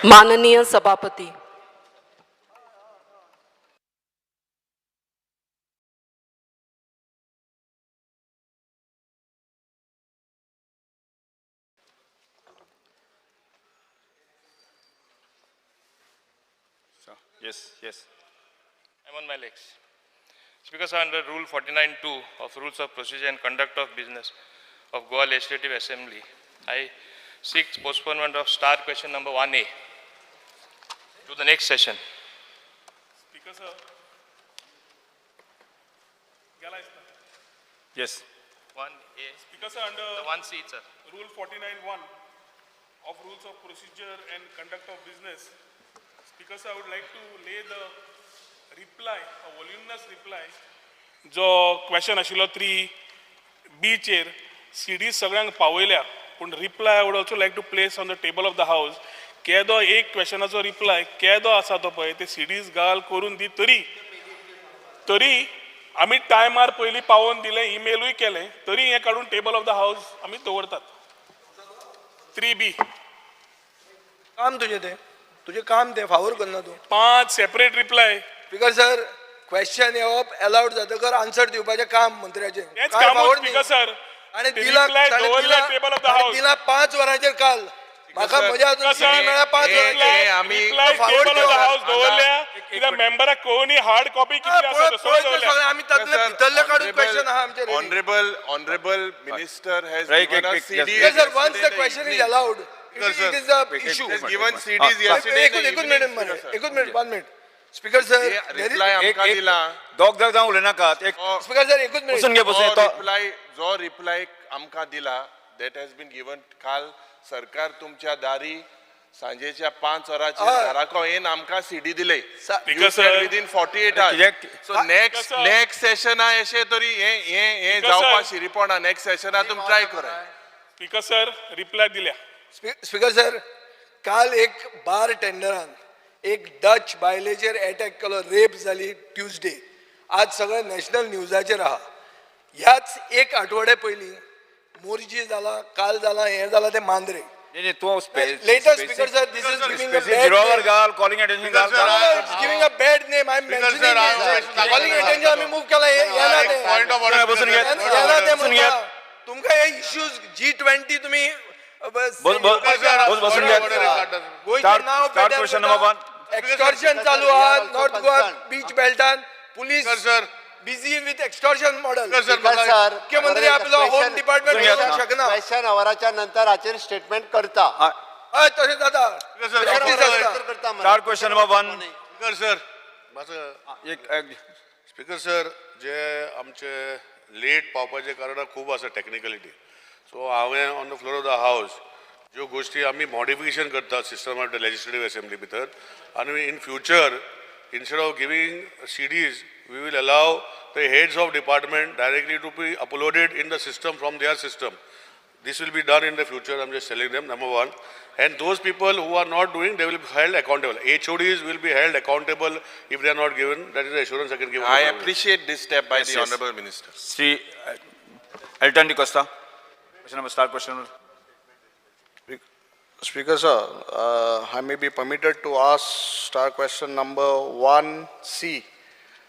माननीय सभापती, Yes. I'm on my legs. Speaker, sir, under Rule 49(2) of Rules of Procedure and Conduct of Business of Goa Legislative Assembly, I seek postponement of star question number 1A to the next session. Speaker, sir. Yes. 1A. Speaker, sir, under The 1C, sir. Rule 49(1) of Rules of Procedure and Conduct of Business, Speaker, sir, I would like to lay the reply, a voluminous reply, जो question आशिल्लो 3B चेर CDs सगळ्यांक पावयल्या, पूण reply I would also like to place on the table of the house. केदो एक क्वेश्चनाचो reply केदो आसा तो पळय ते CDs घाल करून दी तरी आमी टायमार पयलीं पावोवन दिलें, ईमेलूय केलें, तरी हें काडून टेबल ऑफ द हाऊस आमी दवरतात. 3B काम तुझे काम ते फावोर करना तूं. 5 separate reply. Speaker sir, question येवप अलाउड जातकर आन्सर दिवपाचें काम मंत्र्याचें. हेच काय काम फावोर स्पीकर सर. आणि ते दिला reply दवरल्या टेबल ऑफ द हाऊस. दिला 5 वरांचेर काल. म्हाका म्हज्या हातून CD मेळ्ळ्या 5 वरांचेर. Reply table of the house दवरल्या कित्याक मेंबराक कळुनी हार्ड कॉपी कितली आसा तो सगळें दवरल्या. आमी तातले भितरले काडून क्वेश्चन आहा आमचे. Honorable Minister has Right, given us yes, CDs. Yes, sir, once the question is allowed, it is a issue. Has given CDs yesterday. एकूच minute 1 minute. Speaker sir, Reply आमका दिला. दोग जाऊन उलयनाका. स्पीकर सर एकूच minute. बसून घे जो reply आमका दिला, that has been given काल सरकार तुमच्या दारी सांजेच्या 5 वरांचेर घराको येवन आमका CD दिले. You said within 48 hours. So next session अशें तरी हे जावपा शिरीपणा नेक्स्ट सेशना तुमी ट्राय करा. स्पीकर सर रिप्लाय दिल्या. स्पीकर सर, काल एक बार टेंडरान एक डच बायलेचेर अटॅक केलो, रेप जाली ट्यूजडे. आज सगळें नॅशनल न्यूजाचेर आहा. ह्याच एक आठवडे पयलीं मोर्जी जाला, काल जाला, हें जाला ते Mandrem. Later, Speaker sir, this is giving a bad name. calling attention It's giving a bad name. I'm mentioning calling attention. आम्ही move केला. Point of order. तुमका हे issues G20 तुम्ही Start question number 1. एक्सटॉर्शन चालू आहात नॉर्थ गोवा बीच बेल्टान. Police busy with extortion model. मुख्यमंत्री आपलो होम डिपार्टमेंट घेवंक शकना. क्वेश्चन अवराच्या नंतर हाचेर स्टेटमेंट करता. हय तशें जाता. Start question number 1. Speaker sir, जे आमचे लेट पावपाचे कारण खूब आसा टेक्निकलिटी. सो हांवें on the floor of the house ज्यो गोष्टी आमी मॉडिफिकेशन करता system of the legislative assembly भितर, आनी in future instead of giving CDs, we will allow the heads of department directly to be uploaded in the system from their system. This will be done in the future. I'm just telling them, number 1. And those people who are not doing, they will be held accountable. HODs will be held accountable if they are not given. That is the assurance I can give. I appreciate this step by the Honorable Minister. Sri Elton Di Costa. Question number. Speaker sir, I may be permitted to ask star question number 1C.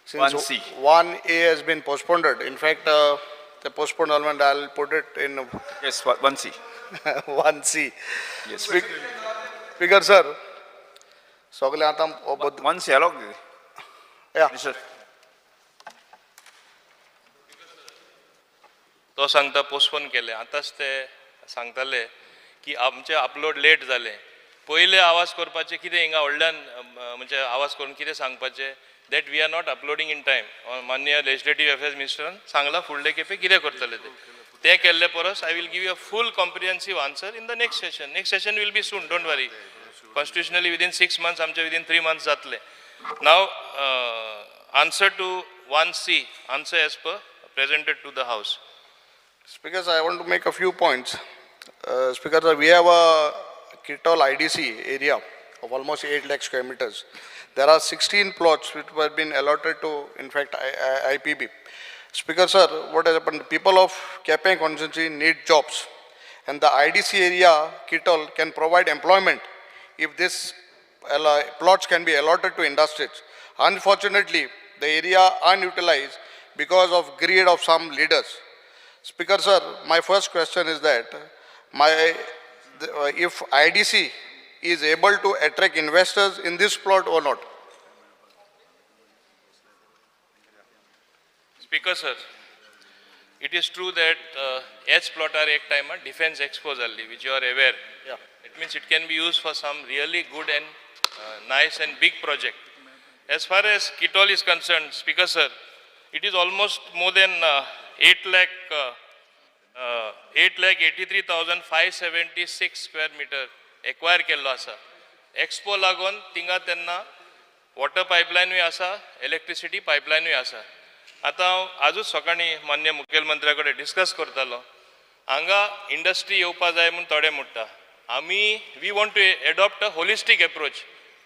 Since 1C. 1A has been postponed. In fact, the postponed element, I'll put it in Yes, 1C. 1C. Yes. Speaker sir, सगळे आता 1C hello. Yeah. Sir. तो सांगता postpone केले. आतांच ते सांगताले की आमचे अपलोड लेट जाले. पयले आवाज करपाचे कितें हिंगा व्हडल्यान म्हणजे आवाज करून कितें सांगपाचें that we are not uploading in time. माननीय लेजिस्लेटिव्ह अफेअर्स मिनिस्टरान सांगला फुडले खेपे कितें करतले ते केल्ले परस I will give you a full comprehensive answer in the next session. Next session will be soon, don't worry. Constitutionally within 6 months आमचे विदीन 3 months जातले. Now answer to 1C, answer as per presented to the house. Speaker sir, I want to make a few points. Speaker sir, we have a Ketol IDC area of almost 8 lakh square meters. There are 16 plots which have been allotted to, in fact, IPB. Speaker sir, what has happened? People of Kepeng constituency need jobs, and the IDC area Ketol can provide employment if this plots can be allotted to industries. Unfortunately, the area unutilized because of greed of some leaders. Speaker sir, my first question is that if IDC is able to attract investors in this plot or not? Speaker sir, it is true that H plot are ek time defense expose alli, which you are aware. Yeah. It means it can be used for some really good and nice and big project. As far as Kitol is concerned, Speaker sir, it is almost more than 8,83,576 square meter acquire kello asa. Expo lagon tinga त्यांना water pipeline वी asa, electricity pipeline वी asa. आता आजूच सकाळी मान्य मुख्यमंत्र्याकडे discuss करतालो हांगा industry येवपा जाय म्हणून थोडे म्हणटा आमी we want to adopt a holistic approach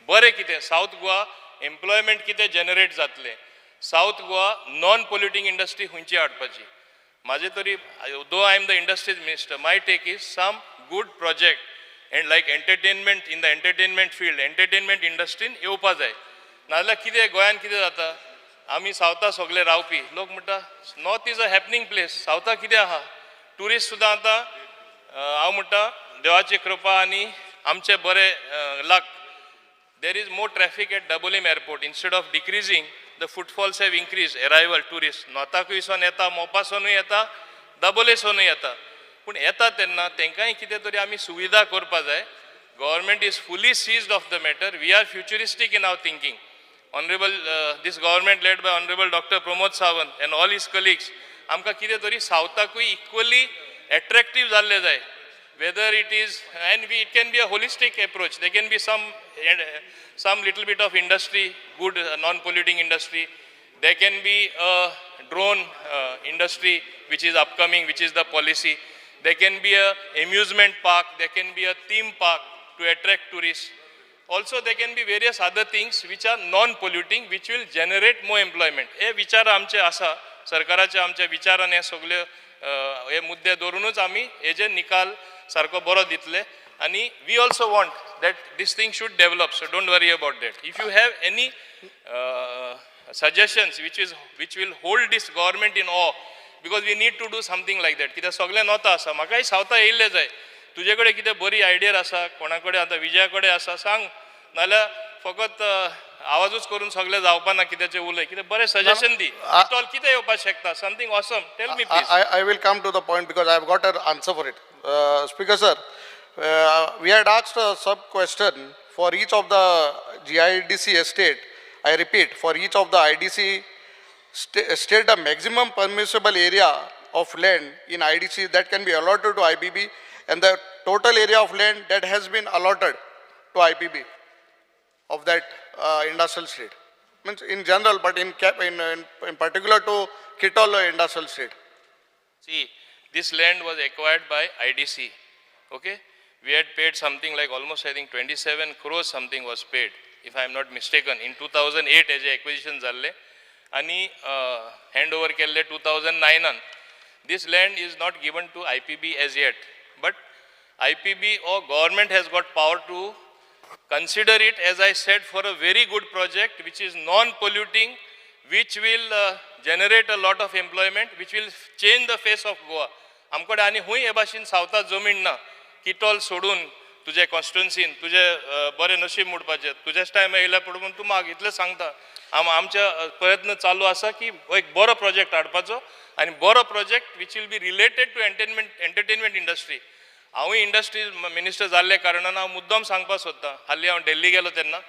बरें कितें साऊथ गोवा एम्प्लॉयमेंट कितें जनरेट जातलें south Goa non polluting industry खंयची हाडपाची माझे तरी though I am the industries minister my take is some good project and like entertainment in the entertainment field entertainment इंडस्ट्रीन येवपा जाय नाजाल्यार कितें गोंयान कितें जाता आमी सावथा सगळे रावपी लोक म्हणटा north is a happening place सावथा कितें आहा ट्युरिस्ट सुद्दां आतां हांव म्हणटा देवाची कृपा आनी आमचे बरे लक there is more traffic at Dabolim airport instead of decreasing the footfalls have increase arrival tourist नॉर्थाकूय सोन येता मोपासोनूय येता दबोलेसोनूय येता पूण येता तेन्ना तांकांय कितें तरी आमी सुविधा करपा जाय government is fully seized of the matter we are futuristic in our thinking Honorable, this government led by Honorable Dr. Pramod Sawant and all his colleagues, आमकां कितें तरी सावथाकूय equally attractive जाल्ले जाय. Whether it is, and it can be a holistic approach. There can be some little bit of industry, good non-polluting industry. There can be a drone industry which is upcoming, which is the policy. There can be a amusement park. There can be a theme park to attract tourists. Also, there can be various other things which are non-polluting, which will generate more employment. हे विचार आमचे आसा, सरकाराचे आमच्या विचारान हे सगळे हे मुद्दे धरूनच आमी हेजे निकाल सारको बरो दितले. आणि we also want that this thing should develop, so don't worry about that. If you have any suggestions which will hold this government in awe, because we need to do something like that. कित्याक सगळे नॉता आसा, म्हाकाय सावथा येयल्ले जाय. तुजे कडेन कितें बरी idea आसा कोणा कडेन आतां विजया कडेन आसा सांग नाल्यार फकत आवाजूच करून सगळे जावपा ना कितेंचें उलय कितें बरें सजेशन दी कितोल कितें येवपाक शकता something awesome tell me please I will come to the point because I have got an answer for it. Speaker sir, we had asked a sub-question for each of the GIDC estate. I repeat, for each of the IDC state a maximum permissible area of land in IDC that can be allotted to IPB and the total area of land that has been allotted to IPB of that industrial state. Means in general, but in particular to Kitol industrial state. See, this land was acquired by IDC. Okay, we had paid something like almost I think 27 crores something was paid, if I am not mistaken, in 2008 as a acquisition zalle, ani handover kelle 2009. This land is not given to IPB as yet, but IPB or government has got power to consider it, as I said, for a very good project which is non-polluting, which will generate a lot of employment, which will change the face of Goa. आमकडे आनी हुंय हे भाशेन सावथा जमीन ना किटॉल सोडून तुजे कॉन्स्टिट्युएन्सीन तुजे बरे नशीब मुडपाचे तुजेच टायम येयल्या पडून तूं म्हाका इतलें सांगता आमच्या प्रयत्न चालू आसा की एक बरो प्रोजेक्ट हाडपाचो आनी बरो project which will be related to entertainment industry. हांवूय इंडस्ट्रीज मिनिस्टर जाल्ले कारणान हांव मुद्दम सांगपाक सोदतां. हालीं हांव दिल्ली गेलो तेन्ना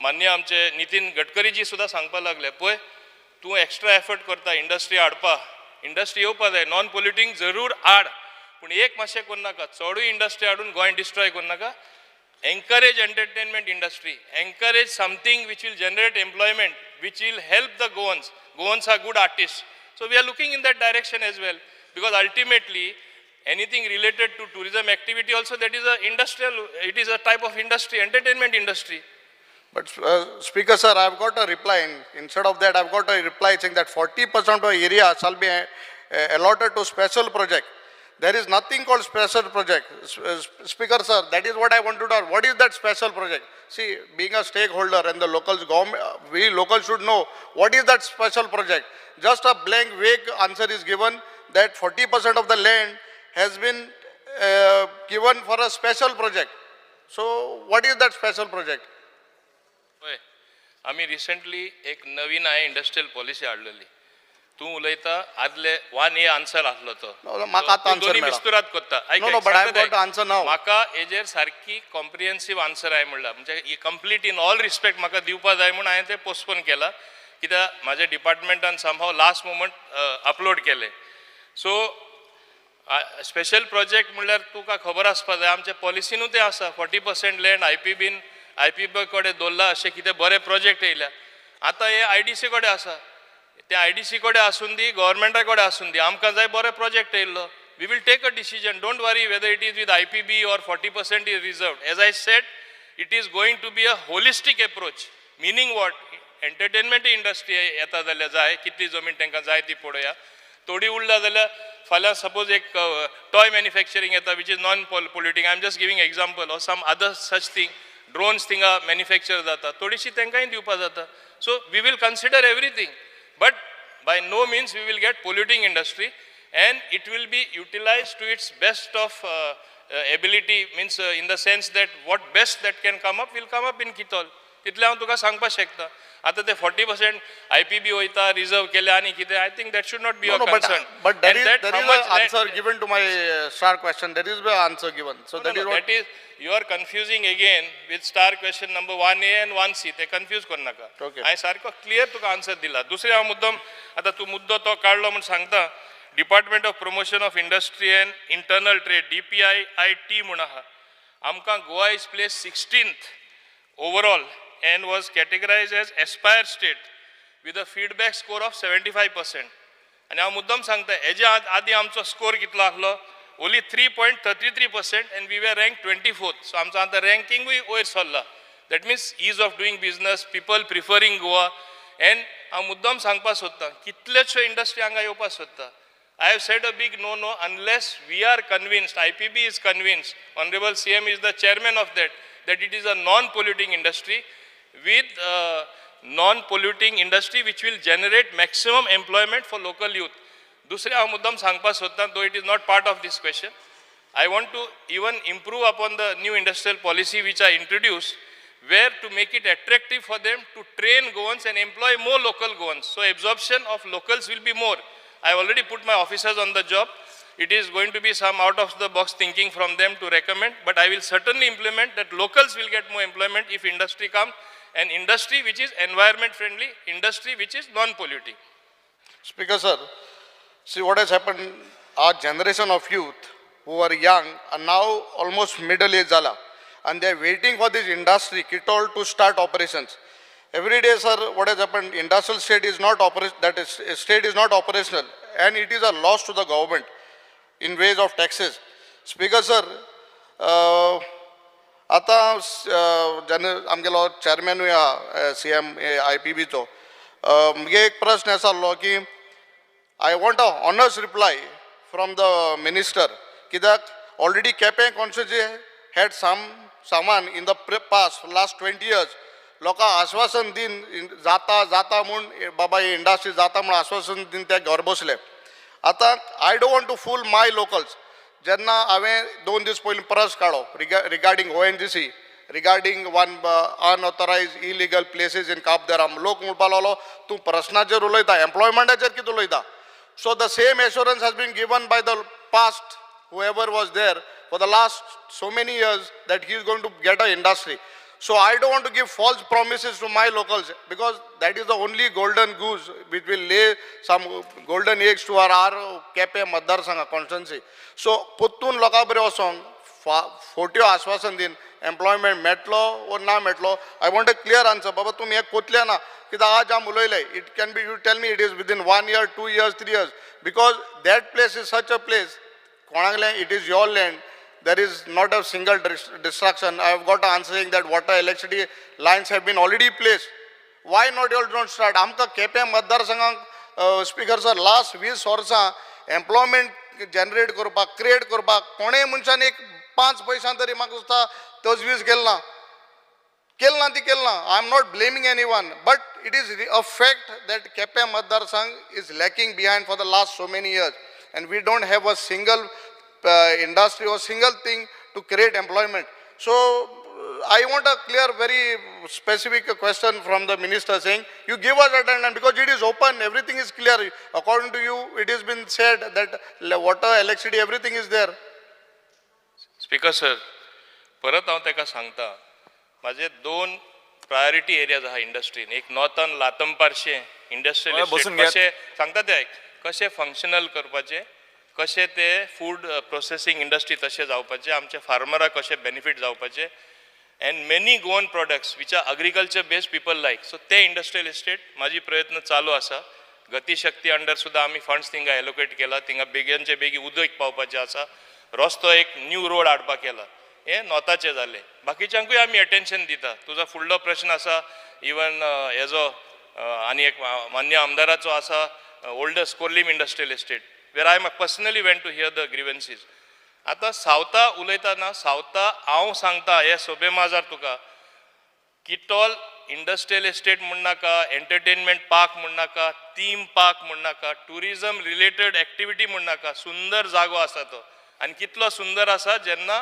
मान्य आमचे नितीन गडकरीजी सुद्दां सांगपाक लागले पळय तूं एक्स्ट्रा एफर्ट करता इंडस्ट्री हाडपा इंडस्ट्री येवपा जाय नॉन पोल्युटींग जरूर हाड पूण एक मातशें करूं नाका चडूय इंडस्ट्री हाडून गोंय डिस्ट्रॉय करूं नाका. encourage entertainment industry, encourage something which will generate employment, which will help the Goans. Goans are good artists. So we are looking in that direction as well, because ultimately anything related to tourism activity also, that is a industrial, it is a type of industry, entertainment industry. But Speaker sir, I have got a reply. Instead of that, I have got a reply saying that 40% of area shall be allotted to special project. There is nothing called special project. Speaker sir, that is what I want to know. What is that special project? See, being a stakeholder and the locals government, we locals should know what is that special project. Just a blank vague answer is given that 40% of the land has been given for a special project. So what is that special project? होय आम्ही recently एक नवीन आहे industrial policy हाडलेली तू उलयता आदले 1 A answer आसलो तो No, म्हाका आतां answer दोन्ही मेळ्ळा. विस्तुरात कोत्ता No, no, but I have got the answer now. म्हाका हेजेर सारकी कॉम्प्रिहेन्सिव्ह आन्सर आहे म्हणला म्हणजे कंप्लीट इन ऑल रिस्पेक्ट म्हाका दिवपा जाय म्हणून हांवें ते पोस्टपोन केला कित्याक म्हाज्या डिपार्टमेंटान समहाव लास्ट मोमेंट अपलोड केले सो स्पेशल प्रोजेक्ट म्हणल्यार तुका खबर आसपा जाय आमच्या पॉलिसीनूच ते आसा 40% लँड IPB कडेन दवरला अशें कितें बरे प्रोजेक्ट येयल्या आतां हे IDC कडेन आसा ते IDC कडेन आसून दी गव्हर्मेंटा कडेन आसून दी आमकां जाय बरे प्रोजेक्ट येयल्लो we will take a decision don't worry whether it is with IPB or 40% is reserved. As I said, it is going to be a holistic approach. Meaning what? Entertainment industry येता जाल्यार जाय कितली जमीन तांकां जाय ती पळोवया थोडी उरला जाल्यार फाल्यां सपोज एक टॉय मॅन्युफॅक्चरींग येता which is non polluting I am just giving example or some other such thing drones थिंगा मॅन्युफॅक्चर जाता थोडीशी तांकांय दिवपा जाता so we will consider everything but by no means we will get polluting industry and it will be utilized to its best of ability means in the sense that what best that can come up will come up in Kitol तितले हांव तुका सांगपाक शकता आता ते 40% IPB वयता reserve केल्या आणि कितें I think that should not be a concern but there is an answer given to my star question. There is an answer given. So that is what that is you are confusing again with star question number 1A and 1C ते confuse करू नाका हांवें सारको clear तुका answer दिला दुसरे हांव मुद्दम आता तू मुद्दो तो काडलो म्हूण सांगता Department of Promotion of Industry and Internal Trade DPIIT म्हणून आहा आमकां Goa is place 16th overall and was categorized as aspire state with a feedback score of 75%. आणि हांव मुद्दम सांगता हेज्या आदी आमचो स्कोर कितलो आसलो only 3.33% and we were ranked 24th. So आमचो आतां रँकिंगूय वयर सरला that means ease of doing business, people preferring Goa and हांव मुद्दम सांगपाक सोदतां कितलेशो इंडस्ट्री हांगा येवपाक सोदता I have said a big no unless we are convinced, IPB is convinced, Honorable CM is the chairman of that it is a non-polluting industry with non-polluting industry which will generate maximum employment for local youth. दुसरे हांव मुद्दम सांगपाक सोदतां though it is not part of this question. I want to even improve upon the new industrial policy which I introduced where to make it attractive for them to train Goans and employ more local Goans. So absorption of locals will be more. I have already put my officers on the job. It is going to be some out of the box thinking from them to recommend, but I will certainly implement that locals will get more employment if industry comes, and industry which is environment friendly, industry which is non-polluting. Speaker sir, see what has happened, our generation of youth who are young are now almost middle age zala and they are waiting for this industry Kitol to start operations. Every day, sir, what has happened, industrial state is not state is not operational and it is a loss to the government in ways of taxes. Speaker, sir, आता आमगेलो chairman CM IPB चो मुगे एक प्रश्न आसलो की I want a honest reply from the minister कित्याक already Kepe constituency had some saman in the past last 20 years लोकां आश्वासन दिन जाता म्हूण बाबा ही इंडस्ट्री जाता म्हूण आश्वासन दिन ते घर बसले आतां I don't want to fool my locals जेन्ना हांवें 2 दीस पयलीं प्रस काडलो regarding ONGC regarding one unauthorize illegal places in कापदराम लोक म्हणपाक लागलो तूं प्रश्नाचेर उलयता एम्प्लॉयमेंटाचेर कितें उलयता so the same assurance has been given by the past whoever was there for the last so many years that he is going to get an industry. So I don't want to give false promises to my locals because that is the only golden goose which will lay some golden eggs to our Kepe Madar Sangha constituency. So puttun loka bari osong फोट्यो आश्वासन दिन employment Metlo or ना Metlo I want a clear answer. बाबा तुम एक कोतल्या ना कित्याक आज आम उलयले it can be you tell me it is within 1 year 2 years 3 years because that place is such a place कोणागले it is your land. There is not a single distraction. I have got an answer saying that water electricity lines have been already placed. Why not you don't start? आमकां Quepem मतदारसंघाक speaker sir last 20 वर्सां employment generate करपाक create करपाक कोणेय मनशान एक 5 पैशां तरी म्हाका दिसता तजवीज केलना I am not blaming any one but it is a fact that Quepem मतदारसंघ is lacking behind for the last so many years and we don't have a single industry or single thing to create employment. So I want a clear, very specific question from the minister saying, you give us attendance because it is open, everything is clear. According to you, it has been said that water, electricity, everything is there. Speaker sir परत हांव ताका सांगता माझे 2 priority areas आहा इंडस्ट्रीन एक northern लातम Parsee industrial बसून estate घ्या. कशें सांगता ते कशें फंक्शनल करपाचे कशें ते फूड प्रोसेसिंग इंडस्ट्री तशें जावपाचें आमचे फार्मराक कशें बेनिफीट जावपाचें and many Goan products which are agriculture based people like so ते इंडस्ट्रियल एस्टेट माझी प्रयत्न चालू आसा गतीशक्ती अंडर सुद्दां आमी फंड्स थिंगा एलोकेट केला थिंगा बेगीनचे बेगी उदक पावपाचें आसा रस्तो एक न्यू रोड हाडपाक केला हें नॉर्थाचें जालें बाकीच्यांकूय आमी अटेन्शन दिता तुजो फुडलो प्रश्न आसा इवन हेजो आनी एक मान्य आमदाराचो आसा oldest Corlim industrial estate where I personally went to hear the grievances. आता सावता उलयतना सावता हांव सांगता हे सोबे माजार तुका किटॉल इंडस्ट्रियल एस्टेट म्हण नाका एंटरटेनमेंट पार्क म्हण नाका थीम पार्क म्हण नाका टुरिजम रिलेटेड एक्टिविटी म्हण नाका सुंदर जागो आसा तो आनी कितलो सुंदर आसा जेन्ना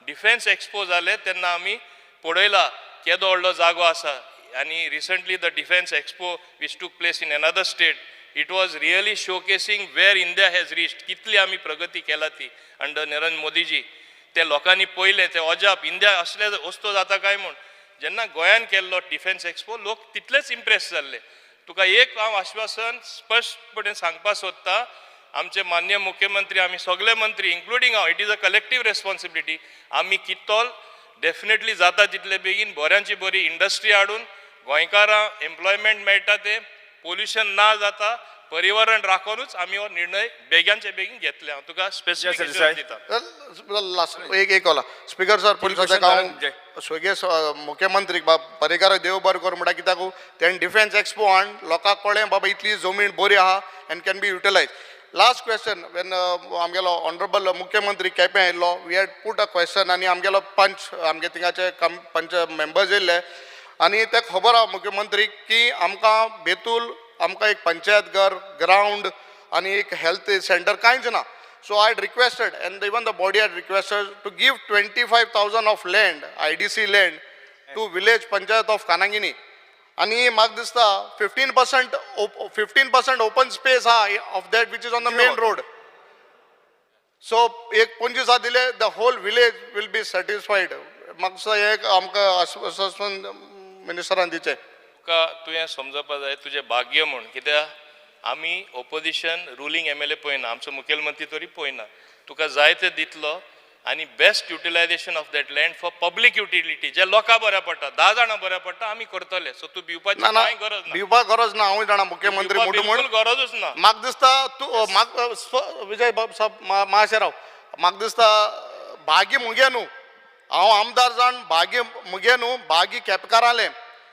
डिफेन्स एक्सपो जाले तेन्ना आमी पळयला केदो व्हडलो जागो आसा आनी recently the defence expo which टूक place in another state it was really showcasing where India has reached कितली आमी प्रगती केला ती अंडर नरेंद्र मोदीजी ते लोकांनी पळयलें ते अजाप इंडिया असले वस्तू जाता काय म्हूण जेन्ना गोंयान केल्लो डिफेन्स एक्सपो लोक तितलेच इम्प्रेस जाल्ले तुका एक हांव आश्वासन स्पश्टपणे सांगपाक सोदता आमचे मान्य मुख्यमंत्री आमी सगळे मंत्री इन्क्लुडींग हांव it is a collective responsibility आमी कितोल डेफिनेटली जाता तितले बेगीन बऱ्यांची बरी इंडस्ट्री हाडून गोंयकारां एम्प्लॉयमेंट मेळटा ते पोल्युशन ना जाता पर्यावरण राखूनच आमी हो निर्णय बेग्यानचे बेगीन घेतले हांव तुका स्पेसिफिक दिता लास्ट एक वाला स्पीकर सर पुलीस हांव स्वर्गीय मुख्यमंत्री पर्रीकार देव बरें कर म्हणटा कित्याक तेणें डिफेन्स एक्सपो हाड लोकांक कळ्ळें बाबा इतली जमीन बरी आहा and can be utilize last question when आमगेलो ऑनरेबल मुख्यमंत्री केपें आयिल्लो we had put a question आनी आमगेलो पंच आमगे थिंगाचे पंच मेंबर्स येयल्ले आनी ते खबर आहा मुख्यमंत्रीक की आमकां बेतूल आमकां एक पंचायत घर ग्राउंड आनी एक हेल्थ सेंटर कांयच ना so I requested and even the body had requested to give 25,000 of land IDC land to village panchayat of कानागिनी आनी म्हाका दिसता 15% ओपन स्पेस आहा of that which is on the main road so एक 25,000 दिले the whole village will be satisfied म्हाका दिसता एक आमकां आश्वासन मिनिस्टरान दिचें तुका तुवें समजपाक जाय तुजें भाग्य म्हूण कित्याक आमी ओपोजिशन रुलींग MLA पळयना आमचो मुखेलमंत्री तरी पळयना तुका जाय ते दितलो आनी best utilisation of that land for public utility जे लोकांक बऱ्या पडटा 10 जाणां बऱ्या पडटा आमी करतले सो तूं भिवपाची कांय गरज ना भिवपाक गरज ना हांवूय जाणा मुख्यमंत्री म्हणून गरजूच ना म्हाका दिसता तूं विजय बाब साहेब महाशेराव म्हाका दिसता भागी मुगे न्हू हांव आमदार जावन भागी मुगे न्हू भागी केपेकारालें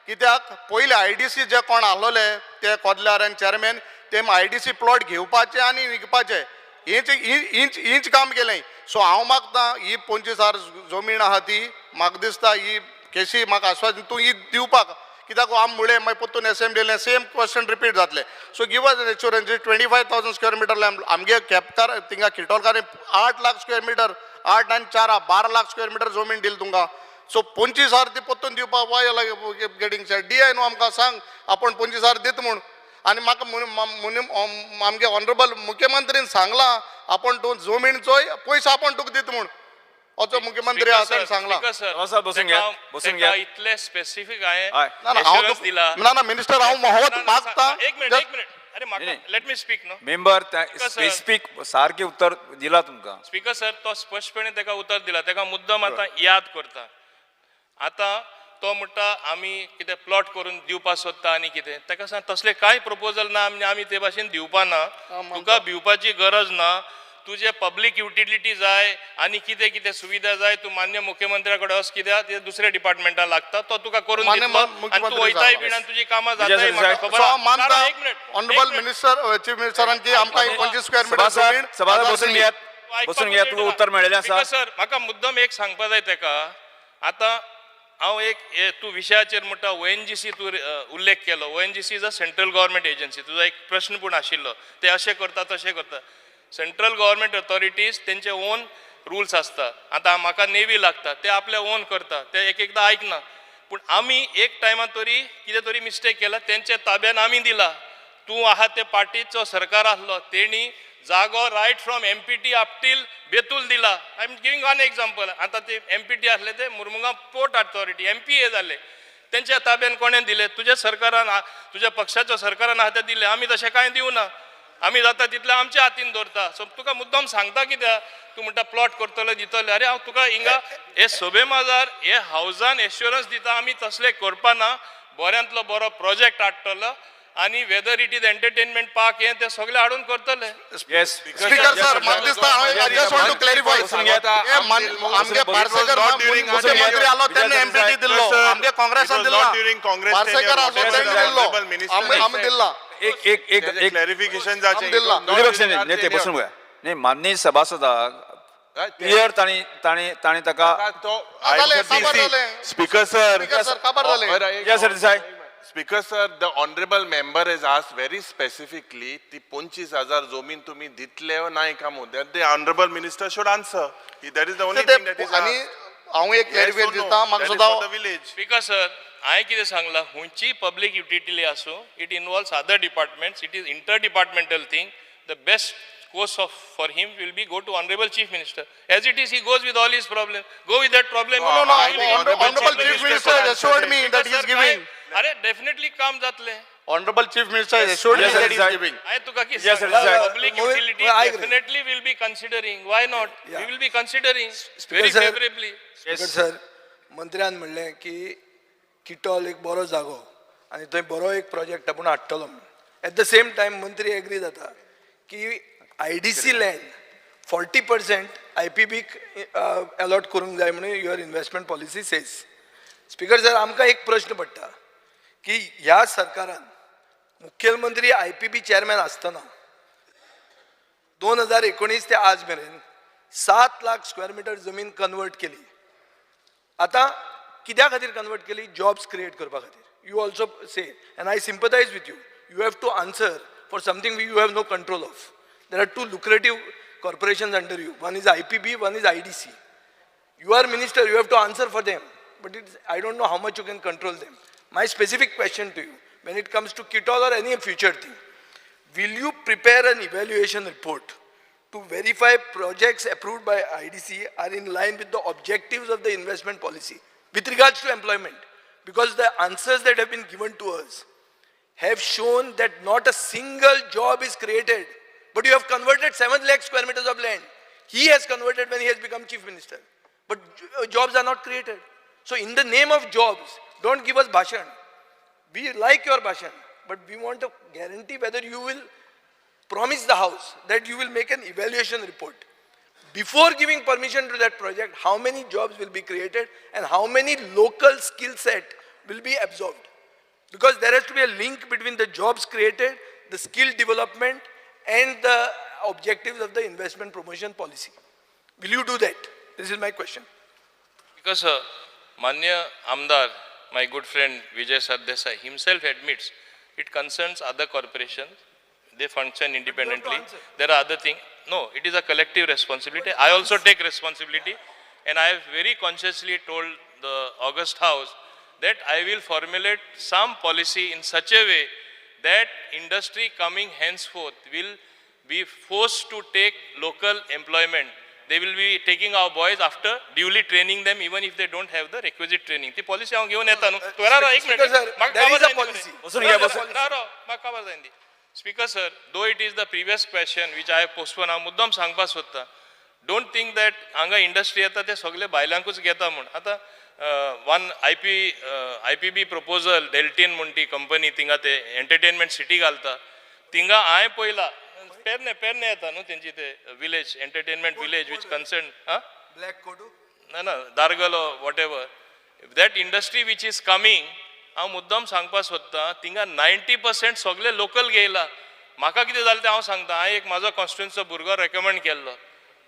कित्याक पयले IDC जे कोण आहलोले ते कोदल्यार आनी चेअरमॅन ते IDC प्लॉट घेवपाचे आनी विकपाचे हीच काम केलें सो हांव मागता ही 25,000 जमीन आहा ती म्हाका दिसता ही केसी म्हाका आश्वासन तूं ही दिवपाक कित्याक आम मुळे मागीर परतून असेंब्लीन सेम क्वेश्चन रिपीट जातले so give us assurance 25,000 square meter आमगे केपकार थिंगा किटोलकार 8 लाख स्क्वेअर मिटर 8 आनी 4 12 लाख स्क्वेअर मिटर जमीन दिली तुमकां सो 25,000 ती परतून दिवपाक वाय गेटिंग DI न्हू आमकां सांग आपण 25,000 दित म्हूण आनी म्हाका आमगे ऑनरेबल मुख्यमंत्रीन सांगला आपण तूं जमीनचोय पयसो आपण तुका दित म्हूण असो मुख्यमंत्री आसा सांगला बसून घ्या इतले स्पेसिफिक आहे ना मिनिस्टर हांव मागता एक मिनिट अरे म्हाका let me speak no member specific सारखे उत्तर दिला तुमकां स्पीकर सर तो स्पष्टपणे ताका उत्तर दिला ताका मुद्दम आतां याद करता आतां तो म्हणटा आमी कितें प्लॉट करून दिवपाक सोदता आनी कितें ताका सांग तसले कांय प्रपोजल ना आमी ते भाशेन दिवपा ना तुका भिवपाची गरज ना तुझे पब्लीक युटिलिटी जाय आनी कितें कितें सुविधा जाय तू मान्य मुख्यमंत्र्या कडेन वच कित्याक ते दुसऱ्या डिपार्टमेंटान लागता तो तुका करून मान्य दितलो मुख्यमंत्री आनी तू वयताय साहेब. बीन आनी तुजी कामां जाताय विजय म्हाका साहेब. खबर सो आहा. हांव मानता कारण एक मिनिट, ऑनरेबल एक मिनिट. मिनिस्टर चीफ मिनिस्टरांची आमकां 25 स्क्वेअर मिटर जमीन सभासद बसून आजादी. घेयात बसून घेयात तुका उत्तर मेळ्ळेलें आसा Speaker सर म्हाका मुद्दम एक सांगपा जाय तेका आतां हांव तूं विशयाचेर म्हणटा ONGC तूं उल्लेख केलो ONGC is a central government agency तुजो एक प्रश्न पूण आशिल्लो ते अशें करता तशें करता सेंट्रल गव्हर्मेंट ऑथॉरिटीज तेंचे ओन रुल्स आसता आतां म्हाका नेवी लागता ते आपले ओन करता ते एक एकदां आयकना पूण आमी एक टायमार तरी कितें तरी मिस्टेक केला तेंच्या ताब्यान आमी दिला तूं आहा ते पार्टीचो सरकार आसलो तेणी जागो right from MPT up till Betul दिला I am giving one example आतां ते MPT आसले ते मुरमुगांव पोर्ट ऑथॉरिटी MPA जाले तेंच्या ताब्यान कोणें दिले तुज्या सरकारान तुज्या पक्षाच्या सरकारान आहा ते दिले आमी तशें कांय दिवना आमी जाता तितले आमच्या हातीन दवरता सो तुका मुद्दाम सांगता कित्याक तूं म्हणटा प्लॉट करतले दितले अरे हांव तुका हिंगा हे सोबे माजार हे हावजान एश्युरन्स दिता आमी तसले करपाना बऱ्यांतलो बरो प्रोजेक्ट हाडटलो आणि weather it is entertainment park हे ते सगळे हाडून करतले येस स्पीकर सर म्हाका दिसता I just want to clarify आमगे पार्सेकर मुख्यमंत्री आलो तेन्ना MPT दिल्लो आमगे काँग्रेसान दिल्लो पार्सेकर आसलो तेन्ना दिल्लो आमी दिल्ला एक एक एक एक क्लॅरिफिकेशन दिल्ला विरोधी पक्ष नेते बसून घेया नाही माननीय सभासदाक क्लियर ताणी ताका स्पीकर सर खबर जालें या सर देसाय Speaker sir, the honorable member has asked very specifically, ती 25,000 जमीन तुम्ही दितले व नाही का म्हणून. That the honorable minister should answer. That is the only thing that is आणि asked. हांव एक क्लॅरिफिकेशन दिता म्हाका That is सुद्दां for the village. Speaker sir हांवें कितें सांगलां हुंयची पब्लीक युटिलिटी आसूं it involves other departments it is inter departmental thing the best course of for him will be go to honorable chief minister as it is he goes with all his problem go with that problem no honorable chief minister has assured me that he is giving अरे definitely काम जातले honorable chief minister has assured me that he is giving I तुका की Yes, sir, sir. public Mohit, utility I agree. definitely will be considering why not we will be considering very sir. favorably speaker sir मंत्र्यान म्हणलें की किटॉल एक बरो जागो आनी थंय बरो एक प्रोजेक्ट आपूण हाडटलो म्हणून एट द सेम टायम मंत्री एग्री जाता की IDC लँड 40% IPBक अलॉट करूंक जाय म्हणून your investment policy says speaker sir आमकां एक प्रश्न पडटा की ह्या सरकारान मुख्यमंत्री IPB चेअरमॅन आसतना 2019 ते आज मेरेन 7 लाख स्क्वेअर मीटर जमीन कन्वर्ट केली आता कित्या खातीर कन्वर्ट केली जॉब्स क्रिएट करपा खातीर you also say and I sympathise with you have to answer for something you have no control of there are 2 lucrative corporations under you one is IPB one is IDC you are minister you have to answer for them but I don't know how much you can control them my specific question to you when it comes to Kitol or any future thing will you prepare an evaluation report to verify projects approved by IDC are in line with the objectives of the investment policy with regards to employment because the answers that have been given to us have shown that not a single job is created but you have converted 7 lakh square meters of land he has converted when he has become chief minister but jobs are not created so in the name of jobs don't give us bhashan we like your bhashan but we want a guarantee whether you will promise the house that you will make an evaluation report before giving permission to that project how many jobs will be created and how many local skill set will be absorbed because there has to be a link between the jobs created the skill development and the objectives of the investment promotion policy will you do that this is my question because Manya Amdar my good friend Vijay Sardesai himself admits it concerns other corporations they function independently there are other things no it is a collective responsibility I also take responsibility and I have very consciously told the August House that I will formulate some policy in such a way that industry coming henceforth will be forced to take local employment. They will be taking our boys after duly training them even if they don't have the requisite training. The policy I am given येता नु. एक Speaker sir, there is a policy. बसून घ्या बसून Speaker sir, though it is the previous question which I have postponed, हांव मुद्दाम सांगपाक सोदता. Don't think that हांगा industry येता ते सगळे बायलांकूच घेता म्हूण. आतां वन IPB proposal डेल्टिन म्हणून ती कंपनी थिंगा ते एंटरटेनमेंट सिटी घालता थिंगा हांवें पयला पेरने येता न्हू तेंची ते village entertainment village which concern black कोटू ना दारगलो whatever that industry which is coming हांव मुद्दम सांगपाक सोदतां थिंगा 90% सगळे लोकल घेयला म्हाका कितें जालें तें हांव सांगता हांवें एक म्हाजो कॉन्स्टिट्युन्सीचो भुरगो रेकमेंड केल्लो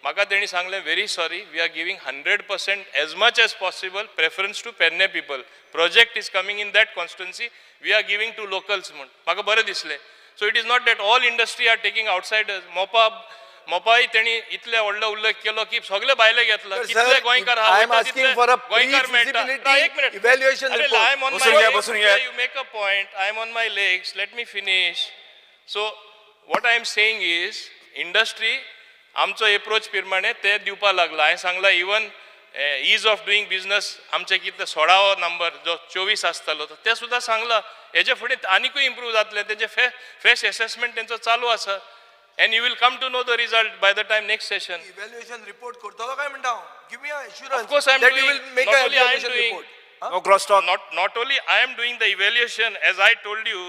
म्हाका तेणी सांगलें very sorry we are giving 100% as much as possible preference to Pernem people project is coming in that constituency we are giving to locals म्हूण म्हाका बरें दिसलें so it is not that all industry are taking outsiders मोपाय तेणी इतले व्हडलो उल्लेख केलो की सगळे भायले घेतला कितले गोंयकार I am asking for a pre-feasibility evaluation report. You make a point. I am on my legs. Let me finish. So what I am saying is industry आमचो अप्रोच प्रमाणे ते दिवपा लागला हांवें सांगला even ease of doing business आमचे कितें 16वो number जो 24 आसतालो ते सुद्दां सांगला हेजे फुडें आनीकूय इम्प्रूव जातले तेजे फेस असेसमेंट तेंचो चालू आसा and you will come to know the result by the time next session. Evaluation report करतलो काय म्हणटा हांव? Give me an assurance Of course I am that doing, you will make not an only I am evaluation doing, report. No cross talk. not only I am doing the evaluation, as I told you,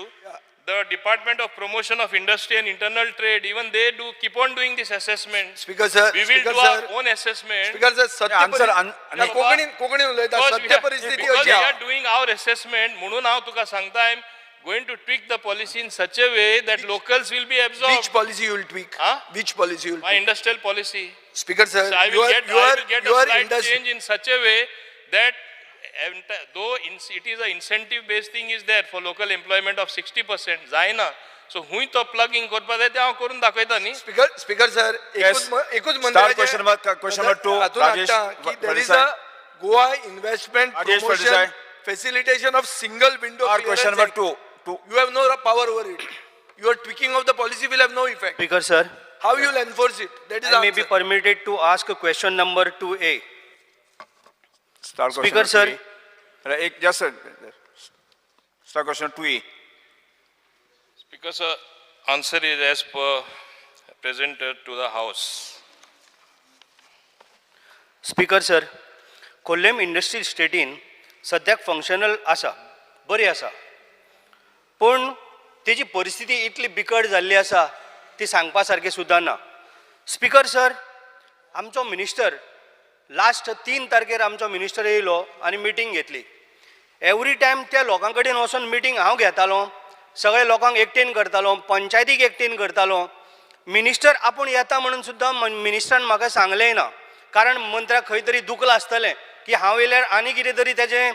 the Department of Promotion of Industry and Internal Trade, even they do keep on doing this assessment. Speaker sir, We will Speaker do our sir, own assessment. Speaker sir, सत्य answer परिस्थिती कोंकणीन उलयता Because सत्य परिस्थिती because अशी we आहा. are doing our assessment, म्हणून हांव तुका सांगता I am going to tweak the policy in such a way that locals will be absorbed. Which policy you will tweak? Huh? Which policy you will My tweak? industrial policy. Speaker sir, So I you will are get a slight industry. change in such a way that though it is a incentive based thing is there for local employment of 60% जायना so हुंय तो plug in करपा जाय ते हांव करून दाखयता न्ही Speaker sir, Yes. एकूच Start question number 2, Rajesh there is a Goa investment Rajesh promotion Ferdisai. facilitation of single window Start question clearance number act. 2. You have no power over it. Your tweaking of the policy will have no effect. Speaker sir, How you will enforce it? That is I may be answer. permitted to ask a question number 2A. Start question Speaker, number sir. 2A. Right, just start question 2A. because answer is as per presented to the house. Speaker sir, Kollam Industrial Estate सद्याक functional आसा बरी आसा पूण तेजी परिस्थिती इतली बिकट जाल्ली आसा ती सांगपा सारकी सुद्दां ना स्पीकर सर आमचो मिनिस्टर लास्ट 3 तारखेर आमचो मिनिस्टर येयलो आनी मिटींग घेतली एवरी टायम त्या लोकां कडेन वचून मिटींग हांव घेतालो सगळे लोकांक एकटेन करतालो पंचायतीक एकटेन करतालो मिनिस्टर आपूण येता म्हणून सुद्दां मिनिस्टरान म्हाका सांगलेंय ना कारण मंत्र्याक खंय तरी दुखलं आसतलें की हांव येयल्यार आनी कितें तरी तेजें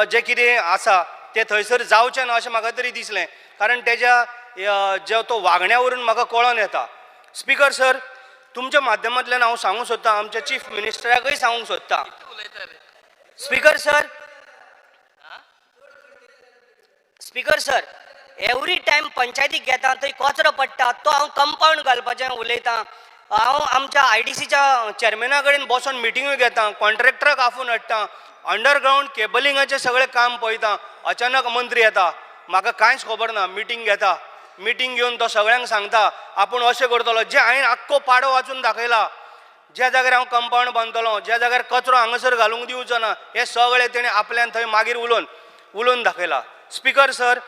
जें कितें आसा तें थंयसर जावचें ना अशें म्हाका तरी दिसलें कारण तेज्या जो तो वागण्या वरून म्हाका कळोन येता स्पीकर सर तुमच्या माध्यमांतल्यान हांव सांगूंक सोदतां आमच्या चीफ मिनिस्टराकय सांगूंक सोदतां स्पीकर सर एवरी टायम पंचायतीक घेता थंय कचरो पडटा तो हांव कंपाऊंड घालपाचें उलयतां हांव आमच्या IDCच्या चेअरमॅना कडेन बसून मिटिंगूय घेता कॉन्ट्रॅक्टराक आफून हाडटा अंडरग्रावंड केबलिंगाचें सगळें काम पळयता अचानक मंत्री येता म्हाका कांयच खबर ना मिटींग घेता मिटींग घेवन तो सगळ्यांक सांगता आपूण अशें करतलो जें हांवें आख्खो पाडो वाचून दाखयला ज्या जाग्यार हांव कंपाऊंड बांदतलो ज्या जाग्यार कचरो हांगासर घालूंक दिवचो ना हें सगळें तेणें आपल्यान थंय मागीर उलोवन दाखयला स्पीकर सर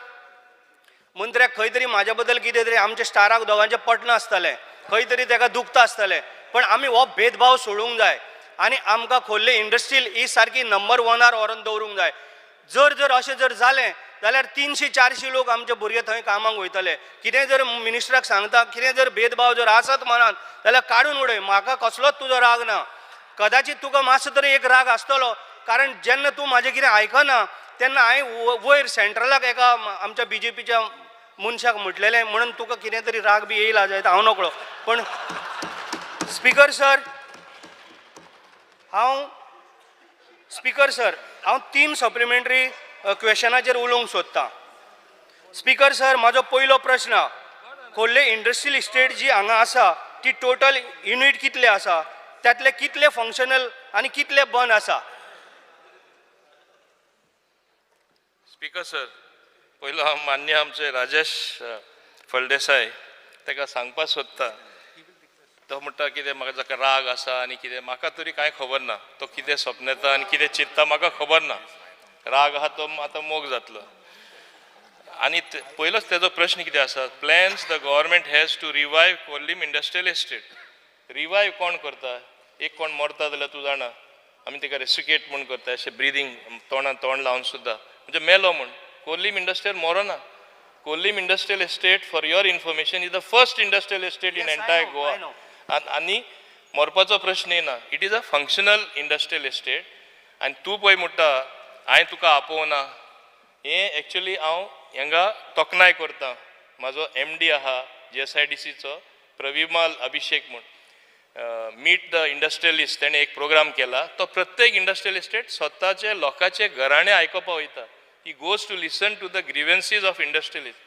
मंत्र्याक खंय तरी म्हाज्या बद्दल कितें तरी आमच्या स्टाराक दोगांचें पटना आसतलें खंय तरी ताका दुखता आसतलें पण आमी हो भेदभाव सोडूंक जाय आनी आमकां खोर्ले इंडस्ट्रियल ही सारकी नंबर 1 व्हरून दवरूंक जाय जर अशें जर जालें जाल्यार 300-400 लोक आमचे भुरगे थंय कामाक वयतले कितें जर मिनिस्टराक सांगता कितें जर भेदभाव जर आसत मनांत जाल्यार काडून उडय म्हाका कसलोच तुजो राग ना कदाचित तुका मातसो तरी एक राग आसतलो कारण जेन्ना तूं म्हाजें कितें आयकना तेन्ना हांवें वयर सेंट्रलाक एका आमच्या BJPच्या मनशाक म्हटलेलें म्हणून तुका कितें तरी राग बी येयला जायत हांव नकळो पण स्पीकर सर हांव 3 सप्लिमेंटरी क्वेशनाचेर उलोवंक सोदतां स्पीकर सर म्हाजो पयलो प्रश्न खोर्ले इंडस्ट्रियल इस्टेट जी हांगा आसा ती टोटल युनिट कितले आसा त्यातले कितले फंक्शनल आनी कितले बंद आसा स्पीकर सर पयलो हांव मान्य आमचे राजेश फळदेसाय ताका सांगपाक सोदता तो म्हणटा कितें म्हाका जाका राग आसा आनी कितें म्हाका तरी कांय खबर ना तो कितें सपनता आनी कितें चिंतता म्हाका खबर ना राग आहा तो आतां मोग जातलो आणि पयलोच तेजो प्रश्न कितें आसा plans the government has to revive Corlim industrial estate revive कोण करता एक कोण मरता जाल्यार तूं जाणा आमी ताका रेसिकेट म्हूण करता अशें ब्रिदींग तोंडान तोंड लावन सुद्दां म्हणजे मेलो म्हूण कोल्लीम इंडस्ट्रियल मरोना Corlim industrial estate for your information is the first industrial estate in entire Goa आनी मरपाचो प्रश्न येना it is a functional industrial estate आनी तूं पळय म्हणटा हांवें तुका आपोवना हें एक्चुली हांव हांगा तोखणाय करता म्हाजो MD आहा GSIDCचो प्रविमाल अभिषेक म्हूण मीट द इंडस्ट्रियलिस्ट ताणें एक प्रोग्राम केला तो प्रत्येक इंडस्ट्रियल एस्टेट स्वताचे लोकांचे घराणे आयकपा वयता he goes to listen to the grievances of industrialist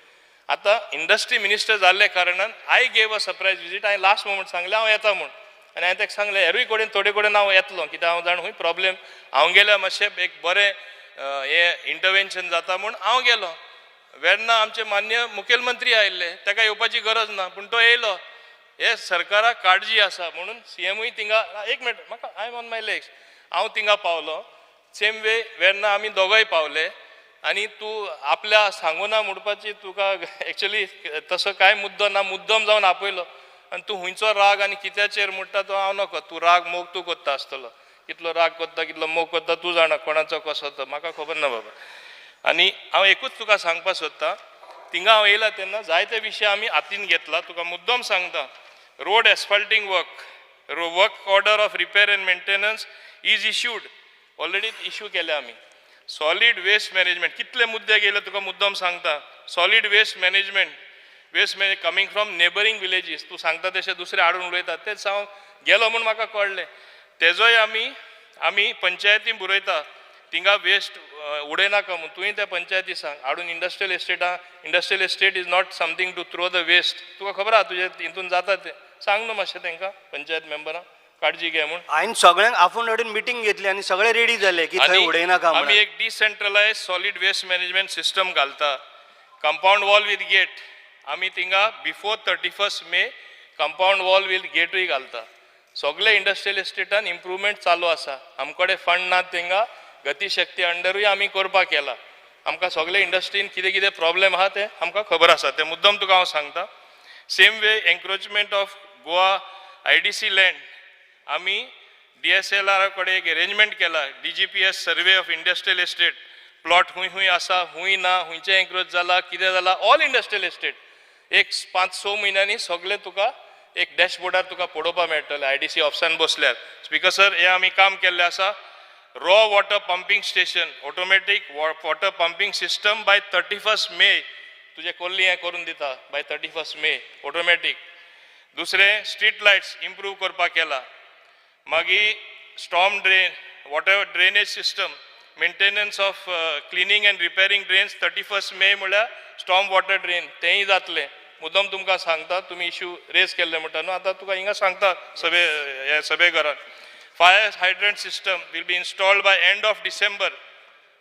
आतां इंडस्ट्री मिनिस्टर जाल्ले कारणान I gave a surprise visit हांवें लास्ट मोमेंट सांगलें हांव येता म्हूण आनी हांवें ताका सांगलें हेरूय कडेन थोडे कडेन हांव येतलो कित्याक हांव जाण खूंय प्रॉब्लेम हांव गेल्यार मातशें एक बरें हें इंटरवेन्शन जाता म्हूण हांव गेलो वेन्ना आमचे मान्य मुखेलमंत्री आयिल्ले ताका येवपाची गरज ना पूण तो येयलो हे सरकाराक काळजी आसा म्हणून CMूय थिंगा एक मिनट म्हाका I am on my legs हांव थिंगा पावलो सेम वे वेन्ना आमी दोगांय पावले आनी तूं आपल्या सांगुना म्हणपाची तुका एक्चुली तसो कांय मुद्दो ना मुद्दम जावन आपयलो आनी तूं हुंयचो राग आनी कित्याचेर म्हणटा तो हांव नकळो तूं राग मोग तूं कोत्ता आसतलो कितलो राग कोत्ता कितलो मोग कोत्ता तूं जाणा कोणाचो कसो तो म्हाका खबर ना बाबा आनी हांव एकूच तुका सांगपाक सोदतां थिंगा हांव येयला तेन्ना जायते विशय आमी हातीन घेतला तुका मुद्दम सांगता road asphalting work order of repair and maintenance is issued already issue केले आमी सॉलीड वेस्ट मॅनेजमेंट कितले मुद्दे गेले तुका मुद्दम सांगता solid waste management coming from neighbouring villages तूं सांगता तशें दुसरे हाडून उडयतात तेच हांव गेलो म्हूण म्हाका कळ्ळें तेजोय आमी पंचायतीन बरयता थिंगा वेस्ट उडयनाका म्हूण तुवें त्या पंचायती सांग हाडून industrial estate is not something to throw the waste तुका खबर आहा तुजे हितून जाता तें सांग न्हू मातशें तांकां पंचायत मेंबरांक काळजी घे म्हूण हांवें सगळ्यांक आपूण हाडून मिटींग घेतली आनी सगळे रेडी जाले की थंय उडयनाका म्हणून आमी एक decentralise solid waste management system घालता कंपाऊंड वॉल विथ गेट आमी थिंगा before 31 May compound wall with गेटूय घालता सगळे इंडस्ट्रियल एस्टेटान इम्प्रुवमेंट चालू आसा आमचे कडेन फंड ना थिंगा गतीशक्ती अंडरूय आमी करपाक केला आमकां सगळे इंडस्ट्रीन कितें कितें प्रॉब्लेम आहा ते आमकां खबर आसा ते मुद्दम तुका हांव सांगता same way encroachment of Goa IDC land आमी DSLR कडेन एक अरेंजमेंट केला DGPS survey of industrial estate plot हुंय आसा हुंय ना हुंयचें एन्क्रोच जाला कितें जाला ऑल इंडस्ट्रियल एस्टेट एक 5-6 म्हयन्यांनी सगळे तुका एक डॅशबोर्डार तुका पळोवपाक मेळटलें IDC ऑफिसान बसल्यार स्पीकर सर हे आमी काम केल्लें आसा raw water pumping station automatic water pumping system by 31 मे तुजे कोल्ली हें करून दिता बाय 31 मे ऑटोमॅटीक दुसरें स्ट्रीट लायट्स इम्प्रूव करपाक केला मागीर storm drain water drainage system maintenance of cleaning end repairing drains 31 मे म्हळ्यार स्टॉर्म वॉटर ड्रेन तेंय जातलें मुद्दम तुमकां सांगता तुमी इश्यू रेज केल्ले म्हणटा न्हू आतां तुका हिंगा सांगता सभे घरान fire hydrant system will be installed by end of December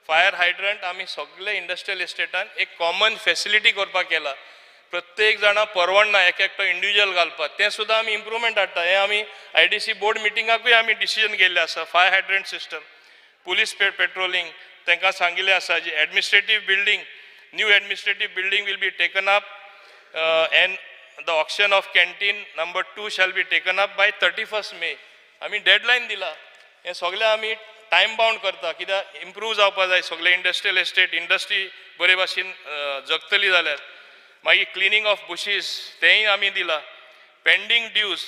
fire hydrant आमी सगळे इंडस्ट्रियल एस्टेटान एक कॉमन फॅसिलिटी करपाक केला प्रत्येक जाणा परवडना एक एकटो इंडिव्हिज्युअल घालपाक तें सुद्दां आमी इम्प्रुवमेंट हाडटा हें आमी IDC बोर्ड मिटिंगाकूय आमी डिसिजन घेल्लें आसा fire hydrant system police patrolling तांकां सांगिल्लें आसा जी administrative building new administrative building will be taken up and the auction of canteen number 2 shall be taken up by 31 May आमी डेडलायन दिला हें सगळें आमी टायम बाउंड करता कित्याक इम्प्रूव जावपाक जाय सगळे इंडस्ट्रियल एस्टेट इंडस्ट्री बरे भाशेन जगतली जाल्यार मागीर क्लिनींग ऑफ बुशीस तेंय आमी दिला pending dues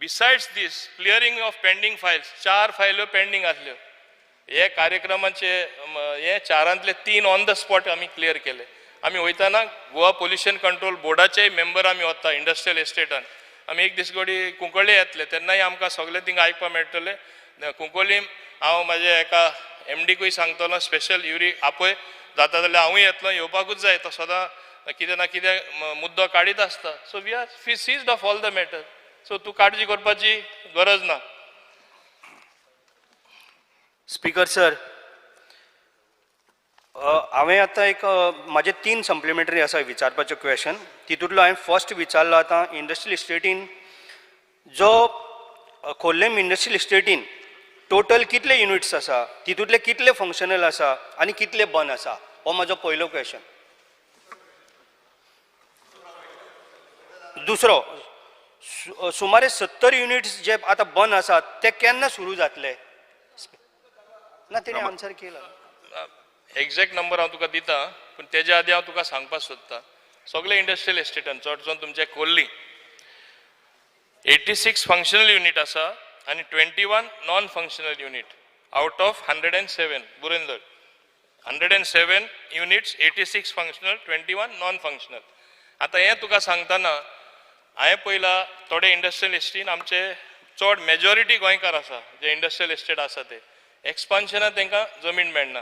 besides this clearing of pending files 4 फायल्यो पेंडींग आसल्यो हे कार्यक्रमाचे हे 4रांतले 3 ऑन द स्पॉट आमी क्लियर केले आमी वयताना गोवा पोल्युशन कंट्रोल बोर्डाचे मेंबर आमी वता इंडस्ट्रियल एस्टेटान आमी एक दीस घडी कुंकळ्ळे येतले तेन्नाय आमकां सगळे थिंगा आयकपाक मेळटले कुंकोलीम हांव म्हाज्या एका MDकूय सांगतलो स्पेशल युरी आपय जाता जाल्यार हांवूय येतलो येवपाकूच जाय तो सदां कितें ना कितें मुद्दो काडीत आसता so we are seized of all the matter so तूं काळजी करपाची गरज ना स्पीकर सर हांवें आतां एक म्हाजे 3 सप्लिमेंटरी आसा विचारपाचें क्वेश्चन तितूंतलो हांवें फर्स्ट विचारलो आतां इंडस्ट्रियल इस्टेटीन जो कोल्लेम इंडस्ट्रियल इस्टेटीन टोटल कितले युनिट्स आसा तितूंतले कितले फंक्शनल आसा आनी कितले बंद आसा हो म्हाजो पयलो क्वेश्चन दुसरो सुमारे 70 युनिट्स जे आता बंद आसात ते केन्ना सुरू जातले ना तेणे आन्सर केला एक्झॅक्ट नंबर हांव तुका दिता पूण तेज्या आदी हांव तुका सांगपाक सोदतां सगळे इंडस्ट्रियल एस्टेटान चडचो तुमचे कोल्ली 86 फंक्शनल युनिट आसा आनी 21 non functional unit out of 107 बरोवन धर 107 युनिट्स 86 फंक्शनल 21 नॉन फंक्शनल आता हें तुका सांगतना हांवें पयला थोडे इंडस्ट्रियल एस्टेटीन आमचे चड मेजॉरिटी गोंयकार आसा जे इंडस्ट्रियल एस्टेट आसा ते एक्सपान्शनात तांकां जमीन मेळना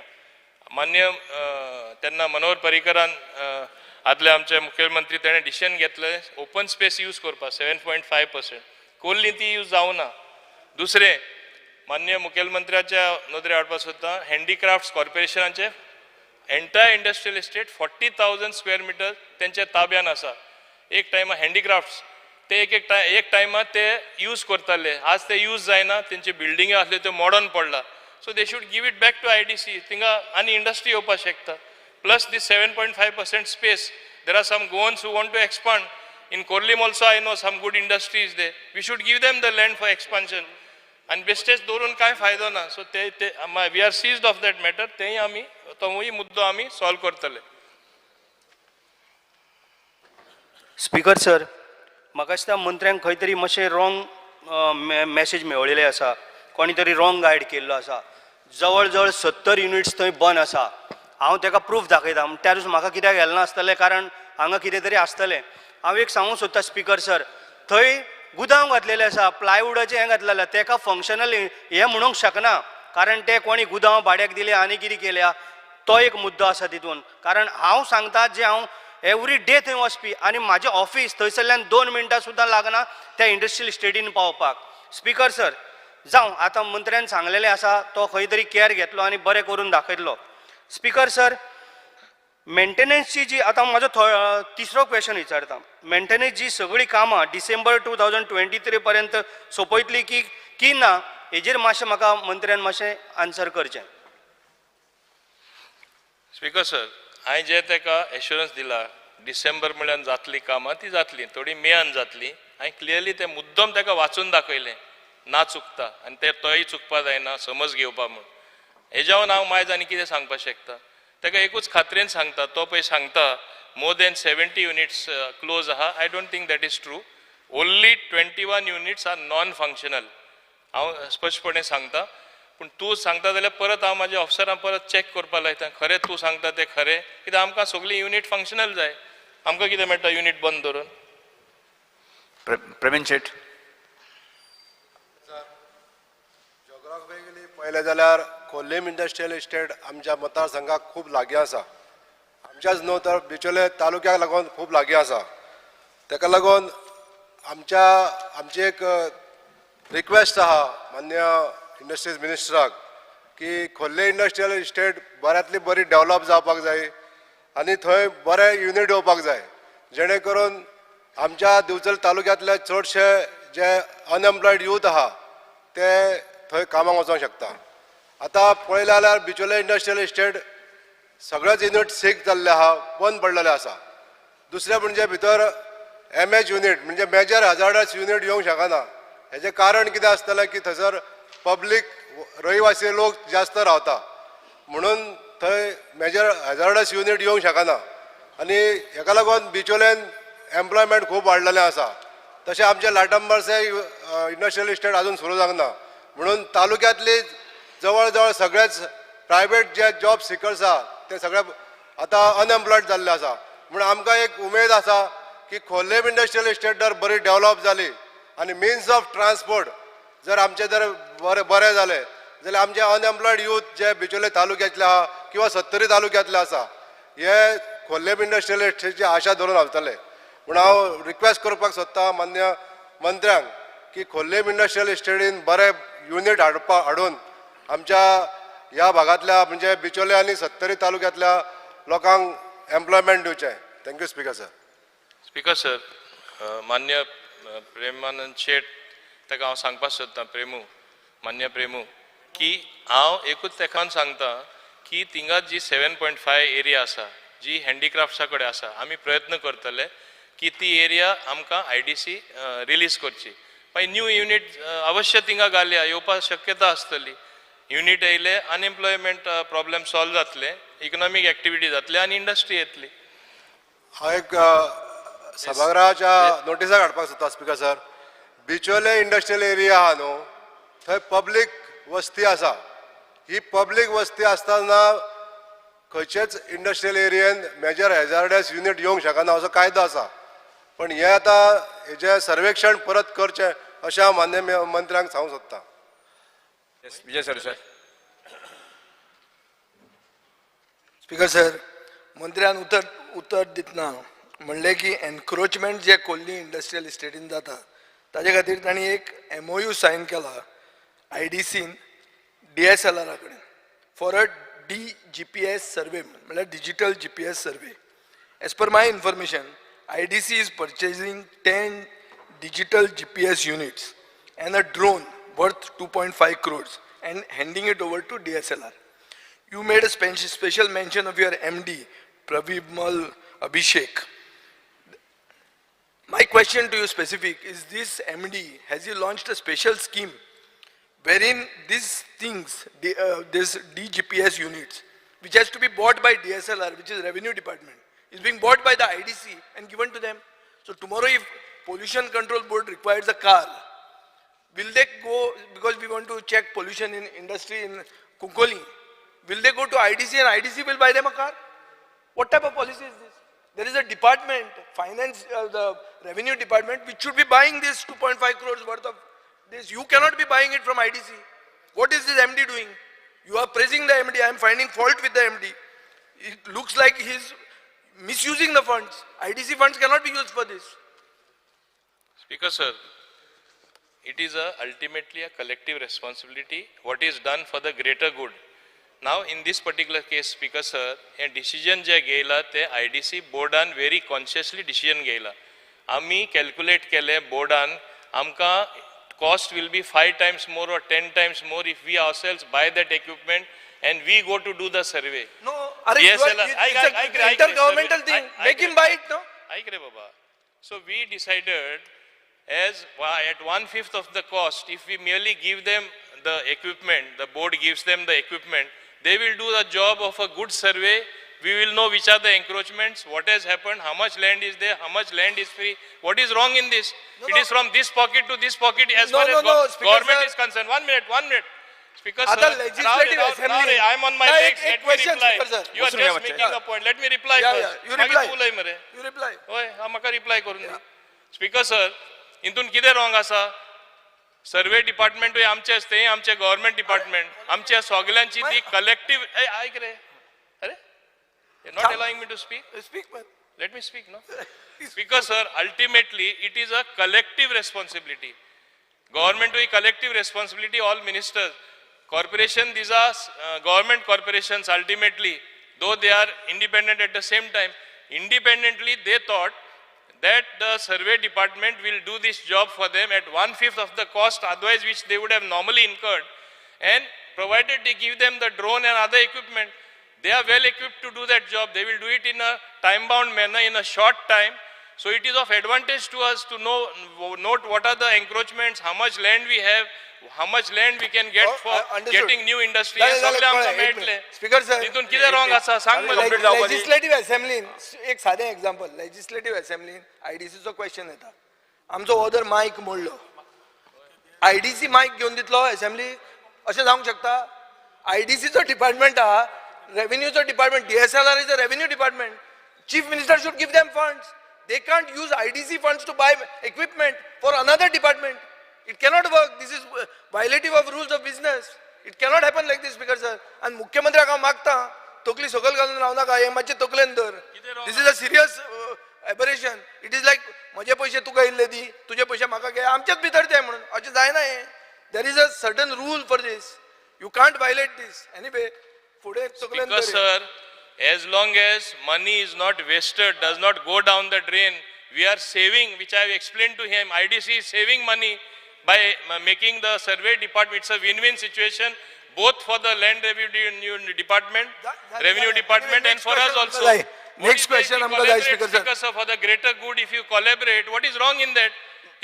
मान्य तेन्ना मनोहर पर्रीकरान आदले आमचे मुखेलमंत्री तेणे डिसिजन घेतले ओपन स्पेस यूज करपाक 7.5% कोल्ली ती यूज जावना दुसरें मान्य मुखेलमंत्र्याच्या नदरे हाडपाक सोदता हँडीक्राफ्ट्स कॉर्पोरेशनाचे entire industrial estate 40,000 square metre तेंच्या ताब्यान आसा एक टायमा हँडीक्राफ्ट्स ते एक टायमार ते यूज करताले आज ते यूज जायना तेंचे बिल्डिंग आसल्यो त्यो मॉडर्न पडला so they should give it back to IDC थिंगा आनी इंडस्ट्री येवपाक शकता plus this 7.5% space there are some Goans who want to expand in Corlim also I know some good industries they we should give them the land for expansion आनी बेस्टेज दवरून कांय फायदो ना सो ते we are seized of that matter तेय आमी तोवूय मुद्दो आमी सॉल्व करतले स्पीकर सर म्हाका दिसता मंत्र्यांक खंय तरी मातशें रॉंग मॅसेज मेळिल्लें आसा कोणी तरी रॉंग गायड केल्लो आसा जवळ जवळ 70 युनिट्स थंय बंद आसा हांव ताका प्रूफ दाखयता त्या दिसा म्हाका कित्याक गेलें नासतलें कारण हांगा कितें तरी आसतलें हांव एक सांगूंक सोदता स्पीकर सर थंय गुदांव घातलेलें आसा प्लायवुडाचें हें घातलेलें तेका फंक्शनल हें म्हणूंक शकना कारण ते कोणी गुदांव भाड्याक दिले आनी कितें केल्या तो एक मुद्दो आसा तितून कारण हांव सांगता जे हांव एवरी डे थंय वचपी आनी म्हाजें ऑफीस थंयसरल्यान 2 मिनटां सुद्दां लागना त्या इंडस्ट्रियल इस्टेटीन पावपाक स्पीकर सर जावं आतां मंत्र्यान सांगलेलें आसा तो खंय तरी केअर घेतलो आनी बरें करून दाखयतलो स्पीकर सर मेंटेनन्सची जी आतां म्हाजो तिसरो क्वेश्चन विचारता मेंटेनन्स जी सगळीं कामां डिसेंबर 2023 पर्यंत सोंपयतली की ना हेजेर मातशें म्हाका मंत्र्यान मातशें आन्सर करचें स्पीकर सर हांवें जे ताका एश्युरन्स दिला डिसेंबर म्हळ्यार जातली कामां ती जातली थोडी मेयान जातली हांवें क्लियरली ते मुद्दम ताका वाचून दाखयलें ना चुकता आनी ते तोय चुकपा जायना समज घेवपा म्हूण हेज्यावन हांव मायज आनी कितें सांगपाक शकता ताका एकूच खात्रेन सांगता तो पळय सांगता मोर देन 70 युनिट्स क्लोज आहा I don't think that is true only 21 units are non functional हांव स्पश्टपणे सांगता पूण तूं सांगता जाल्यार परत हांव म्हाज्या ऑफिसरांक परत चॅक करपाक लायता खरें तूं सांगता तें खरें कित्याक आमकां सगळीं युनिट फंक्शनल जाय आमकां कितें मेळटा युनिट बंद धरून प्रवीण शेट जॉग्राफिकली पळयलें जाल्यार कोल्लीम इंडस्ट्रियल इस्टेट आमच्या मतदारसंघाक खूब लागीं आसा आमच्याच न्हू तर बिचोले तालुक्याक लागून खूब लागीं आसा ताका लागून आमची एक रिक्वेस्ट आहा मान्य इंडस्ट्रीज मिनिस्टराक की खोर्ले इंडस्ट्रियल इस्टेट बऱ्यांतली बरी डेवलप जावपाक जाय आनी थंय बरे युनिट येवपाक जाय जेणे करून आमच्या दिवचल तालुक्यांतले चडशे जे अनएम्प्लॉयड यूथ आहा ते थंय कामाक वचोंक शकता आतां पळयलें जाल्यार बिचोले इंडस्ट्रियल इस्टेट सगळेच युनिट सीक जाल्ले आहा बंद पडलेले आसा दुसरें म्हणजे भितर MH युनिट म्हणजे मेजर हजार्डस युनिट येवंक शकना हेजें कारण कितें आसतलें की थंयसर पब्लीक रहिवासी लोक जास्त रावता म्हणून थंय मेजर हजार्डस युनिट येवंक शकना आनी हेका लागून बिचोलेन एम्प्लॉयमेंट खूब वाडलेलें आसा तशें आमचें लाटंबर्से इंडस्ट्रियल इस्टेट आजून सुरू जावंक ना म्हणून तालुक्यांतली जवळ जवळ सगळेच प्रायवेट जे जॉब सिकर्स आहा ते सगळे आतां अनएम्प्लॉयड जाल्ले आसा म्हणून आमकां एक उमेद आसा की खोर्लेम इंडस्ट्रियल इस्टेट जर बरी डेवलप जाली आनी मिन्स ऑफ ट्रान्सपोर्ट जर आमचे जर बरें जालें जाल्यार आमचे अनएम्प्लॉयड यूथ जे बिचोले तालुक्यातले आहा किंवा 70 तालुक्यांतले आसा हे खोर्लेम इंडस्ट्रियल इस्टेटची आशा धरून रावतले म्हणून हांव रिक्वेस्ट करपाक सोदता मान्य मंत्र्यांक की खोर्लेम इंडस्ट्रियल इस्टेटीन बरे युनिट हाडून आमच्या ह्या भागातल्या म्हणजे बिचोले आनी 70 तालुक्यांतल्या लोकांक एम्प्लॉयमेंट दिवचें thank you speaker sir speaker sir मान्य प्रेमानंद शेट ताका हांव सांगपाक सोदतां मान्य प्रेमू की हांव एकूच तेका सांगता की थिंगा जी 7.5 एरिया आसा जी हँडीक्राफ्ट्सा कडेन आसा आमी प्रयत्न करतले की ती एरिया आमकां IDC रिलीज करची. मागीर न्यू युनिट अवश्य थिंगा घालया, येवपाक शक्यता आसतली. युनिट येयले, अनएम्प्लॉयमेंट प्रॉब्लेम सॉल्व जातले, इकॉनॉमीक एक्टिविटी जातले आनी इंडस्ट्री येतली. हांव एक सभागृहाच्या नोटिसा काडपाक सोदता स्पिकर सर. बिचोले इंडस्ट्रियल एरिया आहा न्हू, थंय पब्लीक वस्ती आसा. ही पब्लीक वस्ती आसतना खंयचेच इंडस्ट्रियल एरियेन मेजर हॅजार्डस युनिट येवंक शकना असो कायदो आसा. पण हे आतां हेजें सर्वेक्षण परत करचें अशें हांव मान्य मंत्र्यांक सांगूंक सोदतां. विजय सर सर. स्पीकर सर, मंत्र्यान उत्तर दितना म्हणलें की एनक्रोचमेंट जे कोल्ली इंडस्ट्रियल इस्टेटीन जाता ताजे खातीर तांणी एक MOU सायन केला IDCन DSLR कडेन फॉर अ DGPS सर्वे, म्हणल्यार digital GPS survey. As per my information, IDC is purchasing 10 digital GPS units and a drone worth 2.5 crores and handing it over to DSLR. You made a special mention of your MD, Pravimal Abhishek. My question to you specific is, this MD, has he launched a special scheme wherein these things, this DGPS units, which has to be bought by DSLR, which is Revenue Department, is being bought by the IDC and given to them. So tomorrow if Pollution Control Board requires a car, will they go, because we want to check pollution in industry in Kunkoli, will they go to IDC and IDC will buy them a car? What type of policy is this? There is a department, finance, the revenue department, which should be buying this 2.5 crores worth of this. You cannot be buying it from IDC. What is this MD doing? You are praising the MD. I am finding fault with the MD. It looks like he is misusing the funds. IDC funds cannot be used for this. Speaker sir, it is ultimately a collective responsibility what is done for the greater good. Now in this particular case, Speaker sir, a decision je घेयला ते IDC boardan very consciously decision घेयला. आम्ही calculate केले boardan, आमका cost will be 5 times more or 10 times more if we ourselves buy that equipment and we go to do the survey. No, it's an intergovernmental thing. Make him buy it, no? Baba. So we decided as at 1/5 of the cost, if we merely give them the equipment, the board gives them the equipment, they will do the job of a good survey. We will know which are the encroachments, what has happened, how much land is there, how much land is free. What is wrong in this? It is from this pocket to this pocket as far as government is concerned. 1 minute. Speaker sir, now I am on my legs. Let me reply. You are just making a point. Let me reply first. You reply. Hoy, amaka reply करून दी. Speaker sir, इंतून कितें wrong आसा? सर्वे department आमचे असते, आमचे government department, आमच्या सगळ्यांची ती collective. ऐक रे, अरे, you're not allowing me to speak. Speak, man. Let me speak, no? Speaker sir, ultimately it is a collective responsibility. Government with collective responsibility, all ministers. Corporation, these are government corporations ultimately, though they are independent at the same time. Independently, they thought that the survey department will do this job for them at 1/5 of the cost, otherwise which they would have normally incurred. And provided they give them the drone and other equipment, they are well equipped to do that job. They will do it in a time-bound manner, in a short time. So it is of advantage to us to note what are the encroachments, how much land we have, how much land we can get for getting new industry. Speaker sir, तिथून किती wrong असा सांग मला. Legislative असेंब्लीन एक साधे example, legislative असेंब्लीन IDCचो question येता, आमचो order मायक मोडलो, IDC मायक घेवन दितलो असेंब्ली, अशें जावंक शकता? IDCचो डिपार्टमेंट आहा, रेव्हेन्यूचो department, DSLR is a revenue department. Chief Minister should give them funds. They can't use IDC funds to buy equipment for another department. It cannot work. This is violative of rules of business. It cannot happen like this, Speaker sir. And मुख्यमंत्र्याक हांव मागता, तकली सकयल घालून रावं नाका, हे मातशें तकलेन धर. This is a serious aberration. It is like म्हजे पयशे तुका इल्ले दी, तुजे पयशे म्हाका घे, आमचेच भितर ते म्हणून अशें जायना हें. There is a certain rule for this. You can't violate this. Anyway, फुडें तकलेन धर. Speaker sir, as long as money is not wasted, does not go down the drain, we are saving, which I have explained to him. IDC is saving money by making the survey department. It's a win-win situation, both for the land revenue department, and for us also. Next question आमकां जाय speaker sir. Because for the greater good, if you collaborate, what is wrong in that?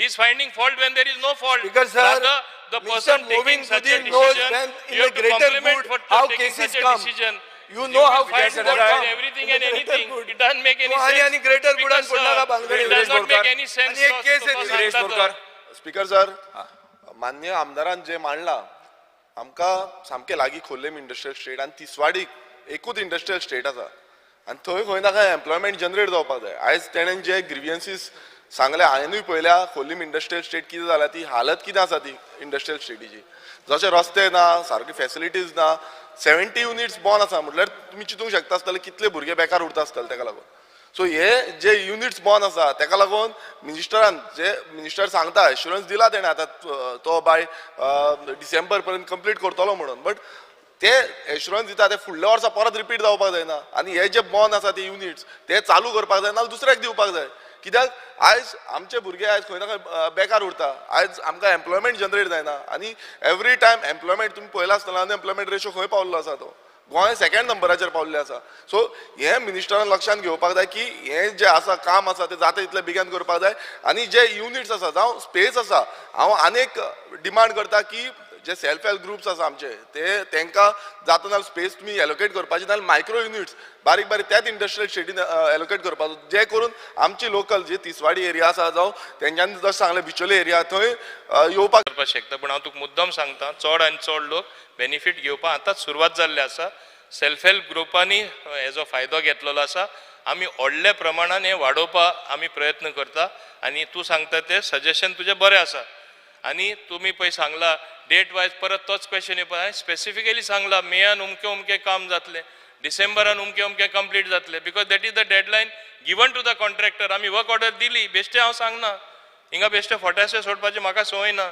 He's finding fault when there is no fault. Speaker sir, Rather, the Mr. person taking Moving such a Budin knows decision, when in you the have to greater compliment good for how taking cases such a come. decision. You know how will find cases fault come. with everything In and the greater anything. good. It doesn't make any तो sense. आणि greater good Because, आणि पडला का भानगडी? it does not make any sense. आणि एक केस तो आहे सुरेश सांगता बोरकर. तो. स्पीकर सर मान्य आमदारान जे मांडला आमकां सामकें लागीं खोर्लेम इंडस्ट्रियल स्टेट आनी तिसवाडीक एकूच इंडस्ट्रियल स्टेट आसा आनी थंय खंय ना खंय एम्प्लॉयमेंट जनरेट जावपाक जाय. आयज तेणेन जे ग्रिवियन्सीस सांगले हांवेनूय पळयल्या खोर्लेम इंडस्ट्रियल स्टेट कितें जाल्या ती हालत कितें आसा ती इंडस्ट्रियल स्टेटीची. जशे रस्ते ना सारकी फेसिलिटीज ना 70 युनिट्स बॉन आसा म्हटल्यार तुमी चिंतूंक शकता आसतले कितले भुरगे बेकार उरता आसतले ताका लागून. सो हे जे युनिट्स बॉन आसा ताका लागून मिनिस्टरान जे मिनिस्टर सांगता एश्युरन्स दिला तेणें आतां तो बाय डिसेंबर पर्यंत कंप्लीट करतलो म्हणून. बट ते एश्युरन्स दिता ते फुडल्या वर्सा परत रिपीट जावपाक जायना आनी हे जे बॉन आसा ते युनिट्स ते चालू करपाक जाय नाजाल्यार दुसऱ्याक दिवपाक जाय. कित्याक आयज आमचे भुरगे आयज खंय ना खंय बेकार उरता. आयज आमकां एम्प्लॉयमेंट जनरेट जायना आनी एवरी टायम एम्प्लॉयमेंट तुमी पळयला आसतना अनएम्प्लॉयमेंट रेशो खंय पावल्लो आसा तो गोंय सेकंड नंबराचेर पावल्ले आसा. सो हे मिनिस्टरान लक्षांत घेवपाक जाय की हे जे आसा काम आसा ते जाता तितले बेगीन करपाक जाय आनी जे युनिट्स आसा जावं स्पेस आसा हांव आनीक डिमांड करता की जे सेल्फ हेल्प ग्रुप्स आसा आमचे ते तांकां जाता जाल्यार स्पेस तुमी एलोकेट करपाची नाजाल्यार मायक्रो युनिट्स बारीक बारीक त्याच इंडस्ट्रियल स्टेटीन एलोकेट करपाचो जे करून आमची लोकल जी तिसवाडी एरिया आसा जावं तेंच्यांनी जशें सांगलें बिचोले एरिया थंय येवपाक करपाक शकता. पण हांव तुका मुद्दम सांगता चड आनी चड लोक बेनिफीट घेवपाक आतांच सुरवात जाल्ली आसा. सेल्फ हेल्प ग्रुपांनी हेजो फायदो घेतलेलो आसा. आमी व्हडल्या प्रमाणान हे वाडोवपाक आमी प्रयत्न करता आनी तूं सांगता ते सजेशन तुजें बरें आसा. आनी तुमी पळय सांगला डेट वायज परत तोच क्वेश्चन येवपा हांवें स्पेसिफिकली सांगला मेयान उमकें काम जातलें डिसेंबरान उमकें कंप्लीट जातलें because that is the deadline given to the contractor. आमी वर्क ऑर्डर दिली बेश्टें हांव सांगना हिंगा बेश्टें फोट्याशें सोडपाचें म्हाका संवय ना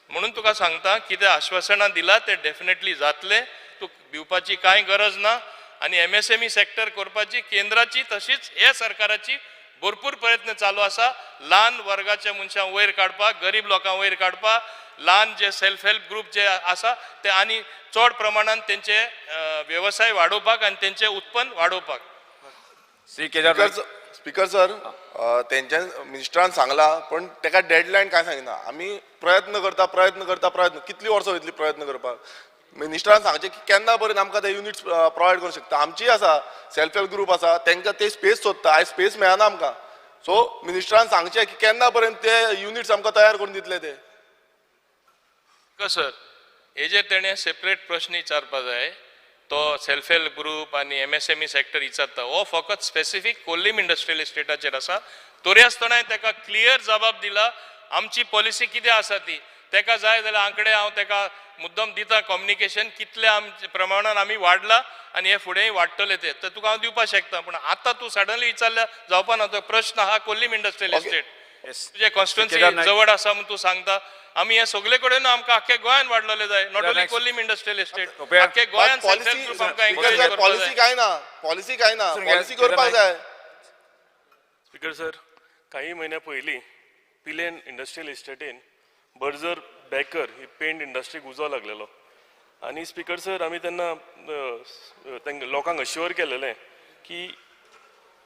म्हणून तुका सांगता कितें आश्वासनां दिला ते डेफिनेटली जातले. तूं भिवपाची कांय गरज ना आनी MSME सॅक्टर करपाची केंद्राची तशीच हे सरकाराची भरपूर प्रयत्न चालू आसा. ल्हान वर्गाच्या मनशांक वयर काडपाक गरीब लोकांक वयर काडपाक ल्हान जे सेल्फ हेल्प ग्रुप जे आसा ते आनी चड प्रमाणान तेंचे व्यवसाय वाडोवपाक आनी तेंचे उत्पन्न वाडोवपाक. स्पीकर सर तेंच्या मिनिस्टरान सांगला पण ताका डेडलायन काय सांगिना. आमी प्रयत्न करता कितली वर्सां वयतली प्रयत्न करपाक. मिनिस्टरान सांगचें की केन्ना पर्यंत आमकां ते युनिट्स प्रोवायड करूंक शकता. आमची आसा सेल्फ हेल्प ग्रुप आसा तांकां ते स्पेस सोदता आयज स्पेस मेळना आमकां. सो मिनिस्टरान सांगचें की केन्ना पर्यंत ते युनिट्स आमकां तयार करून दितले ते. सर हेजेर तेणें सेपरेट प्रश्न विचारपा जाय. तो सेल्फ हेल्प ग्रुप आनी MSME सॅक्टर विचारता हो फकत स्पेसिफीक कोल्लीम इंडस्ट्रियल इस्टेटाचेर आसा. तरी आसतना ताका क्लियर जबाब दिला आमची पॉलिसी कितें आसा ती. ताका जाय जाल्यार आंकडे हांव ताका मुद्दम दिता कम्युनिकेशन कितल्या आमच्या प्रमाणान आमी वाडला आनी हे फुडेंय वाडटले ते तर तुका हांव दिवपाक शकता. पूण आतां तूं सडनली विचारल्या जावपा ना. तो प्रश्न आहा कोल्लीम इंडस्ट्रियल इस्टेट तुजे कॉन्स्टिट्युएन्सी जवळ आसा म्हूण तूं सांगता. आमी हे सगळे कडेन आमकां आख्या गोंयान वाडलेले जाय not only Corlim industrial estate आख्या गोंयान पॉलिसी काय ना पॉलिसी करपाक जाय. स्पीकर सर काही महिन्या पयलीं पिलेन इंडस्ट्रियल इस्टेटीन बर्जर बेकर ही पेंट इंडस्ट्रीक उजो लागलेलो आनी स्पीकर सर आमी तेन्ना लोकांक अश्युअर केलेलें की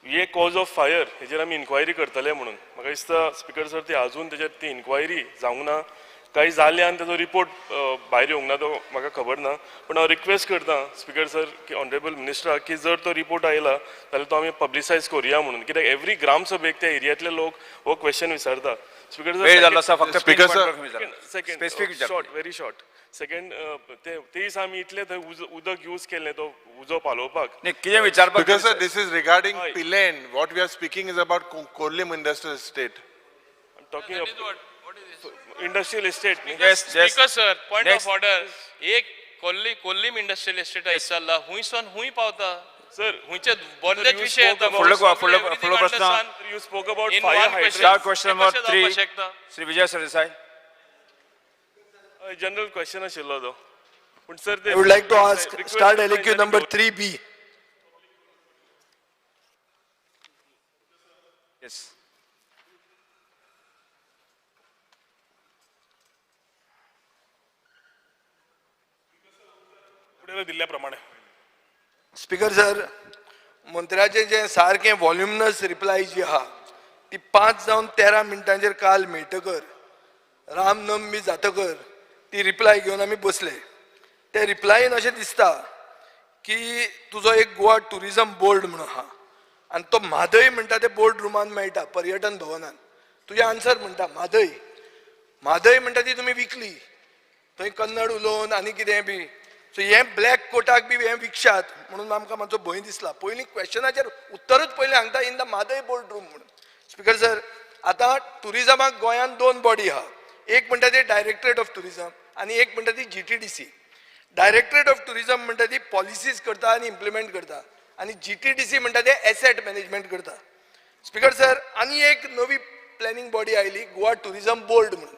हे कॉज ऑफ फायर हेजेर आमी इन्क्वायरी करतले म्हणून. म्हाका दिसता स्पीकर सर ती अजून तेजेर ती इन्क्वायरी जावंक ना काही जालें आनी तेजो रिपोर्ट भायर येवंक ना तो म्हाका खबर ना. पूण हांव रिक्वेस्ट करता स्पीकर सर की ऑनरेबल मिनिस्टराक की जर तो रिपोर्ट आयला जाल्यार तो आमी पब्लिसायज करुया म्हणून. कित्याक एवरी ग्रामसभेक त्या एरियांतले लोक हो क्वेश्चन विचारता. Speaker sir second short very short second ते दिस आमी इतले थंय उदक यूज केलें तो उजो पालोवपाक. कितें विचारपाक Because sir, this is regarding Pilen. What we are speaking is about Korlim Industrial Estate. I'm talking about industrial estate. Yes. Speaker sir point of order एक कोल्लीम इंडस्ट्रियल इस्टेट विचारला हुंयसून हुंय पावता. सर हुंयचे बरेच विशय येता. फुडलो प्रश्न You spoke about In fire one hydrant. Star question number 3 कशें शकता. श्री विजय सरदेसाई. जनरल क्वेश्चन आशिल्लो तो पूण सर ते I would like to ask start LQ number 3B. Yes. पुढे दिल्याप्रमाणे स्पीकर सर मंत्र्याचें जें सारकें वॉल्युमिनस रिप्लाय जी आहा ती 5 जावन 13 मिनटांचेर काल मेळटकर रामनवमी जातकर ती रिप्लाय घेवन आमी बसले. त्या रिप्लायन अशें दिसता की तुजो एक गोवा टुरिजम बोर्ड म्हणून आहा आनी तो म्हादय म्हणटा ते बोर्ड रुमान मेळटा पर्यटन भवनान. तुजें आन्सर म्हणटा म्हादय म्हादय म्हणटा ती तुमी विकली थंय कन्नड उलोवन आनी कितें बी. सो हे ब्लॅक कोटाक बी हे विकशात म्हणून आमकां मातसो भंय दिसला. पयलीं क्वेश्चनाचेर उत्तरूच पयलीं सांगता in the Mhadei board room म्हणून. स्पीकर सर आतां टुरिजमाक गोंयांत 2 बॉडी आहा. एक म्हणटा ती डायरेक्टरेट ऑफ टुरिजम आनी एक म्हणटा ती GTDC. डायरेक्टरेट ऑफ टुरिजम म्हणटा ती पॉलिसीज करता आनी इम्प्लिमेंट करता आनी GTDC म्हणटा ते एसेट मॅनेजमेंट करता. स्पीकर सर आनी एक नवी planning body oily Goa tourism board म्हणून.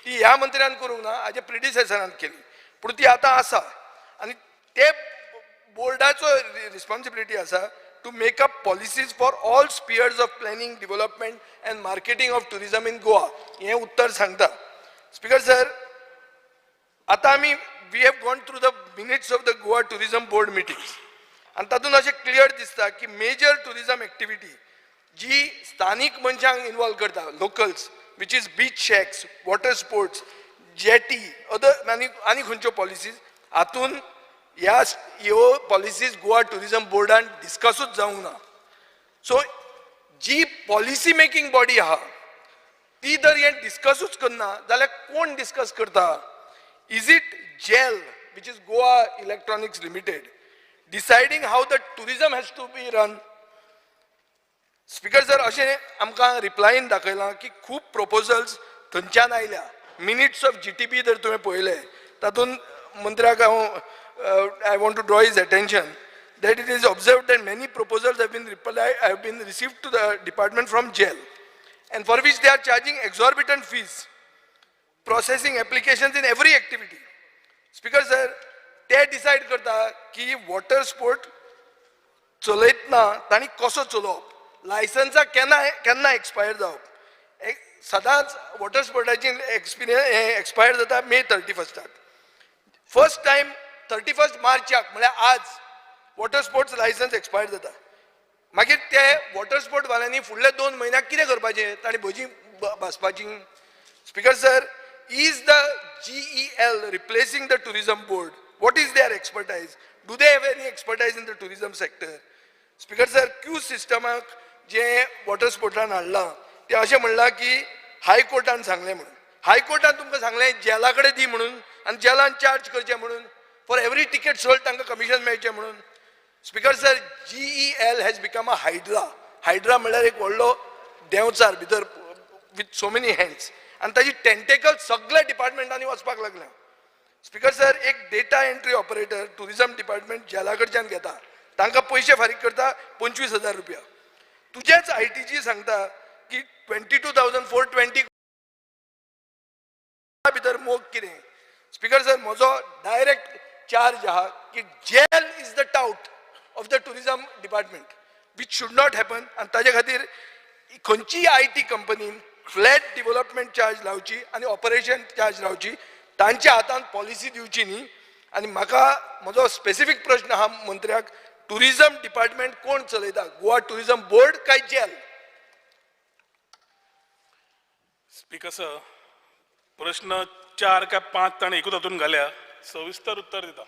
ती ह्या मंत्र्यान करूंक ना हाजे प्रिडिसेसरान केली पूण ती आतां आसा आनी ते बोर्डाचो रिस्पॉन्सिबिलिटी आसा to make up policies for all spheres of planning development and marketing of tourism in Goa. हें उत्तर सांगता. स्पीकर सर आतां आमी we have gone through the minutes of the Goa tourism board meetings आनी तातूंत अशें क्लियर दिसता की मेजर टुरिजम एक्टिविटी जी स्थानीक मनशांक इन्वॉल्व करता locals which is beach shacks water sports jetty other आनी खंयच्यो पॉलिसीज हातून ह्यो पॉलिसीज गोवा टुरिजम बोर्डान डिस्कसूच जावंक ना. सो जी पॉलिसी मेकींग बॉडी आहा ती जर हें डिस्कसूच करना जाल्यार कोण डिस्कस करता. Is it GEL which is Goa electronics limited deciding how the tourism has to be run. Speaker sir अशें आमकां रिप्लायन दाखयलां की खूब प्रपोजल्स थंयच्यान आयल्या. मिनिट्स ऑफ GTP जर तुवें पळयले तातूंत मंत्र्याक हांव I want to draw his attention that it is observed that many proposals have been received to the department from jail and for which they are charging exorbitant fees processing applications in every activity. Speaker sir they decide करता की water sport चलयतना तांणी कसो चलोवप लायसन्सा केन्ना expire जावप. सदांच water स्पोर्टाची expire जाता May 31. फर्स्ट टायम 31 मार्चाक म्हळ्यार आज वॉटर स्पोर्ट्स लायसन्स एक्सपायर जाता. मागीर ते वॉटर स्पोर्ट वाल्यांनी फुडले 2 म्हयन्याक कितें करपाचें तांणी भजी भाजपाची. Speaker sir is the GEL replacing the tourism board. What is their expertise. Do they have any expertise in the tourism sector. Speaker sir queue सिस्टमाक जे वॉटर स्पोर्टान हाडलां ते अशें म्हणलां की हायकोर्टान सांगलें म्हणून. हायकोर्टान तुमकां सांगलें जेला कडेन दी म्हणून आनी जेलान चार्ज करचें म्हणून फॉर एवरी टिकेट सोल्ड तांकां कमिशन मेळचें म्हणून. Speaker sir GEL has become a hydra. Hydra म्हणल्यार एक व्हडलो देंवचार भितर विथ सो मेनी हँड्स आनी ताजी टेंटेकल सगळ्या डिपार्टमेंटांनी वचपाक लागल्या. स्पीकर सर एक data entry operator tourism department जेला कडच्यान घेता तांकां पयशे फारीक करता 25,000 रुपया. तुजेच ITG सांगता की 22,420 भितर मोग कितें. स्पीकर सर म्हजो डायरेक्ट चार्ज आहा की GEL is the tout of the tourism department which should not happen आनी ताजे खातीर खंयचीय IT कंपनीन फ्लॅट डेव्हलपमेंट चार्ज लावची आनी ऑपरेशन चार्ज लावची तांच्या हातान पॉलिसी दिवची न्ही. आनी म्हाका म्हजो स्पेसिफीक प्रश्न आहा मंत्र्याक टुरिजम डिपार्टमेंट कोण चलयता गोवा टुरिजम बोर्ड काय जेल. स्पीकर सर प्रश्न 4 काय 5 ताणें एकूच हातून घाल्या सविस्तर उत्तर दिता.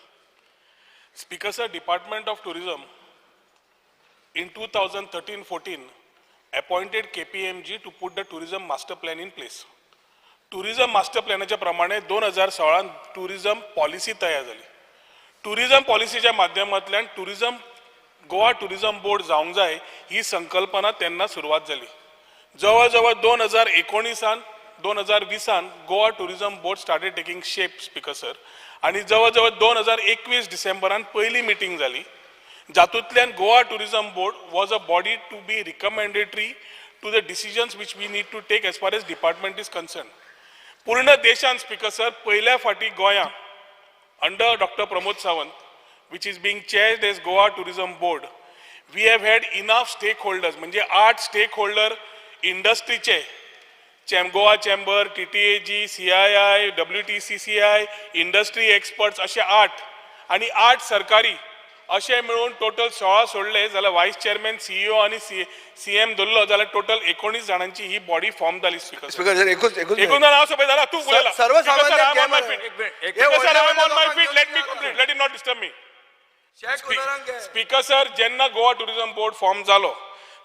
Speaker sir department of tourism in 2013-14 appointed KPMG to put the tourism master plan in place. Tourism master प्लॅनाच्या प्रमाणे 2016 टुरिजम पॉलिसी तयार झाली. टुरिजम पॉलिसीच्या माध्यमांतल्यान टुरिजम गोवा टुरिजम बोर्ड जावंक जाय ही संकल्पना तेन्ना सुरवात झाली. जवळ जवळ 2019 2020 Goa tourism board started taking shape. Speaker sir आणि जवळ जवळ 2021 डिसेंबरान पहिली मिटींग झाली जातूंतल्यान Goa tourism board was a body to be recommendatory to the decisions which we need to take as far as department is concern. पूर्ण देशान स्पीकर सर पहिल्या फाटी गोंया under doctor Pramod Sawant which is being chaired as Goa tourism board we have had enough stakeholders म्हणजे 8 stakeholder इंडस्ट्रीचे Goa chamber TTAG CII WTCCI industry experts असे 8 आणि 8 सरकारी अशें मिळून टोटल 16 सोडले जाल्यार व्हायस चेअरमॅन सीईओ आणि सीएम धरलो जाल्यार टोटल 19 जाणांची ही बॉडी फॉर्म जाली स्पीकर स्पीकर सर एकूच एकूण हांव सोंपय जाल्यार तूं उलयला सर्वसामान्य let me complete let it not disturb me speaker sir जेन्ना गोवा टुरिझम बोर्ड फॉर्म जालो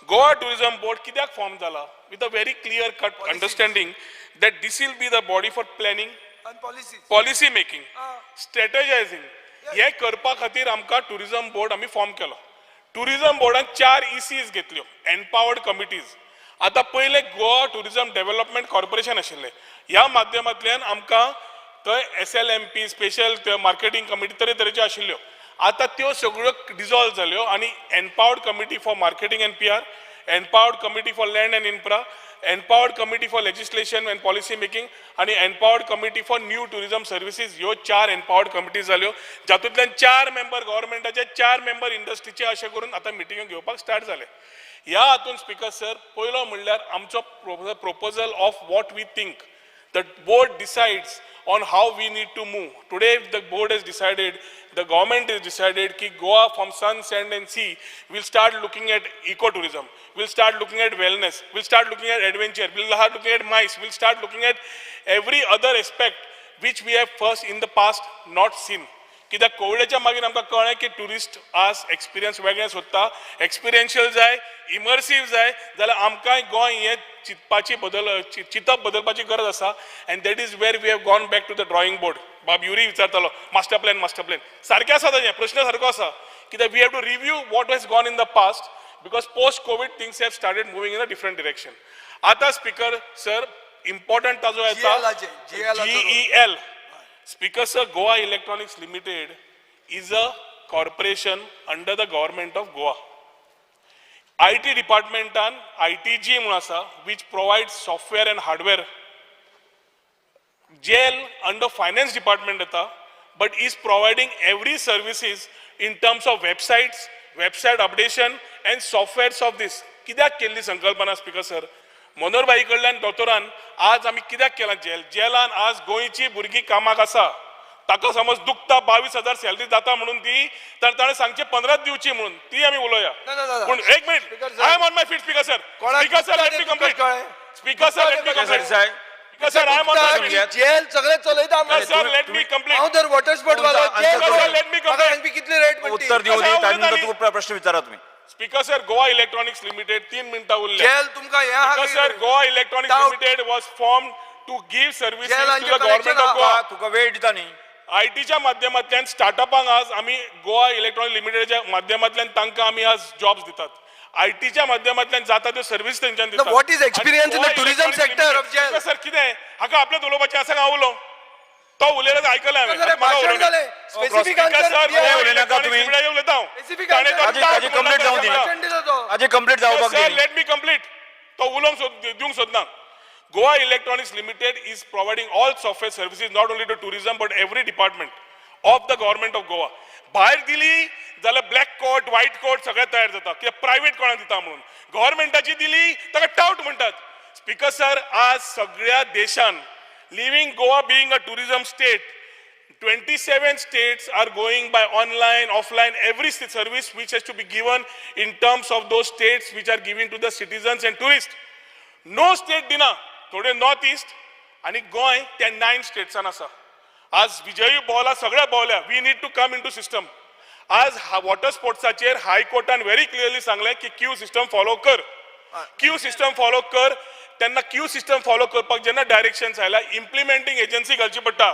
गोवा टुरिझम बोर्ड कित्याक फॉर्म जाला with a very clear cut understanding that this will be the body for planning policy making strategizing हे करपा खातीर आमकां tourism board आमी form केलो टुरिझम बोर्डान 4 ECs घेतल्यो एम्पावर्ड कमिटीज आतां पयले गोवा टुरिझम डेव्हलपमेंट कॉर्पोरेशन आशिल्लें ह्या माध्यमांतल्यान आमकां थंय SLMP स्पेशल मार्केटिंग कमिटी तरेतरेच्यो आशिल्ल्यो आतां त्यो सगळ्यो डिजॉल्व जाल्यो आनी empowered committee for marketing and PR empowered committee for land and infra empowered committee for legislation and policy making आणि empowered committee for new tourism services ह्यो 4 एम्पावर्ड कमिटीज जाल्यो जातूंतल्यान 4 मेंबर गव्हर्मेंटाचे 4 मेंबर इंडस्ट्रीचे अशें करून आतां मिटिंग्यो घेवपाक स्टार्ट जाले ह्या हातून स्पीकर सर पयलो म्हणल्यार आमचो proposal of what we think the board decides on how we need to move. Today the board has decided, the government has decided कि Goa from sun, sand and sea will start looking at ecotourism, will start looking at wellness, will start looking at adventure, will start looking at MICE, will start looking at every other aspect which we have first in the past not seen. कित्याक कोविडाच्या मागीर आमकां कळ्ळें की tourist आज experience वेगळें सोदता experiential जाय इमर्सीव जाय जाल्यार आमकांय गोंय हें चिंतप बदलपाची गरज आसा and that is where we have gone back to the drawing board बाब युरी विचारतालो मास्टर प्लॅन सारकें आसा ताजें प्रश्न सारको आसा कित्याक we have to review what has gone in the past because post covid things have started moving in a different direction आतां स्पीकर सर इम्पॉर्टंट ताजो येता GEL Speaker sir, Goa Electronics Limited is a corporation under the government of Goa. IT department and ITG munasa, which provides software and hardware. GL under finance department data, but is providing every services in terms of websites, website updation and softwares of this. कित्याक केल्ली संकल्पना speaker sir मनोहरबाई कडल्यान दोतोरान आज आमी कित्याक केला जेलान आज गोंयची भुरगीं कामाक आसा ताका समज दुखता 22,000 सॅलरी जाता म्हणून ती तर ताणें सांगचे 15 दिवची म्हणून ती आमी उलोवया पूण एक minute I am on my feet speaker sir let me complete speaker sir let me complete speaker sir I am on my feet GEL सगळे चलयता आमी सर लेट मी कंप्लीट हांव तर वॉटर स्पोर्ट वालो सर लेट मी कंप्लीट कितली rate म्हणटी उत्तर दिवं दी तांकां प्रश्न विचारा तुम्ही speaker sir Goa electronics Limited 3 मिनटां उरले जेल तुमकां हे हा sir Goa electronics limited was form to give services to the government of Goa तुका वेळ दिता न्ही आयटीच्या माध्यमांतल्यान स्टार्टअपांक आज आमी गोवा इलेक्ट्रॉनिक लिमिटेडच्या माध्यमांतल्यान तांकां आमी आज जॉब्स दितात आयटीच्या माध्यमांतल्यान जाता त्यो सर्व्हिस तेंच्यान दितात what is experience in the tourism sector of GEL sir कितें हाका आपलें उलोवपाचें आसा काय उलोव तो उलयल्यार आयकलें हांवें स्पेसिफिक आन्सर उलयनाका तुमी स्पेसिफिक ताजी कंप्लीट जावं दी ताजी कंप्लीट जावपाक सर दी लेट मी कंप्लीट तो उलोवंक दिवंक सोदना Goa Electronics Limited is providing all software services not only to tourism but every department of the government of Goa. भायर दिली जाल्यार ब्लॅक कोट व्हाईट कोट सगळें तयार जाता कित्याक प्रायव्हेट कोणाक दिता म्हणून गव्हर्मेंटाची दिली ताका टाउट म्हणटात स्पीकर सर आज सगळ्या देशान living Goa being a tourism state 27 states are going by online, offline, every service which has to be given in terms of those states which are giving to the citizens and tourists. No state dina. थोडे north east आणि गोंय त्या 9 स्टेट्सान आसा आज विजयी भोवला सगळ्या भोवल्या we need to come in to system आज वॉटर स्पोर्ट्साचेर हायकोर्टान व्हेरी क्लियरली सांगलें की क्यू सिस्टम फॉलो कर क्यू सिस्टम फॉलो कर तेन्ना क्यू सिस्टम फॉलो करपाक जेन्ना डायरेक्शन्स आयला इम्प्लिमेंटींग एजन्सी घालची पडटा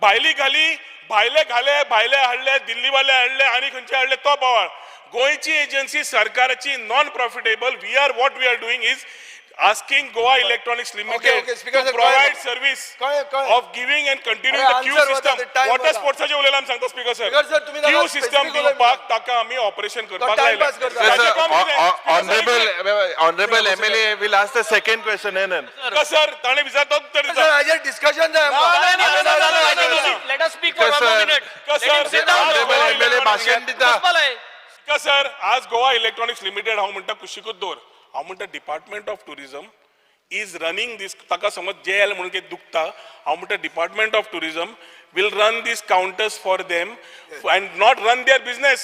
भायली घाली भायले घाले भायले हाडले दिल्ली वाले हाडले आणि खंयचे हाडले तो बोवाळ गोंयची एजन्सी सरकाराची non profitable we are what we are doing is asking Goa Electronics Limited to provide service of giving and continuing the queue system. Water sports चे उलयला आमी सांगता स्पीकर सर queue system दिवपाक ताका आमी ऑपरेशन करपाक लायला honorable MLA will ask the second question sir ताणे विचारता उत्तर दिता सर हाजेर डिस्कशन जाय let us speak for 1 minute sir honorable MLA भाषण दिता सर आज गोवा इलेक्ट्रॉनिक्स लिमिटेड हांव म्हणटा कुशीकूच दवर हांव म्हणटा department of tourism is running this ताका समज जेल म्हणून कितें दुखता हांव म्हणटा department of tourism will run these counters for them and not run their business.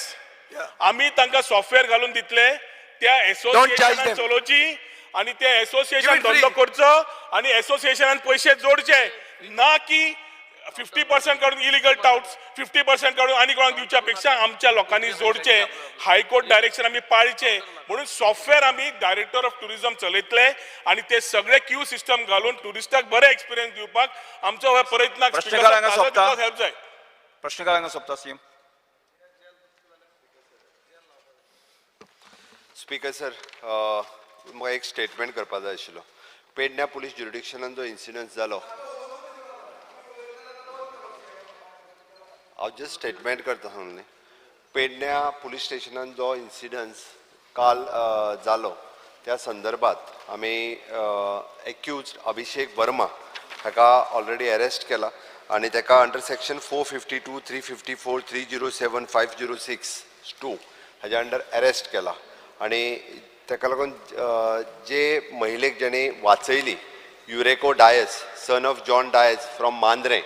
आम्ही तांकां सॉफ्टवेअर घालून दितले त्या एसोसिएशनान them. चलोवची आणि त्या एसोसिएशन Give it धंदो free. करचो आणि एसोसिएशनान पैसे जोडचे ना की 50% काढून इलिगल टाउट्स 50% काढून आणि कोणाक दिवच्या पेक्षा आमच्या लोकांनी जोडचे हायकोर्ट डायरेक्शन आम्ही पाळचे म्हणून सॉफ्टवेअर आम्ही डायरेक्टर ऑफ टुरिझम चलयतले आणि ते सगळे क्यू सिस्टम घालून टुरिस्टाक बरे एक्सपिरियन्स दिवपाक आमचो हो प्रयत्नाक प्रश्नकारांक सोंपता. हेल्प जाय. प्रश्नकारांक सोंपता सीएम. स्पीकर सर म्हाका एक स्टेटमेंट करपा जाय आशिल्लो. पेडण्या पुलीस ज्युरिडिक्शनान जो इन्सिडंट जालो हांव जस्ट स्टेटमेंट करता सांगलें. पेडण्या पुलीस स्टेशनान जो इन्सिडंट काल जालो त्या संदर्भात आमी एक्यूज्ड अभिषेक वर्मा ताका ऑलरेडी अरेस्ट केला आणि ताका अंडर सेक्शन 452, 354, 307, 506(2) हाज्या अंडर अरेस्ट केला आणि ताका लागून जे महिलेक जेणे वाचयली युरेको Dias son of John Dias from Mandrem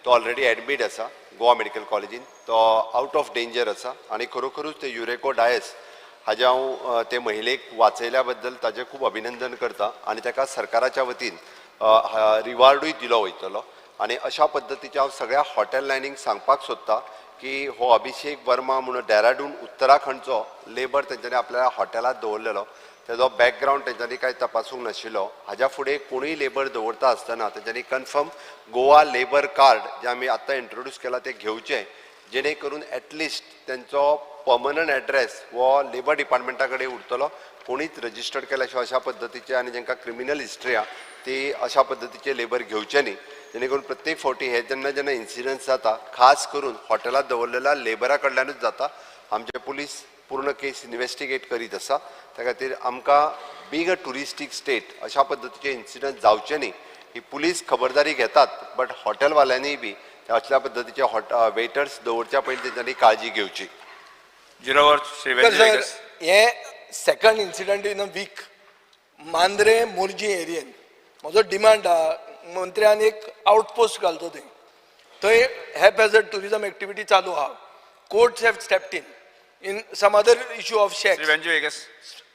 तो ऑलरेडी एडमीट आसा गोवा मेडिकल कॉलेजीन. तो आउट ऑफ डेंजर आसा आणि खरोखरूच ते युरेको डायस हाजे हांव ते महिलेक वाचयल्या बद्दल ताजें खूब अभिनंदन करता आणि ताका सरकाराच्या वतीन रिवार्डूय दिलो वयतलो. आणि अशा पद्दतीचे हांव सगळ्या हॉटेल लायनींक सांगपाक सोदता की हो अभिषेक वर्मा म्हणून डेराडून उत्तराखंडचो लेबर तेंच्यांनी आपल्या हॉटेलांत दवरलेलो. तेजो बॅकग्रावंड तेंच्यांनी कांय तपासूंक नाशिल्लो. हाज्या फुडें कोणूय लेबर दवरता आसतना तेंच्यांनी कन्फर्म गोवा लेबर कार्ड जे आमी आतां इंट्रोड्यूस केला ते घेवचें जेणे करून एटलिस्ट तेंचो पर्मनंट एड्रेस हो लेबर डिपार्टमेंटा कडेन उरतलो. कोणीच रजिस्टर्ड केल्या शिवाय अशा पद्दतीचे आनी जांकां क्रिमिनल हिस्ट्री आहा ती अशा पद्दतीचे लेबर घेवचे न्ही. जेणे करून प्रत्येक फावटी हे जेन्ना इन्सिडंट्स जाता खास करून हॉटेलांत दवरलेल्या लेबरा कडल्यानूच जाता. आमचे पुलीस पूर्ण केस इन्वेस्टिगेट करीत आसा. त्या खातीर आमकां बीग अ टुरिस्टीक स्टेट अशा पद्दतीचे इन्सिडंट जावचे न्ही ही पुलीस खबरदारी घेतात. बट हॉटेलवाल्यांनीय बी असल्या पद्दतीचे वेटर्स दवरच्या पयलीं तेंच्यांनी काळजी घेवची. हे second incident in a week Mandrem Morjim एरियेन म्हजो डिमांड आहा मंत्र्यान एक आउटपोस्ट घालतो थंय हेल्प हॅझर्ड टुरिझम एक्टिविटी चालू आहा. Courts have stepped in some other issue of shacks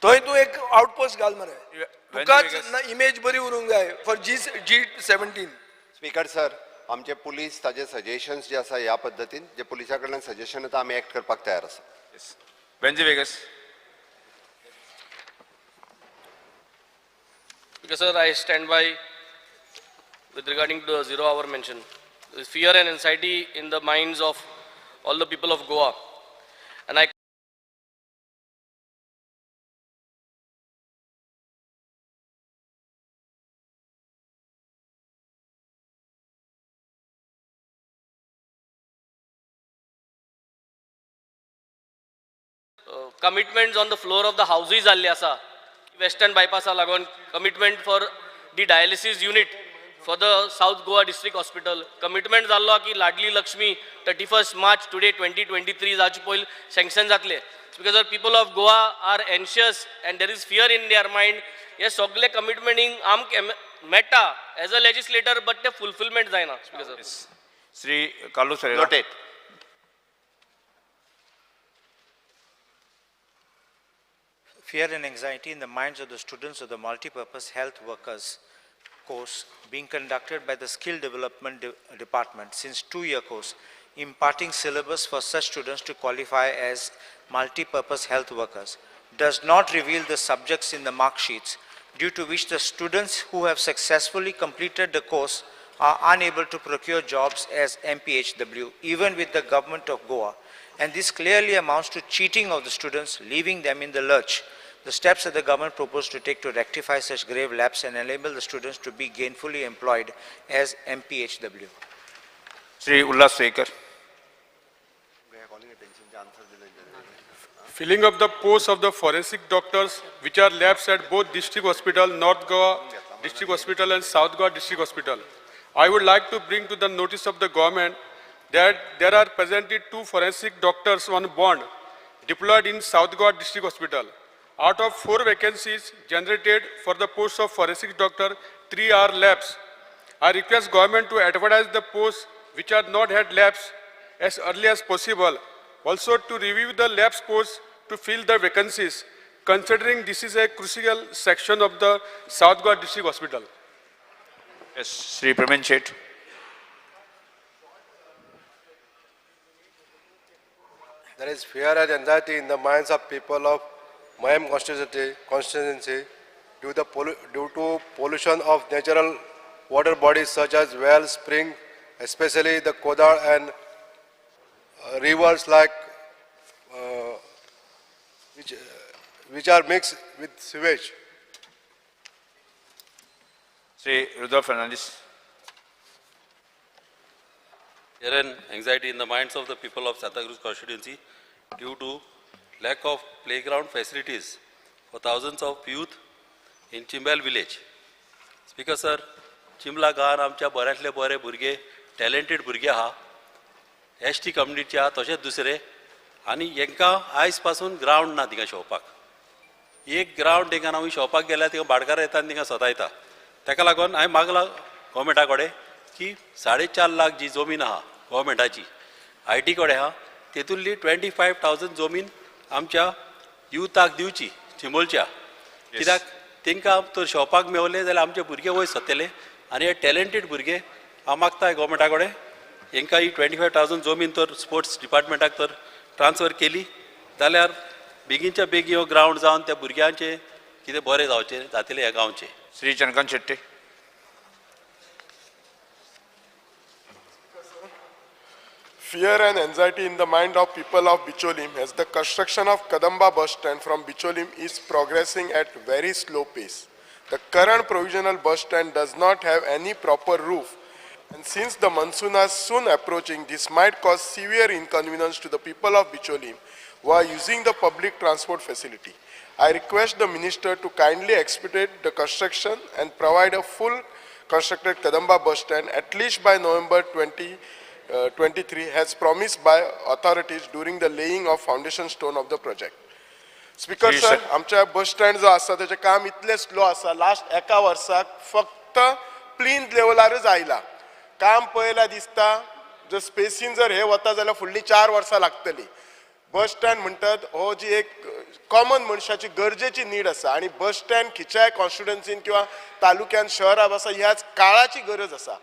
थंय तूं एक आउटपोस्ट घाल मरे. तुकाच इमेज बरी उरूंक जाय फॉर G17. स्पीकर सर आमचे पुलीस ताजे सजेशन्स जे आसा ह्या पद्दतीन जे पुलिसा कडल्यान सजेशन येता आमी एक्ट करपाक तयार आसा. Because sir, I stand by with regarding to the 0 hour mention. There is fear and anxiety in the minds of all the people of Goa. And I commitments on the floor of the houses alli asa. Western bypass lagon commitment for the dialysis unit for the South Goa District Hospital. Commitment zallo ki Ladli Lakshmi 31st March today 2023 जावचे पयली sanction जातले. Because the people of Goa are anxious and there is fear in their mind. Yes, sogle commitmenting am meta as a legislator but the fulfillment जायना. Sri Kallu sir. Noted. Fear and anxiety in the minds of the students of the multipurpose health workers course being conducted by the skill development department since 2-year course, imparting syllabus for such students to qualify as multipurpose health workers, does not reveal the subjects in the mark sheets, due to which the students who have successfully completed the course are unable to procure jobs as MPHW, even with the government of Goa. And this clearly amounts to cheating of the students, leaving them in the lurch. The steps that the government proposed to take to rectify such grave lapse and enable the students to be gainfully employed as MPHW. Sri Ullas Sekar. Filling up the posts of the forensic doctors, which are labs at both District Hospital, North Goa District Hospital and South Goa District Hospital. I would like to bring to the notice of the government that there are presently 2 forensic doctors on bond deployed in South Goa District Hospital. Out of 4 vacancies generated for the post of forensic doctor, 3 are labs. I request government to advertise the posts which are not had labs as early as possible Also to review the lab sports to fill the vacancies, considering this is a crucial section of the South Goa District Hospital. Yes, Sri Pramin Chet. There is fear and anxiety in the minds of people of Mayam constituency due to pollution of natural water bodies such as wells, spring, especially the Kodar and rivers like which are mixed with sewage. Sri Rudolph Fernandez. There is anxiety in the minds of the people of Santa Cruz constituency due to lack of playground facilities for thousands of youth in Chimbal village. Speaker sir, Chimla गांवांत आमच्या बऱ्यांतले बरे भुरगे talented भुरगे आहा ST कम्युनिटीचे आहा तशेंच दुसरे आनी हांकां आयज पासून ग्रावंड ना थिंगा शोवपाक एक ग्रावंड थिंगा हांव शोवपाक गेल्यार थिंगा भाटकार येता आनी थिंगा सतायता ताका लागून हांवें मागला गोवमेंटा कडेन की 4.5 लाख जी जमीन आहा गोवमेंटाची IT कडेन आहा तेतूंतली 25,000 जमीन आमच्या युथाक दिवची चिंबोलच्या कित्याक तांकां तर शोवपाक मेवले जाल्यार आमचे भुरगे वयर सरतले आनी हे टॅलेंटेड भुरगे हांव मागता गोवमेंटा कडेन हांकां ही 25,000 जमीन तर स्पोर्ट्स डिपार्टमेंटाक तर ट्रान्सफर केली जाल्यार बेगीनच्या बेगीन हो ग्रावंड जावन त्या भुरग्यांचे कितें बरें जातलें ह्या गांवचें. Sri Chankan Shetty. Fear and anxiety in the mind of people of Bicholim as the construction of Kadamba bus stand from Bicholim is progressing at very slow pace. The current provisional bus stand does not have any proper roof, and since the monsoon is soon approaching, this might cause severe inconvenience to the people of Bicholim who are using the public transport facility. I request the minister to kindly expedite the construction and provide a full constructed Kadamba bus stand at least by November 2023 as promised by authorities during the laying of foundation stone of the project. Speaker sir, आमच्या bus stand जो आसा त्याचे काम इतले slow आसा last एका वर्साक फक्त प्लिंथ लेवलारच आयला काम पळयला दिसता जर स्पेसीन जर हे वता जाल्यार फुडली 4 वर्सां लागतली बस स्टँड म्हणटात हो जी एक कॉमन मनशाची गरजेची नीड आसा आणि बस स्टँड खिच्याय कॉन्स्टिट्युएन्सीन किंवा तालुक्यान शहरात आसा ह्याच काळाची गरज आसा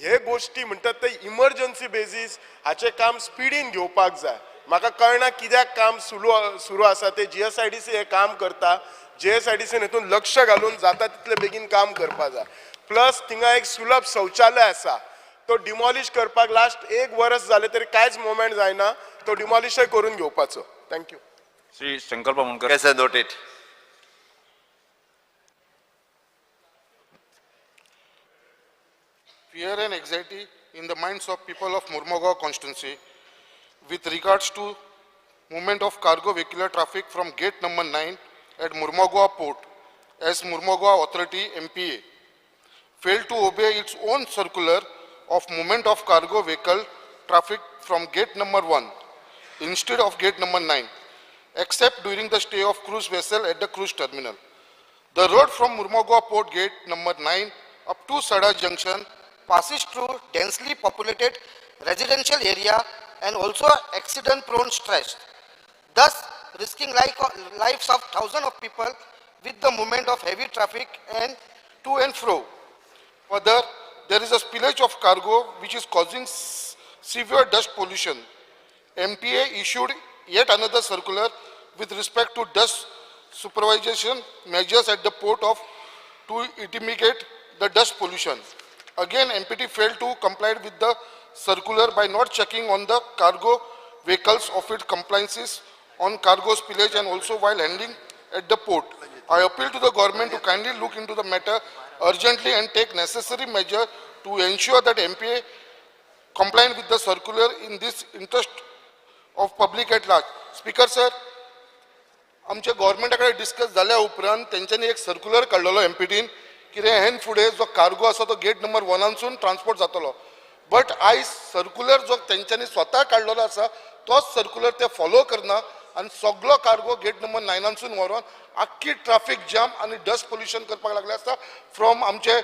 हे गोष्टी म्हणटात ते इमर्जन्सी बेजीस हाचे काम स्पिडीन घेवपाक जाय म्हाका कळना कित्याक काम सुरू आसा ते GSIDC हे काम करता GSIDCन हेतून लक्ष घालून जाता तितले बेगीन काम करपा जाय प्लस थिंगा एक सुलभ शौचालय आसा तो डिमॉलिश करपाक लास्ट 1 वर्स जाले तरी कांयच मोमेंट जायना तो डिमॉलिशय करून घेवपाचो thank you Sri Sankalp Munkar. Yes, I noted. Fear and anxiety in the minds of people of Murmagaon constituency with regards to movement of cargo vehicular traffic from gate number 9 at Murmagaon port as Murmagaon authority MPA failed to obey its own circular of movement of cargo vehicle traffic from gate number 1 instead of gate number 9 except during the stay of cruise vessel at the cruise terminal. The road from Murmagaon port gate number 9 up to Sada junction passes through densely populated residential area and also accident-prone stretch, thus risking lives of thousands of people with the movement of heavy traffic and to and fro. Further, there is a spillage of cargo which is causing severe dust pollution. MPA issued yet another circular with respect to dust supervision measures at the port to mitigate the dust pollution. Again, MPT failed to comply with the circular by not checking on the cargo vehicles of its compliances on cargo spillage and also while handling at the port. I appeal to the government to kindly look into the matter urgently and take necessary measure to ensure that MPA comply with the circular in this interest of public at large. Speaker sir, आमच्या गव्हर्नमेंटाकडे discuss जाल्या उपरांत तेंच्यांनी एक circular काडलेलो MPTन की रे हेन फुडें जो cargo आसा तो गेट नंबर 1 ट्रान्सपोर्ट जातलो बट आयज सर्क्युलर जो तेंच्यांनी स्वता काडलेलो आसा तोच सर्क्युलर ते फॉलो करना आनी सगळो कार्गो गेट नंबर 9 व्हरून आख्खी ट्राफीक जाम आनी डस्ट पोल्युशन करपाक लागले आसा फ्रॉम आमचे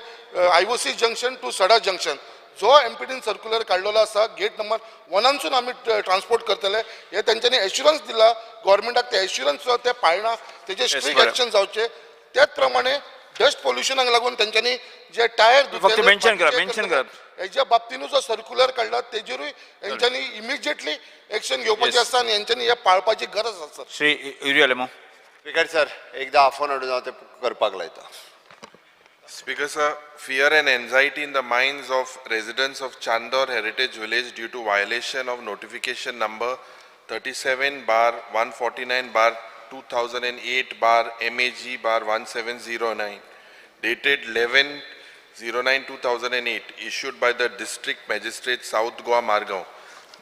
IOC जंक्शन टू सडा जंक्शन जो एमपीडीन सर्क्युलर काढलेलो आसा गेट नंबर 1 आम्ही ट्रान्सपोर्ट करतले हे त्यांच्यानी एश्युरन्स दिला गव्हर्मेंटाक ते एश्युरन्स ते पाळना तेजे स्ट्रिक्ट एक्शन जावचे त्याच प्रमाणे डस्ट पोल्युशनाक लागून त्यांच्यानी जे टायर फक्त मेन्शन करा हेच्या बाबतीन जो सर्क्युलर काढला तेजेरूय यांच्यानी इमिजिएटली एक्शन घेवपाची आसा आणि यांच्यानी हे पाळपाची गरज आसा सर. श्री युरियालेमो. स्पीकर सर एकदा आफोन हाडून हांव ते करपाक लायता. Speaker sir, fear and anxiety in the minds of residents of Chandor Heritage Village due to violation of notification number 37/149/2008/MAG/1709 dated 11/09/2008 issued by the District Magistrate South Goa Margao.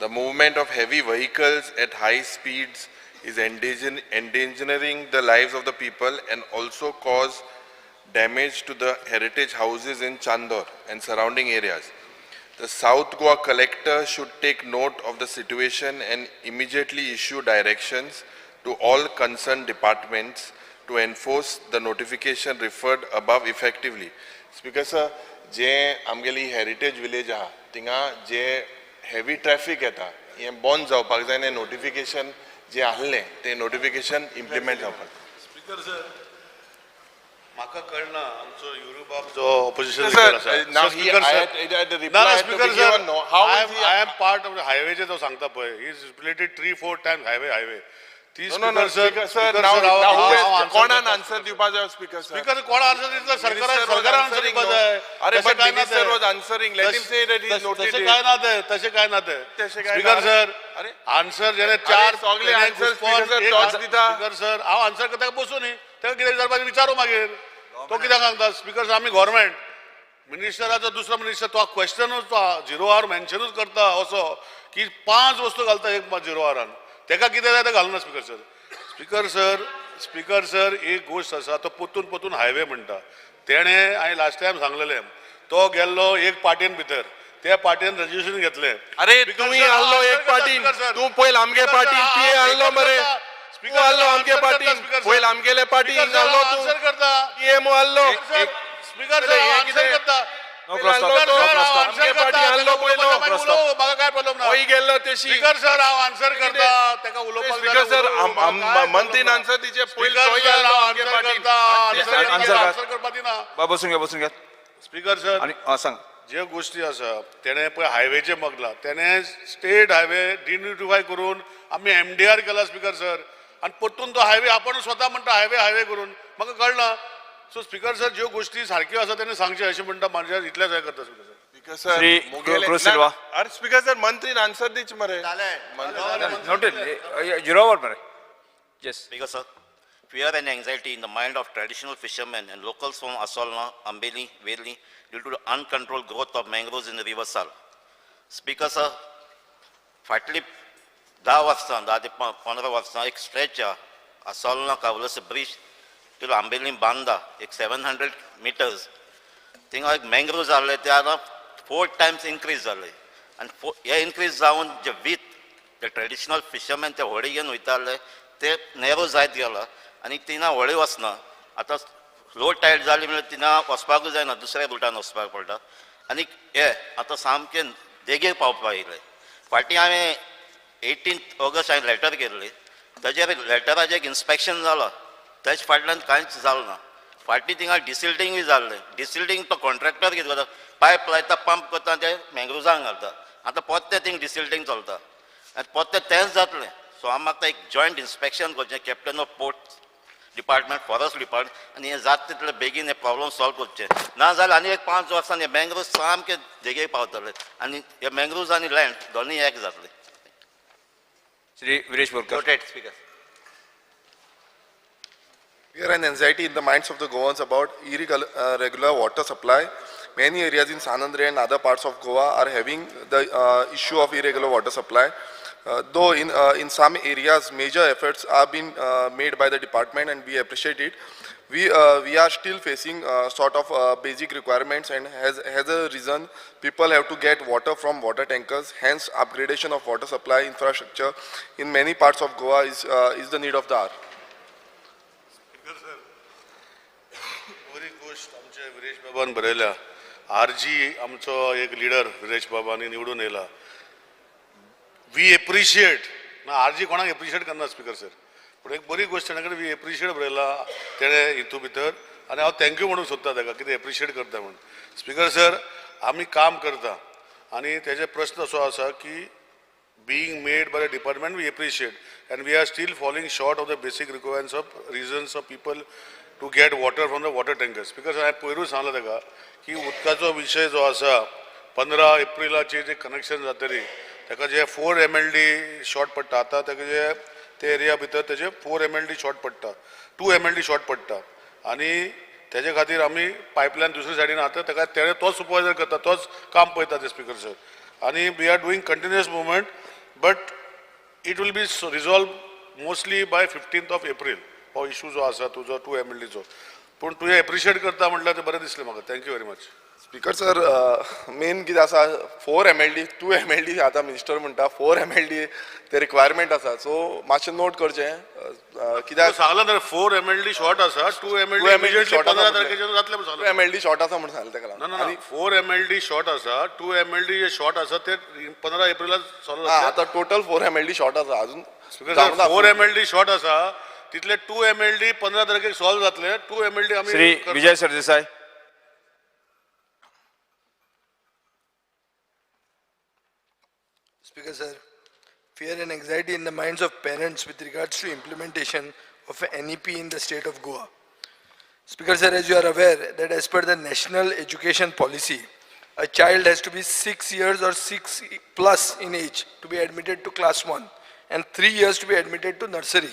The movement of heavy vehicles at high speeds is endangering the lives of the people and also cause damage to the heritage houses in Chandor and surrounding areas. The South Goa collector should take note of the situation and immediately issue directions to all concerned departments to enforce the notification referred above effectively. Speaker sir, जे आमगेली heritage village आहा तिंगा जे heavy traffic येता हे बंद जावपाक जाय आनी notification जे आहले ते notification implement जावपाक. स्पीकर सर म्हाका कळना आमचो युरोबाब जो ऑपोजिशन लीडर आसा speaker sir I am part of the हायवेचे जो सांगता पळय he is related 3-4 times highway ती स्पीकर सर कोणान आन्सर दिवपा जाय स्पीकर स्पीकर कोण आन्सर दिता सरकारान आन्सर दिवपा जाय अरे बट मिनिस्टर वाज answering let him say that is noted तशे काय ना ते स्पीकर सर अरे आन्सर जेने चार सगळे आन्सर स्पीकर दिता स्पीकर सर हांव आन्सर करता बसून न्ही तेका कितें विचारपाचें विचारू मागीर तो कित्याक सांगता स्पीकर आमी गव्हर्मेंट मिनिस्टराचो दुसरो मिनिस्टर तो क्वेश्चनूच तो 0 आवर मेन्शनूच करता असो की 5 वस्तू घालता एक 0 आवरान तेका कितें जाय तें घालना स्पीकर सर एक गोश्ट आसा तो पोतून हायवे म्हणटा तेणे हांवें लास्ट टायम सांगलेलें तो गेल्लो एक पार्टीन भितर त्या पार्टीन रजिस्ट्रेशन घेतलें अरे तुम्ही आल्लो एक पार्टीन तू पयल आमगे पार्टीन ती आल्लो मरे तू आल्लो आमगे पार्टीन पयल आमगेले पार्टीन आल्लो तू आन्सर करता पीएमओ आल्लो स्पीकर सर आन्सर करता आमगे पार्टी आल्लो पयलो म्हाका काय प्रॉब्लेम ना होय गेल्लो तेशी स्पीकर सर हांव आन्सर करता तेका उलोवपाक स्पीकर सर मंत्रीन आन्सर दिचे पयल तोय आल्लो आमगे पार्टीन आन्सर करपा दिना बसून घ्या स्पीकर सर आणि सांग जे गोष्टी आसा तेणे पळय हायवेचे मगला तेणे स्टेट हायवे डिनोटिफाय करून आमी MDR केला स्पीकर सर आणि परतून तो हायवे आपण स्वतः म्हणटा हायवे करून म्हाका कळना सो स्पीकर सर ज्यो गोष्टी सारक्यो आसा तेणे सांगचे अशें म्हणटा माझ्या इतलेंच हें करता स्पीकर सर अरे स्पीकर सर मंत्रीन आन्सर दिच मरे नोटेड 0 आवर मरे yes speaker sir fear and anxiety in the mind of traditional fishermen and locals from Asolna, Ambeli, Veli due to the uncontrolled growth of mangroves in the river Sal. Speaker sir, फाटली 10 वर्सां 10 ते 15 वर्सां एक stretch Asolna Kavlas bridge till Ambeli Banda एक 700 meters थिंगा एक mangroves जाले ते आता 4 times increase जाले आणि हे increase जावन जे विथ the traditional fishermen ते होडी घेवन वयताले ते नॅरो जायत गेला आणि तिना व्हळी वचना आतां लो टायड जाली म्हणल्यार तिना वचपाकूच जायना दुसऱ्या रुटान वचपाक पडटा आनी हे आतां सामकें देगेर पावपाक येयले फाटीं हांवें 18 ऑगस्ट हांवें लेटर केल्ली ताजेर लेटराचें एक इन्स्पेक्शन जालां तेजे फाटल्यान कांयच जालें ना फाटीं थिंगा डिसिल्टींगूय जाल्लें डिसिल्टींग तो कॉन्ट्रॅक्टर कितें करता पायप लायता पंप करता ते मँग्रुजांक घालता आतां पोत्तें थिंग डिसिल्टींग चलता आनी पोत्तें तेंच जातलें सो हांव म्हाका एक जॉयंट इन्स्पेक्शन करचें captain of port department forest department आनी हें जाता तितले बेगीन हें प्रॉब्लम सॉल्व करचें ना जाल्यार आनी एक 5 वर्सांनी हे मँग्रोव्ज सामके देगेर पावतले आनी हे मँग्रोव्ज आनी लँड दोनूय एक जातले Shri Viresh Borkar speaker Fear and anxiety in the minds of the Goans about irregular water supply. Many areas in Sanandre and other parts of Goa are having the issue of irregular water supply. Though in some areas major efforts are being made by the department and we appreciate it, we are still facing sort of basic requirements and as a reason people have to get water from water tankers. Hence upgradation of water supply infrastructure in many parts of Goa is the need of the hour. बरी गोष्ट आमच्या विरेश बाबान बरयल्या RG आमचो एक leader Viresh बाबांनी निवडून येयला. वी एप्रिशिएट ना आरजी कोणाक एप्रिशिएट करना स्पीकर सर, पूण एक बरी गोष्ट ताणे कडेन वी एप्रिशिएट बरयला तेणे हितू भितर, आनी हांव थँक्यू म्हणूंक सोदता ताका कितें एप्रिशिएट करता म्हणून. स्पीकर सर आमी काम करता आनी तेजे प्रश्न असो आसा की being made by the department we appreciate, and we are still falling short of the basic requirements of reasons of people to get water from the water tankers. Because I पयरूच सांगला ताका की उदकाचो विशय जो आसा 15 एप्रिलाचे जे कनेक्शन जातली ताका जे 4 MLD शॉर्ट पडटा, आतां ताका जे ते एरिया भितर तेजे 4 MLD शॉर्ट पडटा, 2 MLD शॉर्ट पडटा, आनी तेजे खातीर आमी पायपलायन दुसरे सायडीन आतां ताका तेणे तोच सुपरवायझर करता, तोच काम पळयता ते स्पीकर सर. आनी we are doing continuous movement, but it will be resolved mostly by 15th of April. हो इशू जो आसा तुजो 2 MLD चो, पूण तुवें एप्रिशिएट करता म्हटल्यार ते बरें दिसलें म्हाका. Thank you very much. Speaker sir, main कितें आसा 4 MLD 2 MLD आतां मिनिस्टर म्हणटा 4 MLD ते रिक्वायरमेंट आसा, सो मातशें नोट करचें कित्याक सांगला तर 4 MLD शॉर्ट आसा, 2 MLD इमिडिएटली 15 तारखेच्यान जातले म्हणून 2 MLD शॉर्ट आसा म्हणून सांगलें ताका ना ना ना 4 MLD शॉर्ट आसा, 2 MLD जे शॉर्ट आसा ते 15 एप्रिलाक सॉल्व जातले. आतां टोटल 4 MLD शॉर्ट आसा अजून 4 MLD शॉर्ट आसा तितले 2 MLD 15 तारखेक सॉल्व जातले. 2 MLD आमी Shri Vijay Sardesai. Speaker sir, fear and anxiety in the minds of parents with regards to implementation of a NEP in the state of Goa. Speaker sir, as you are aware that as per the national education policy, a child has to be 6 years or 6 plus in age to be admitted to class 1 and 3 years to be admitted to nursery.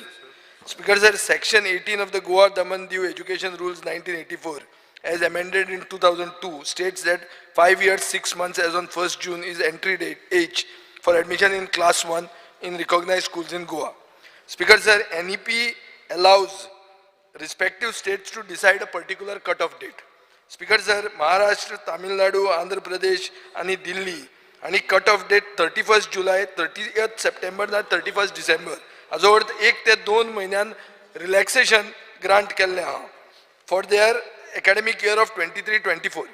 Speaker sir, section 18 of the Goa Daman Diu Education Rules 1984 as amended in 2002 states that 5 years 6 months as on 1st June is entry date age for admission in class 1 in recognized schools in Goa. Speaker sir, NEP allows respective states to decide a particular cut-off date. Speaker sir, Maharashtra, Tamil Nadu, Andhra Pradesh and Delhi and cut-off date 31st July, 30th September and 31st December. As over 1 ते 2 महिन्यान relaxation grant केल्ले आहा for their academic year of 23-24.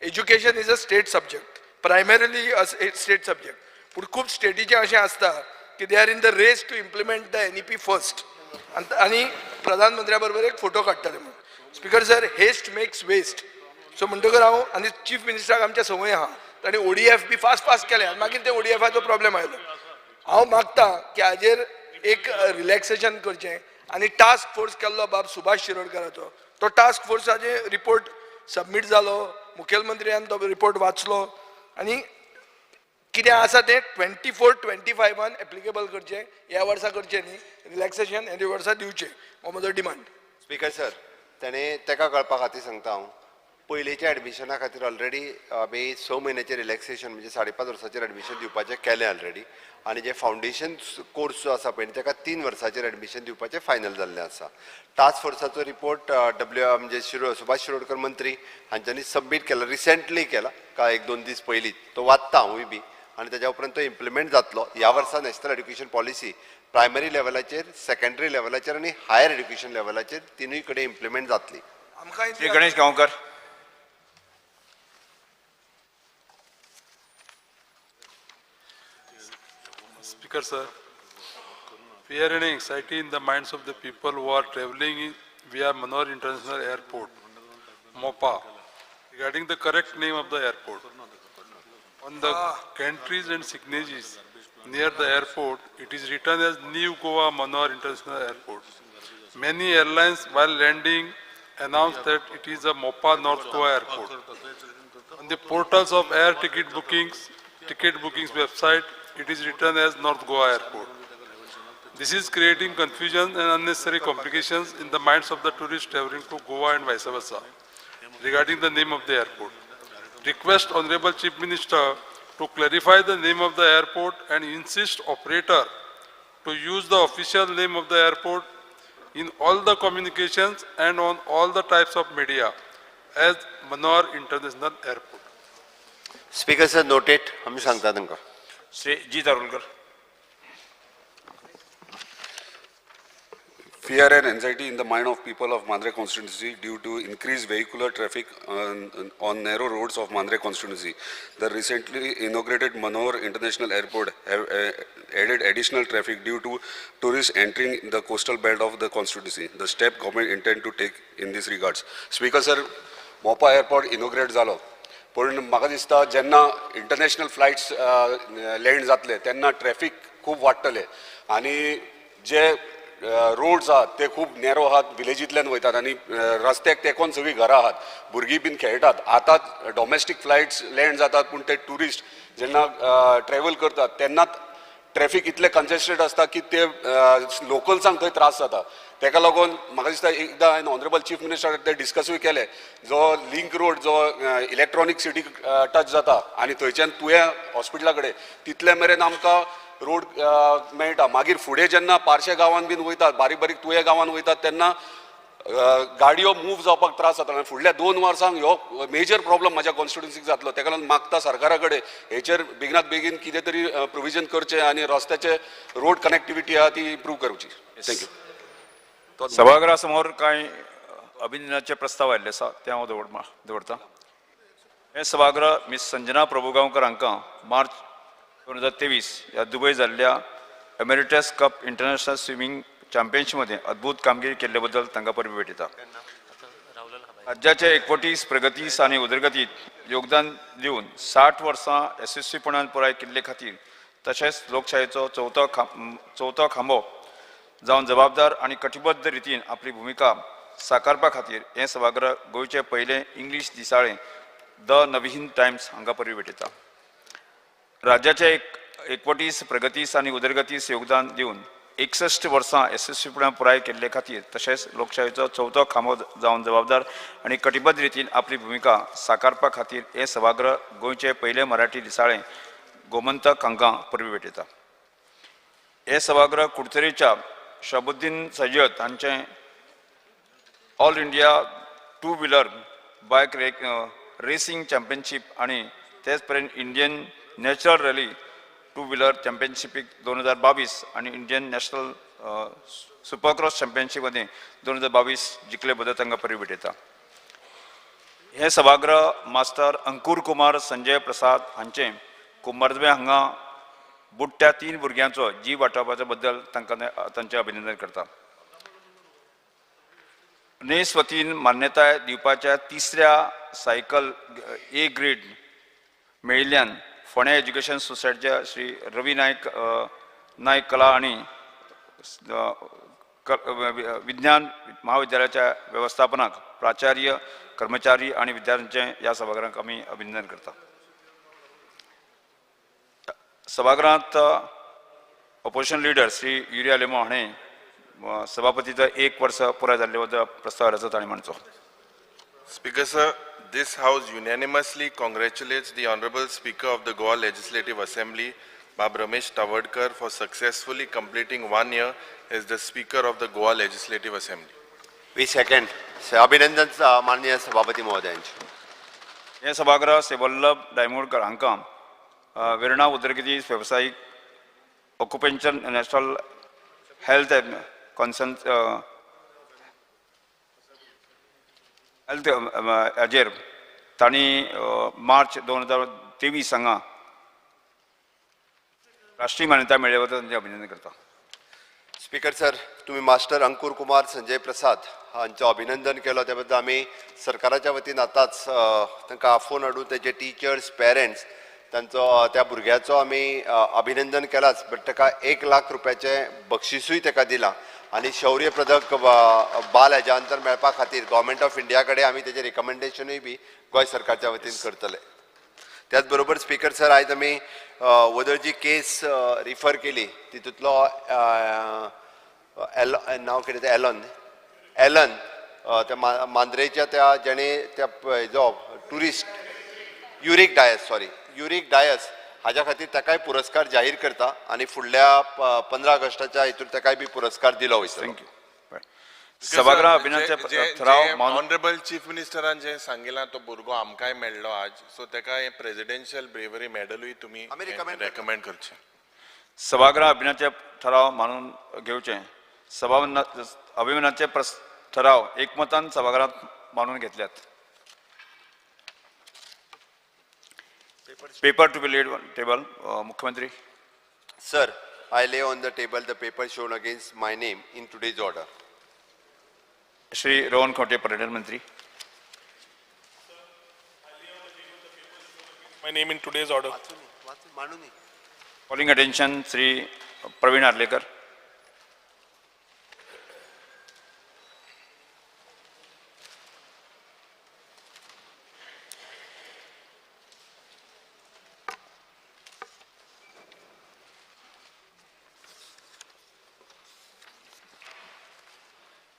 Education is a state subject, primarily a state subject. पूण खूब स्टेटीचे अशें आसता की they are in the race to implement the NEP first आनी प्रधानमंत्र्या बरोबर एक फोटो काडटले म्हणून. Speaker sir, haste makes waste. So म्हणटकर हांव आनी चीफ मिनिस्टराक आमच्या संवय आहा ताणें ODF बी फास्ट केले आनी मागीर ते ODFाचो प्रॉब्लेम आयलो. हांव मागता की हाजेर एक रिलॅक्सेशन करचें आनी टास्क फोर्स केल्लो बाब सुभाष शिरोडकराचो, तो टास्क फोर्साचे रिपोर्ट सबमीट जालो, मुखेलमंत्र्यान तो रिपोर्ट वाचलो आनी कितें आसा तें 24-25 एप्लिकेबल करचें, ह्या वर्सा करचें न्ही, रिलॅक्सेशन ह्या वर्सा दिवचें, हो म्हजो डिमांड. स्पीकर सर, ताणें ताका कळपा खातीर सांगता हांव, पयलींच्या एडमिशना खातीर ऑलरेडी आमी 6 म्हयन्याचें रिलॅक्सेशन म्हणजे 5.5 वर्साचेर एडमिशन दिवपाचें केलें ऑलरेडी, आनी जे फावंडेशन कोर्स जो आसा पळय ताका 3 वर्साचेर एडमिशन दिवपाचें फायनल जाल्लें आसा. टास्क फोर्साचो रिपोर्ट म्हणजे सुभाष शिरोडकर मंत्री हांच्यांनी सबमीट केला, रिसेंटली केला, काय 1-2 दीस पयलीं. तो वाचता हांवूय बी, आनी तेज्या उपरांत तो इम्प्लिमेंट जातलो. ह्या वर्सा नॅशनल एड्युकेशन पॉलिसी प्रायमरी लेवलाचेर, सेकंडरी लेवलाचेर आनी हायर एड्युकेशन लेवलाचेर तिनूय कडेन इम्प्लिमेंट जातली. Shri Ganesh Gaonkar. Speaker sir, fear and anxiety in the minds of the people who are traveling via Manor International Airport, MOPA, regarding the correct name of the airport. On the gantries and signages near the airport, it is written as New Goa Manor International Airport. Many airlines, while landing, announce that it is a MOPA North Goa Airport. On the portals of air ticket bookings website, it is written as North Goa Airport. This is creating confusion and unnecessary complications in the minds of the tourists traveling to Goa and vice versa regarding the name of the airport. Request Honorable Chief Minister to clarify the name of the airport and insist operator to use the official name of the airport in all the communications and on all the types of media as Manor International Airport. Speaker sir, noted. आमी सांगता तांकां. श्री जी तरुणकर. fear and anxiety in the mind of people of Mandre constituency due to increased vehicular traffic on narrow roads of Mandre constituency. The recently inaugurated Manohar International Airport have added additional traffic due to tourists entering the coastal belt of the constituency. The step government intend to take in this regards. Speaker sir, मोपा airport inaugurate जालो पण म्हाका दिसता जेन्ना international flights land जातले तेन्ना traffic खूब वाडटले आनी जे रोड्स आहात ते खूब नॅरो आहात विलेजींतल्यान वयतात आनी रस्त्याक तेकोन सगळीं घरां आहात भुरगीं बीन खेळटात आतांच डॉमेस्टीक फ्लायट्स लँड जातात पूण ते ट्युरिस्ट जेन्ना ट्रॅव्हल करतात तेन्नाच ट्रॅफिक इतले कंजेस्टेड आसता की ते लोकल्सांक थंय त्रास जाता तेका लागून म्हाका दिसता एकदां हांवें ऑनरेबल चीफ मिनिस्टर ते डिस्कसूय केले जो लिंक रोड जो इलेक्ट्रॉनीक सिटी टच जाता आनी थंयच्यान तुवें हॉस्पिटला कडेन तितले मेरेन आमकां रोड मेळटा मागीर फुडें जेन्ना पारशे गांवांत बीन वयतात बारीक बारीक तुये गांवांत वयतात तेन्ना गाडयो मूव जावपाक त्रास जाता फुडल्या 2 वर्सांक हो मेजर प्रॉब्लम म्हाज्या कॉन्स्टिट्युन्सीक जातलो तेका लागून मागता सरकारा कडेन हेचेर बेगिनात बेगीन कितें तरी प्रोविजन करचें आनी रस्त्याचे रोड कनेक्टिविटी आहा ती इम्प्रूव करची थँक्यू सभागृहा समोर कांय अभिनंदनाचे प्रस्ताव आयिल्ले आसा ते हांव दवरतां हे सभागृह मिस संजना प्रभुगांवकर हांकां मार्च 2023 ह्या दुबय जाल्ल्या एमेरिटस कप इंटरनॅशनल स्विमींग चॅम्पियनशीपमध्ये अद्भुत कामगिरी केल्ले बद्दल तांकां परबी भेटयता राज्याचे एकवटीत प्रगतीस आनी उदरगतीत योगदान दिवन 60 वर्सां यशस्वीपणान पुराय केल्ले खातीर तशेंच लोकशायेचो चवथो खांबो जावन जबाबदार आनी कटिबद्ध रितीन आपली भुमिका साकारपा खातीर हे सभागृह गोंयचे पयले इंग्लीश दिसाळें द नवहिंद टायम्स हांकां परबी भेटयता राज्याचे एकवटीस प्रगतीस आनी उदरगतीस योगदान दिवन 61 वर्सां यशस्वीपणान पुराय केल्ले खातीर तशेंच लोकशायेचो चवथो खांबो जावन जबाबदार आनी कटिबद्ध रितीन आपली भुमिका साकारपा खातीर हे सभागृह गोंयचे पयले मराठी दिसाळें गोमंतक हांकां परबी भेटयता हे सभागृह कुडचरेच्या शहाबुद्दीन सय्यद हांचे ऑल इंडिया 2 व्हिलर बायक रेसिंग चॅम्पियनशीप आनी तेच पर्यंत इंडियन नॅचरल रॅली 2 व्हिलर चॅम्पियनशिपीक 2022 आनी इंडियन नॅशनल सुपरक्रॉस चॅम्पियनशीपमध्ये 2022 जिखले बद्दल तांकां परबी भेटयता हे सभागृह मास्टर अंकुर कुमार संजय प्रसाद हांचे कुंभारजुंवे हांगा बुडट्या 3 भुरग्यांचो जीव वाटावपाच्या बद्दल तांचे अभिनंदन करता नेस वतीन मान्यताय दिवपाच्या 3ऱ्या सायकल ए ग्रेड मेळिल्ल्यान फोंड्या एज्युकेशन सोसायटीच्या श्री रवी नायक कला आनी विज्ञान महाविद्यालयाच्या व्यवस्थापनाक प्राचार्य कर्मचारी आनी विद्यार्थ्यांचे ह्या सभागृहाक आमी अभिनंदन करता सभागृहांत ऑपोजिशन लीडर श्री युरिया लेमो हाणें सभापतीचो 1 वर्स पुराय जाल्ले बद्दल प्रस्ताव आसा ताणें मांडचो Speaker sir, this house unanimously congratulates the Honorable Speaker of the Goa Legislative Assembly, Bab Ramesh Tavadkar, for successfully completing 1 year as the Speaker of the Goa Legislative Assembly. We second. अभिनंदन माननीय सभापती महोदयांचे हे सभागृह श्री वल्लभ डायमोडकर हांकां वेर्णा उदरगती वेवसायीक occupational national health हाजेर तांणी मार्च 2023 हांगा राष्ट्रीय मान्यताय मेळ्ळे बद्दल तांचें अभिनंदन करता स्पीकर सर तुम्ही मास्टर अंकुर कुमार संजय प्रसाद हांचें अभिनंदन केलो त्या बद्दल आमी सरकाराच्या वतीन आतांच तांकां आफोवन हाडून तेजे टिचर्स पेरंट्स तांचो त्या भुरग्याचो आमी अभिनंदन केलाच बट ताका 1 लाख रुपयाचें बक्षिसूय ताका दिलां आनी शौर्य पदक बाल हेज्या अंतर मेळपा खातीर गव्हर्मेंट ऑफ इंडिया कडेन आमी तेजें रिकमेंडेशनूय बी गोंय सरकारच्या वतीन करतले त्याच बरोबर स्पीकर सर आयज आमी वदळ जी केस रिफर केली तितूंतलो नांव कितें तें एलन त्या मांद्रेच्या त्या जेणे त्या हेजो ट्युरिस्ट युरीक डायस हाज्या खातीर ताकाय पुरस्कार जाहीर करता आनी फुडल्या 15 ऑगस्टाच्या हितून ताकाय बी पुरस्कार दिलो वयता थँक्यू सभागृह अभिनंदनाचे ठराव ऑनरेबल चीफ मिनिस्टरान जे सांगिलां तो भुरगो आमकांय मेळ्ळो आज सो ताका हे प्रेसिडेन्शियल ब्रेवरी मेडलूय तुमी रेकमेंड करचे सभागृह अभिनंदनाचे ठराव मानून घेवचे अभिमानाचे ठराव एकमतान सभागृहात मानून घेतल्यात. Paper to be laid on table. मुख्यमंत्री. Sir, I lay on the table the paper shown against my name in today's order. Shri Rohan Khaunte पर्यटन मंत्री. My name in today's order. Calling attention Sri Praveen Arlekar.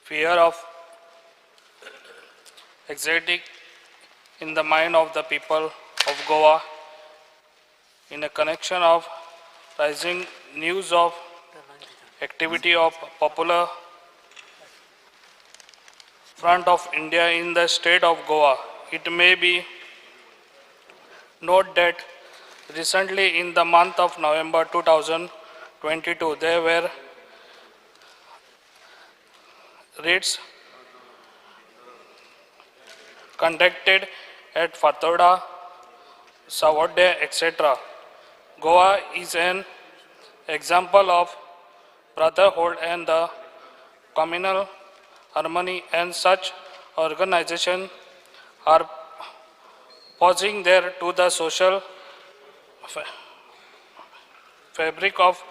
Fear of anxiety in the mind of the people of Goa in a connection of rising news of activity of Popular Front of India in the state of Goa. It may be noted that recently in the month of November 2022 there were raids conducted at Fatoda, Savode, etc. Goa is an example of brotherhood and the communal harmony, and such organizations are posing there to the social fabric of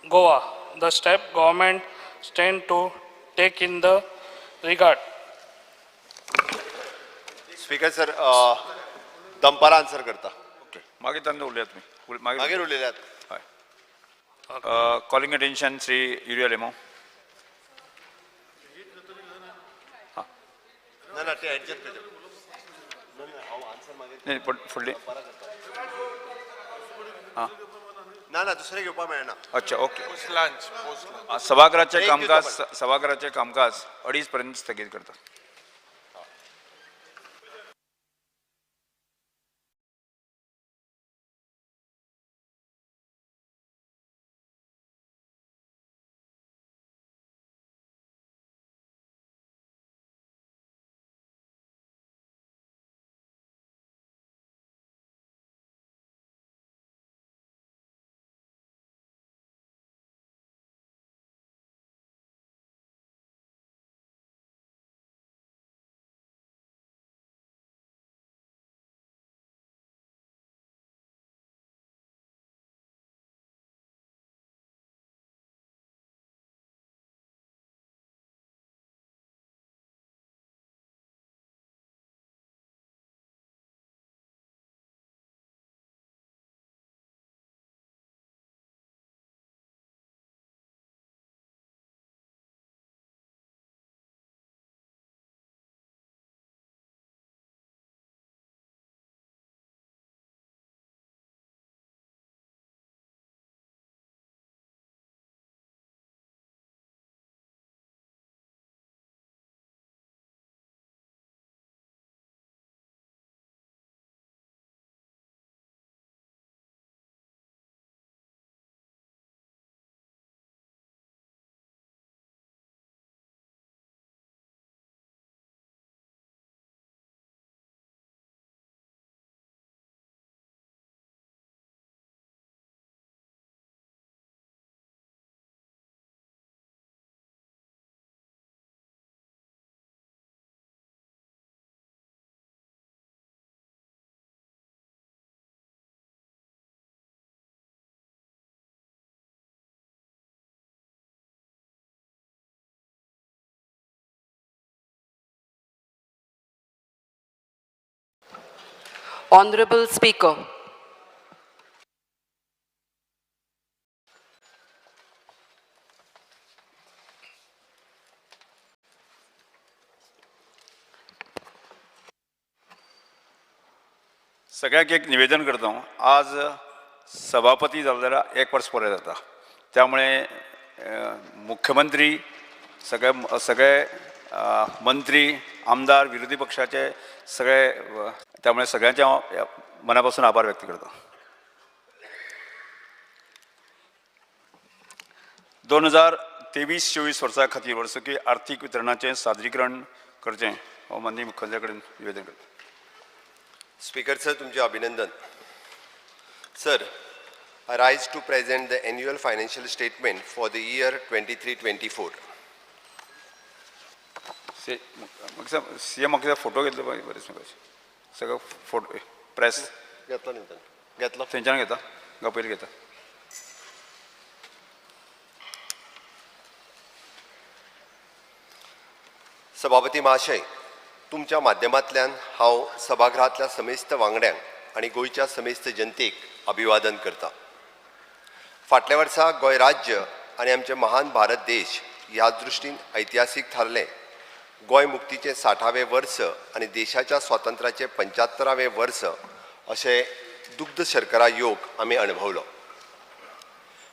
Goa. The step government stand to take in the regard. Speaker sir, दंपार answer करता. Okay. मागे त्यांना उरल्यात मी. मागे उरलेल्यात. Calling attention Sri Uriel Lemo. ना ते adjust कर. नाही फुडली. हां. ना दुसरे घेवपा मेळना. अच्छा ओके. लंच सभागृहाचे कामकाज 2:30 पर्यंत स्थगित करतात. Honorable Speaker. सगळ्याक एक निवेदन करता. आज सभापती जाल्यार 1 वर्स पुराय जाता. त्यामुळे मुख्यमंत्री सगळे मंत्री आमदार विरोधी पक्षाचे सगळे त्यामुळे सगळ्यांचे हांव मनापासून आभार व्यक्त करता. 2023 23-24 वर्सां खातीर वर्सुकी आर्थीक वितरणाचें सादरीकरण करचें हो माननीय मुख्यमंत्र्या कडेन निवेदन करता. स्पीकर सर, तुमचे अभिनंदन. Sir, I rise to present the annual financial statement for the year 23-24. CM म्हाका फोटो घेतलो बरेच सगळं फोटो प्रेस घेतलो थंयच्यान घेता गा पयलीं घेता. सभापती महाशय, तुमच्या माध्यमांतल्यान हांव सभागृहांतल्या समेस्त वांगड्यांक आनी गोंयच्या समेस्त जनतेक अभिवादन करता. फाटल्या वर्सा गोंय राज्य आनी आमचे महान भारत देश ह्या दृश्टीन ऐतिहासीक थारले. गोंय मुक्तीचे 60वें वर्स आनी देशाच्या स्वातंत्र्याचे 75वें वर्स अशें दुग्ध शर्करा योग आमी अणभवलो.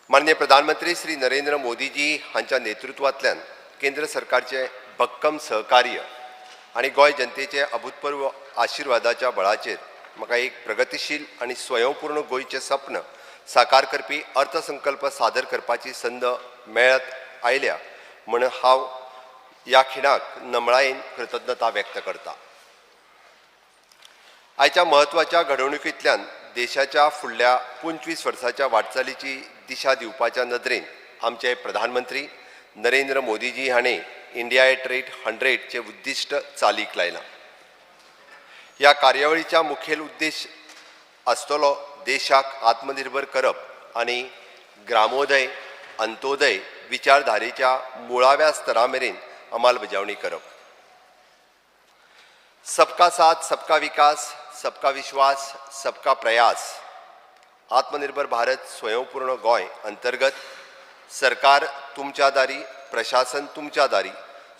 माननीय प्रधानमंत्री श्री नरेंद्र मोदीजी हांच्या नेतृत्वांतल्यान केंद्र सरकारचे भक्कम सहकार्य आनी गोंय जनतेचे अभूतपूर्व आशिर्वादाच्या बळाचेर म्हाका एक प्रगतीशील आनी स्वयंपूर्ण गोंयचें सपन साकार करपी अर्थसंकल्प सादर करपाची संद मेळत आयल्या म्हण हांव ह्या खिणाक नमळायेन कृतज्ञता व्यक्त करता. आयच्या म्हत्वाच्या घडवणुकींतल्यान देशाच्या फुडल्या 25 वर्साच्या वाटचालीची दिशा दिवपाच्या नदरेन आमचे प्रधानमंत्री नरेंद्र मोदीजी हाणें इंडिया एट रेट 100 चे उद्दिश्ट चालीक लायलां. ह्या कार्यावळीचा मुखेल उद्देश आसतलो देशाक आत्मनिर्भर करप आनी ग्रामोदय अंत्योदय विचारधारेच्या मुळाव्या स्तरा मेरेन अंमलबजावणी करप. सबका साथ सबका विकास, सबका विश्वास, सबका प्रयास आत्मनिर्भर भारत स्वयंपूर्ण गोंय अंतर्गत सरकार तुमच्या दारी, प्रशासन तुमच्या दारी,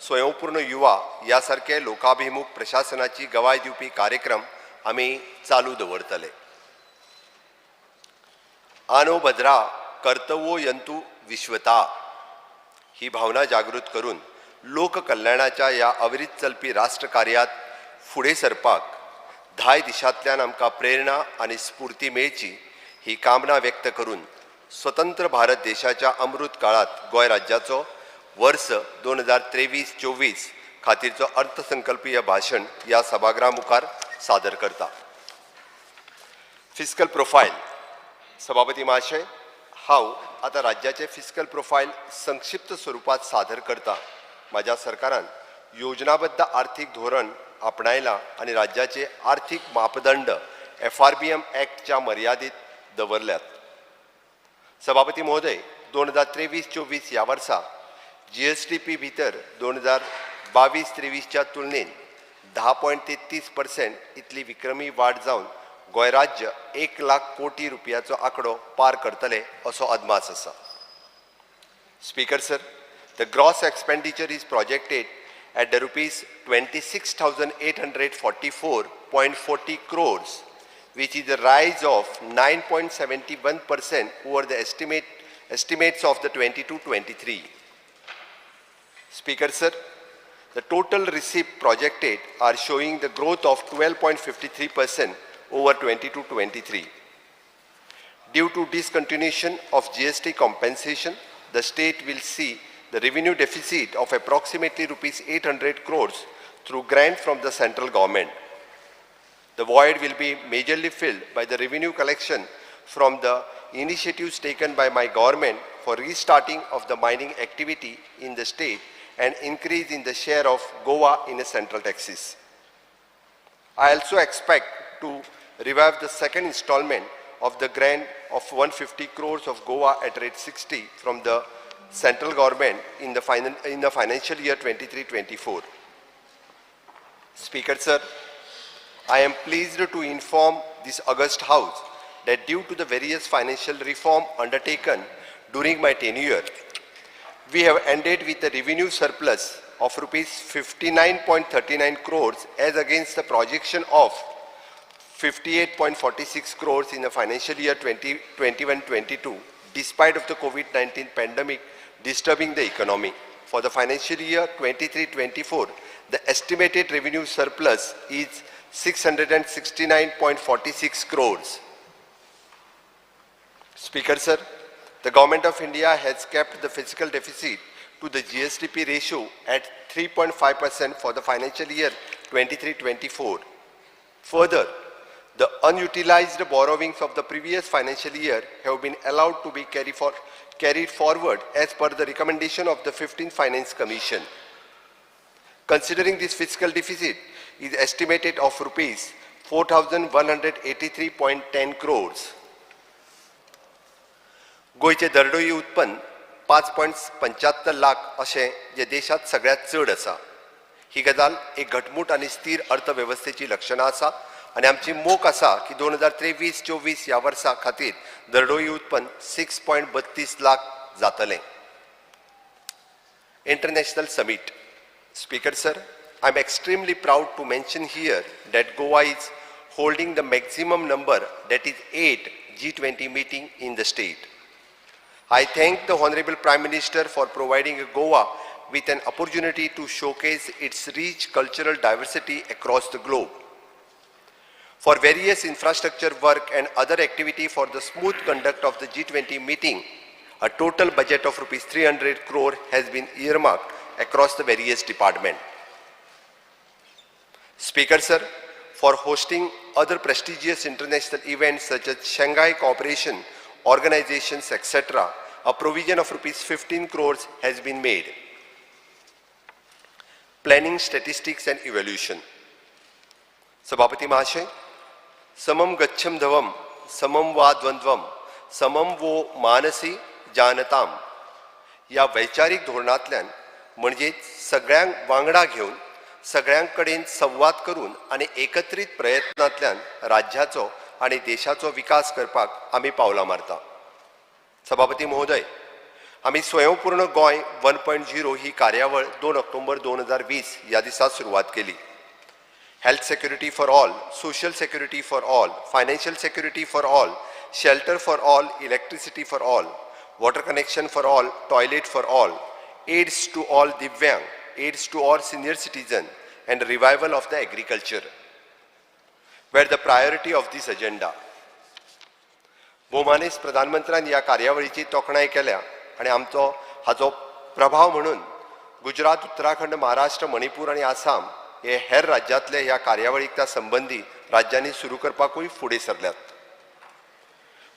स्वयंपूर्ण युवा ह्या सारखे लोकाभिमुख प्रशासनाची गवाय दिवपी कार्यक्रम आमी चालू दवरतले. आनो भद्रा कर्तव्यो यंतु विश्वता ही भावना जागृत करून लोककल्याणाच्या ह्या अविरीत चलपी राष्ट्रकार्यात फुडें सरपाक 10 दिशांतल्यान आमकां प्रेरणा आनी स्फूर्ती मेळची ही कामना व्यक्त करून स्वतंत्र भारत देशाच्या अमृत काळात गोंय राज्याचो वर्स 2023-24 खातीरचो अर्थसंकल्पीय भाशण ह्या सभागृहा मुखार सादर करता. Fiscal profile. सभापती महाशय, हांव आतां राज्याचे फिस्कल प्रोफायल संक्षिप्त स्वरुपात सादर करता. माझ्या सरकारान योजनाबद्ध आर्थीक धोरण आपणायला आणि राज्याचे आर्थिक मापदंड FRBM ॲक्टच्या मर्यादित दवरल्यात. सभापती महोदय, 2023-24 ह्या वर्सा GSTP भितर 2022-23च्या तुलनेन 10.33% इतली विक्रमी वाड जावन गोंय राज्य 1 लाख कोटी रुपयाचो आंकडो पार करतले असो अदमास आसा. Speaker sir, the gross expenditure is projected at the rupees 26,844.40 crores, which is a rise of 9.71% over the estimates of the 22-23. Speaker sir, the total receipt projected are showing the growth of 12.53% over 22-23. Due to discontinuation of GST compensation, the state will see the revenue deficit of approximately rupees 800 crores through grant from the central government. The void will be majorly filled by the revenue collection from the initiatives taken by my government for restarting of the mining activity in the state and increase in the share of Goa in the central taxes. I also expect to revive the second installment of the grant of 150 crores of Goa at rate 60 from the central government in the financial year 23-24. Speaker sir, I am pleased to inform this august house that due to the various financial reform undertaken during my tenure, we have ended with a revenue surplus of rupees 59.39 crores as against the projection of 58.46 crores in the financial year 2021-22, despite of the COVID-19 pandemic disturbing the economy. For the financial year 23-24, the estimated revenue surplus is 669.46 crores. Speaker sir, the Government of India has kept the fiscal deficit to the GSDP ratio at 3.5% for the financial year 23-24. Further, the unutilized borrowings of the previous financial year have been allowed to be carried forward as per the recommendation of the 15th Finance Commission. Considering this fiscal deficit is estimated of rupees 4,183.10 crores. गोयचे दरडोई उत्पन्न 5.75 लाख अशें जे देशात सगळ्यात चड आसा. ही गजाल एक घटमूट आनी स्थिर अर्थवेवस्थेची लक्षणां आसा आनी आमची मोख आसा की 2023-24 ह्या वर्सा खातीर दरडोई उत्पन्न 6.32 लाख जातलें. International Summit. Speaker sir, I am extremely proud to mention here that Goa is holding the maximum number, that is 8 G20 meeting in the state. I thank the Honorable Prime Minister for providing Goa with an opportunity to showcase its rich cultural diversity across the globe. For various infrastructure work and other activity for the smooth conduct of the G20 meeting, a total budget of rupees 300 crore has been earmarked across the various departments. Speaker sir, for hosting other prestigious international events such as Shanghai Cooperation Organizations, etc., a provision of rupees 15 crores has been made. Planning, statistics and evaluation. Sabhapati Mahashay, samam gaccham dhavam, samam va dvandvam, samam vo manasi janatam. या वैचारिक धोरणांतल्यान म्हणजे सगळ्यांक वांगडा घेऊन सगळ्यांक कडेन संवाद करून आणि एकत्रित प्रयत्नांतल्यान राज्याचो आणि देशाचो विकास करपाक आमी पावलां मारता. सभापती महोदय, आमी स्वयंपूर्ण गोंय 1.0 ही कार्यावळ 2 ऑक्टोबर 2020 ह्या दिसा सुरवात केली. Health security for all, social security for all, financial security for all, shelter for all, electricity for all, water connection for all, toilet for all, aids to all Divyang, aids to all senior citizens, and revival of the agriculture were the priority of this agenda. भोवमानेस प्रधानमंत्र्यान ह्या कार्यावळीची तोखणाय केल्या आणि आमचो हाचो प्रभाव म्हणून गुजरात, उत्तराखंड, महाराष्ट्र, मणिपूर आणि आसाम हे हेर राज्यांतले ह्या कार्यावळीक त्या संबंधी राज्यांनी सुरू करपाकूय फुडें सरल्यात.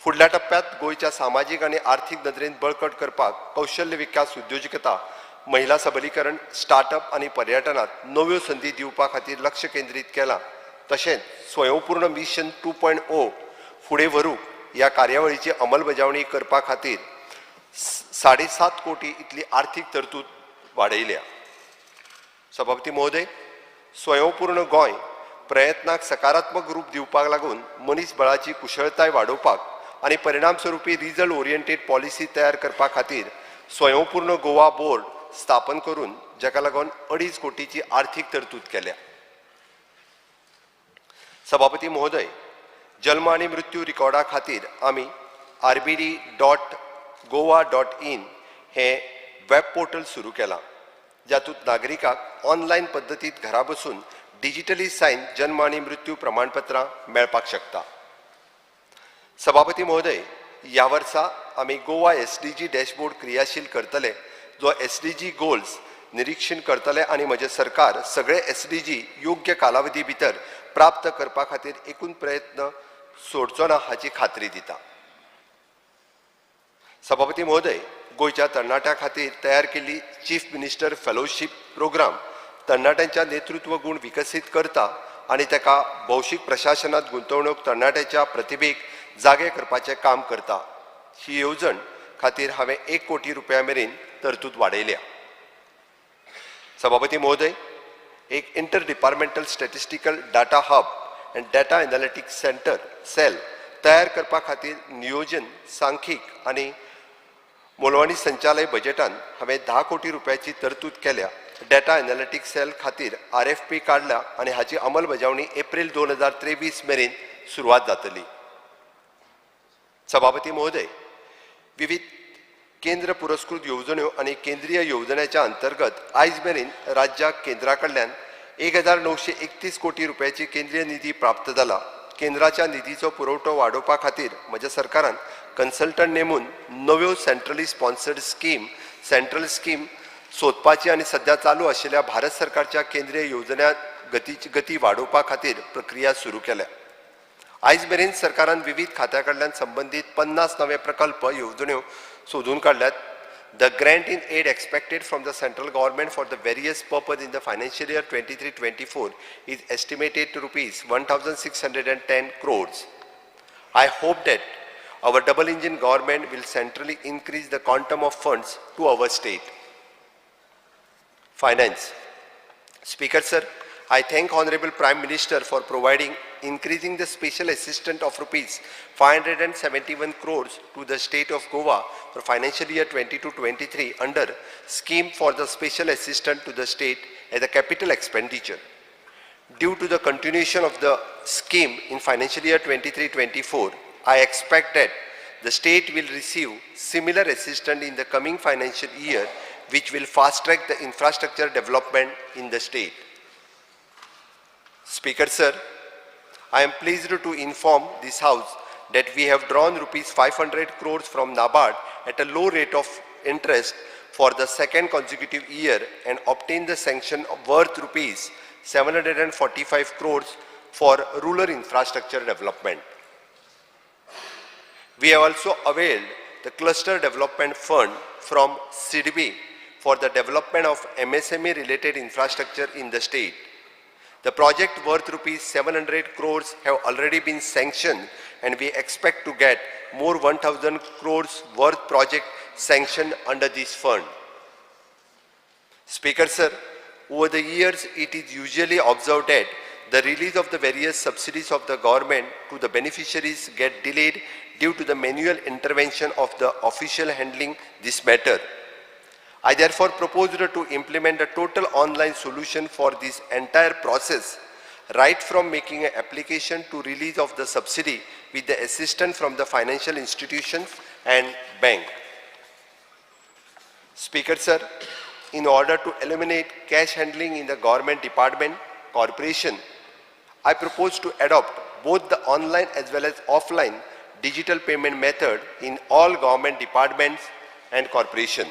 फुडल्या टप्प्यात गोयच्या सामाजीक आणि आर्थिक नदरेन बळकट करपाक कौशल्य विकास, उद्योजकता, महिला सबलीकरण, स्टार्टअप आणि पर्यटनात नव्यो संधी दिवपा खातीर लक्ष केंद्रीत केला. तशेंच स्वयंपूर्ण मिशन 2.0 फुडें व्हरूंक ह्या कार्यावळीची अंमलबजावणी करपा खातीर 7.5 कोटी इतली आर्थिक तरतूद वाडयल्या. सभापती महोदय, स्वयंपूर्ण गोंय प्रयत्नाक सकारात्मक रूप दिवपाक लागून मनीसबळाची कुशळटाय वाडोवपाक आणि परिणाम स्वरूपी रिजल्ट ओरिएंटेड पॉलिसी तयार करपा खातीर स्वयंपूर्ण गोवा बोर्ड स्थापन करून जाका लागून 2.5 कोटीची आर्थिक तरतूद केल्या. सभापती महोदय, जल्म आणि मृत्यू रिकॉर्डा खातीर आमी rbd.goa.in हे वेब पोर्टल सुरू केला, जातूंत नागरिकाक ऑनलायन पद्दतीत घरा बसून डिजिटली सायन जन्म आणि मृत्यू प्रमाणपत्रां मेळपाक शकता. सभापती महोदय, ह्या वर्सा आमी गोवा SDG डॅशबोर्ड क्रियाशील करतले, जो SDG गोल्स निरीक्षण करतले आणि म्हजें सरकार सगळे SDG योग्य कालावधी भितर प्राप्त करपा खातीर एकूण प्रयत्न सोडचो ना हाची खात्री दिता. सभापती महोदय, गोयच्या तरणाट्यां खातीर तयार केल्ली चीफ मिनिस्टर फेलोशीप प्रोग्राम तरणाट्यांच्या नेतृत्व गुण विकसीत करता आणि ताका भौशीक प्रशासनात गुंतवणूक तरणाट्याच्या प्रतिभेक जागे करपाचें काम करता. ही येवजण खातीर हांवें 1 कोटी रुपया मेरेन तरतूद वाडयल्या. सभापती महोदय, एक inter departmental statistical data hub and data analytics centre cell तयार करपा खातीर नियोजन, सांख्यीक आणि मोलवाणी संचालय बजेटान हांवें 10 कोटी रुपयाची तरतूद केल्या. डाटा एनालिटिक्स सेल खातीर RFP काडला आणि हाची अंमलबजावणी एप्रिल 2023 मेरेन सुरवात जातली. सभापती महोदय, विविध केंद्र पुरस्कृत येवजण्यो आणि केंद्रीय येवजण्याच्या अंतर्गत आयज मेरेन राज्याक केंद्रा कडल्यान 1931 कोटी रुपयाची केंद्रीय निधी प्राप्त जाला. केंद्राच्या निधीचो पुरवठो वाडोवपा खातीर म्हज्या सरकारान कन्सल्टंट नेमून नव्यो सेंट्रली स्पॉन्सर्ड स्कीम सोदपाची आनी सध्या चालू आशिल्ल्या भारत सरकारच्या केंद्रीय योजना गती वाडोवपा खातीर प्रक्रिया सुरू केल्या. आयज मेरेन सरकारान विविध खात्यां कडल्यान संबंधीत 50 नवे प्रकल्प येवजण्यो सोदून काडल्यात. The grant in aid expected from the central government for the various purposes in the financial year 23-24 is estimated to rupees 1,610 crores. I hope that our double-engine government will centrally increase the quantum of funds to our state. Finance. Speaker, sir, I thank Honorable Prime Minister for providing increasing the special assistance of rupees 571 crores to the state of Goa for financial year 22-23 under scheme for the special assistance to the state as a capital expenditure. Due to the continuation of the scheme in financial year 23-24, I expect that the state will receive similar assistance in the coming financial year, which will fast-track the infrastructure development in the state. Speaker, sir, I am pleased to inform this House that we have drawn rupees 500 crores from NABARD at a low rate of interest for the second consecutive year and obtained the sanction worth rupees 745 crores for rural infrastructure development. We have also availed the Cluster Development Fund from CDB for the development of MSME related infrastructure in the state. The project worth rupees 700 crores have already been sanctioned and we expect to get more 1,000 crores worth project sanctioned under this fund. Speaker, sir, over the years it is usually observed that the release of the various subsidies of the government to the beneficiaries get delayed due to the manual intervention of the official handling this matter. I therefore proposed to implement a total online solution for this entire process, right from making an application to release of the subsidy with the assistance from the financial institutions and bank. Speaker, sir, in order to eliminate cash handling in the government department, corporation, I propose to adopt both the online as well as offline digital payment method in all government departments and corporation.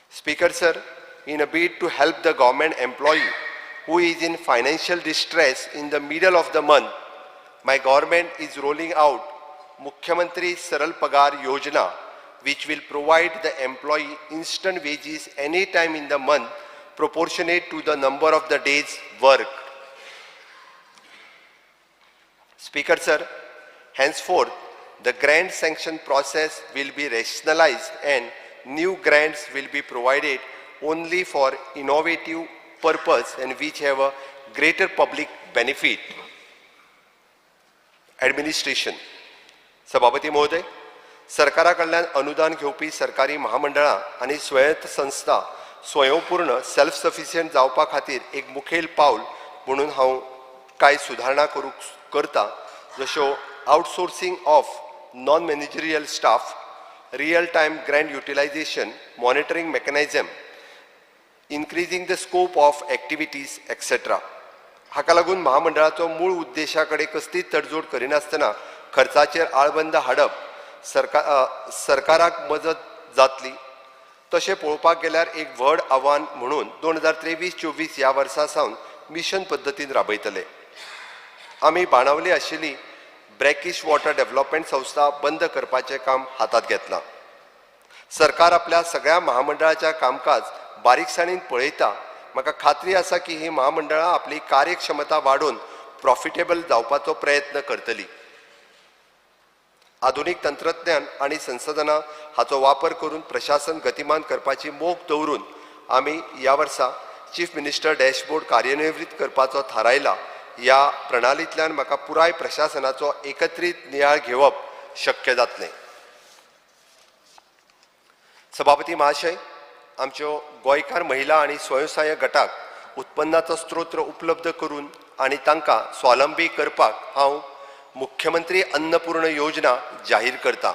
Speaker, sir, in a bid to help the government employee who is in financial distress in the middle of the month, my government is rolling out Mukhyamantri Saral Pagar Yojana, which will provide the employee instant wages any time in the month proportionate to the number of the days worked. Speaker, sir, henceforth, the grant sanction process will be rationalized and new grants will be provided only for innovative purpose and which have a greater public benefit. Administration. सभापती महोदय, सरकारा कडल्यान अनुदान घेवपी सरकारी महामंडळां आनी स्वायत्त संस्था स्वयंपूर्ण सेल्फ सफिशियंट जावपा खातीर एक मुखेल पावल म्हणून हांव कांय सुधारणा करता, जश्यो outsourcing of non-managerial staff, real-time grant utilization, monitoring mechanism, increasing the scope of activities, etc. हाका लागून महामंडळाचो मूळ उद्देशाकडे कसलीच तडजोड करिनासतना खर्चाचेर आळबंद हाडप सरकाराक मजत जातली. तशें पळोवपाक गेल्यार एक व्हड आव्हान म्हणून 2023-24 ह्या वर्सा सावन मिशन पद्दतीन राबयतले. आमी बाणावली आशिल्ली ब्रॅकिश वॉटर डेव्हलपमेंट संस्था बंद करपाचें काम हातात घेतलां. सरकार आपल्या सगळ्या महामंडळाच्या कामकाज बारीकसाणीन पळयता. म्हाका खात्री आसा की ही महामंडळां आपली कार्यक्षमता वाडोवन प्रॉफिटेबल जावपाचो प्रयत्न करतली. आधुनीक तंत्रज्ञान आनी संसाधनां हाचो वापर करून प्रशासन गतिमान करपाची मोख दवरून आमी ह्या वर्सा चीफ मिनिस्टर डॅशबोर्ड कार्यान्वित करपाचो थारायला. ह्या प्रणालींतल्यान म्हाका पुराय प्रशासनाचो एकत्रीत नियाळ घेवप शक्य जातलें. सभापती महाशय, आमच्यो गोंयकार महिला आनी स्वयंसहाय्य गटाक उत्पन्नाचो स्त्रोत उपलब्ध करून आनी तांकां स्वावलंबी करपाक हांव मुख्यमंत्री अन्नपूर्ण योजना जाहीर करता.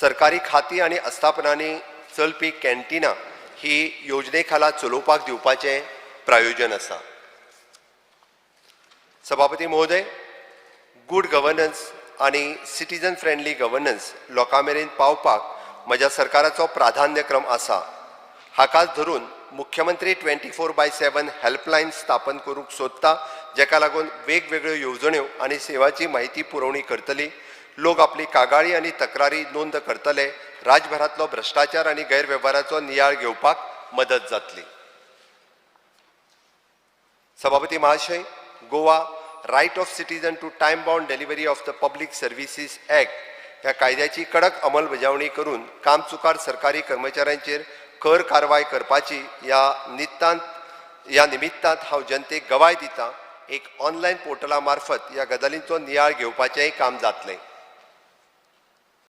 सरकारी खातीं आनी आस्थापनांनी चलपी कॅन्टिनां ही योजने खाला चलोवपाक दिवपाचें प्रायोजन आसा. सभापती महोदय, गुड गव्हर्नन्स आनी सिटीजन फ्रेंडली गव्हर्नन्स लोकां मेरेन पावपाक म्हज्या सरकाराचो प्राधान्यक्रम आसा. हाकाच धरून मुख्यमंत्री 24/7 हेल्पलायन स्थापन करूंक सोदता, जेका लागून वेगवेगळ्यो येवजण्यो आनी सेवांची माहिती पुरवणी करतली. लोक आपली कागाळी आनी तक्रारी नोंद करतले. राज्यभरांतलो भ्रश्टाचार आनी गैरवेव्हाराचो नियाळ घेवपाक मदत जातली. सभापती महाशय, Goa right of citizen to time bound delivery of the public services act ह्या कायद्याची कडक अंमलबजावणी करून कामचुकार सरकारी कर्मचाऱ्यांचेर कर कारवाय करपाची ह्या निमित्तांत हांव जनतेक गवाय दितां. एक ऑनलायन पोर्टला मार्फत ह्या गजालींचो नियाळ घेवपाचेंय काम जातलें.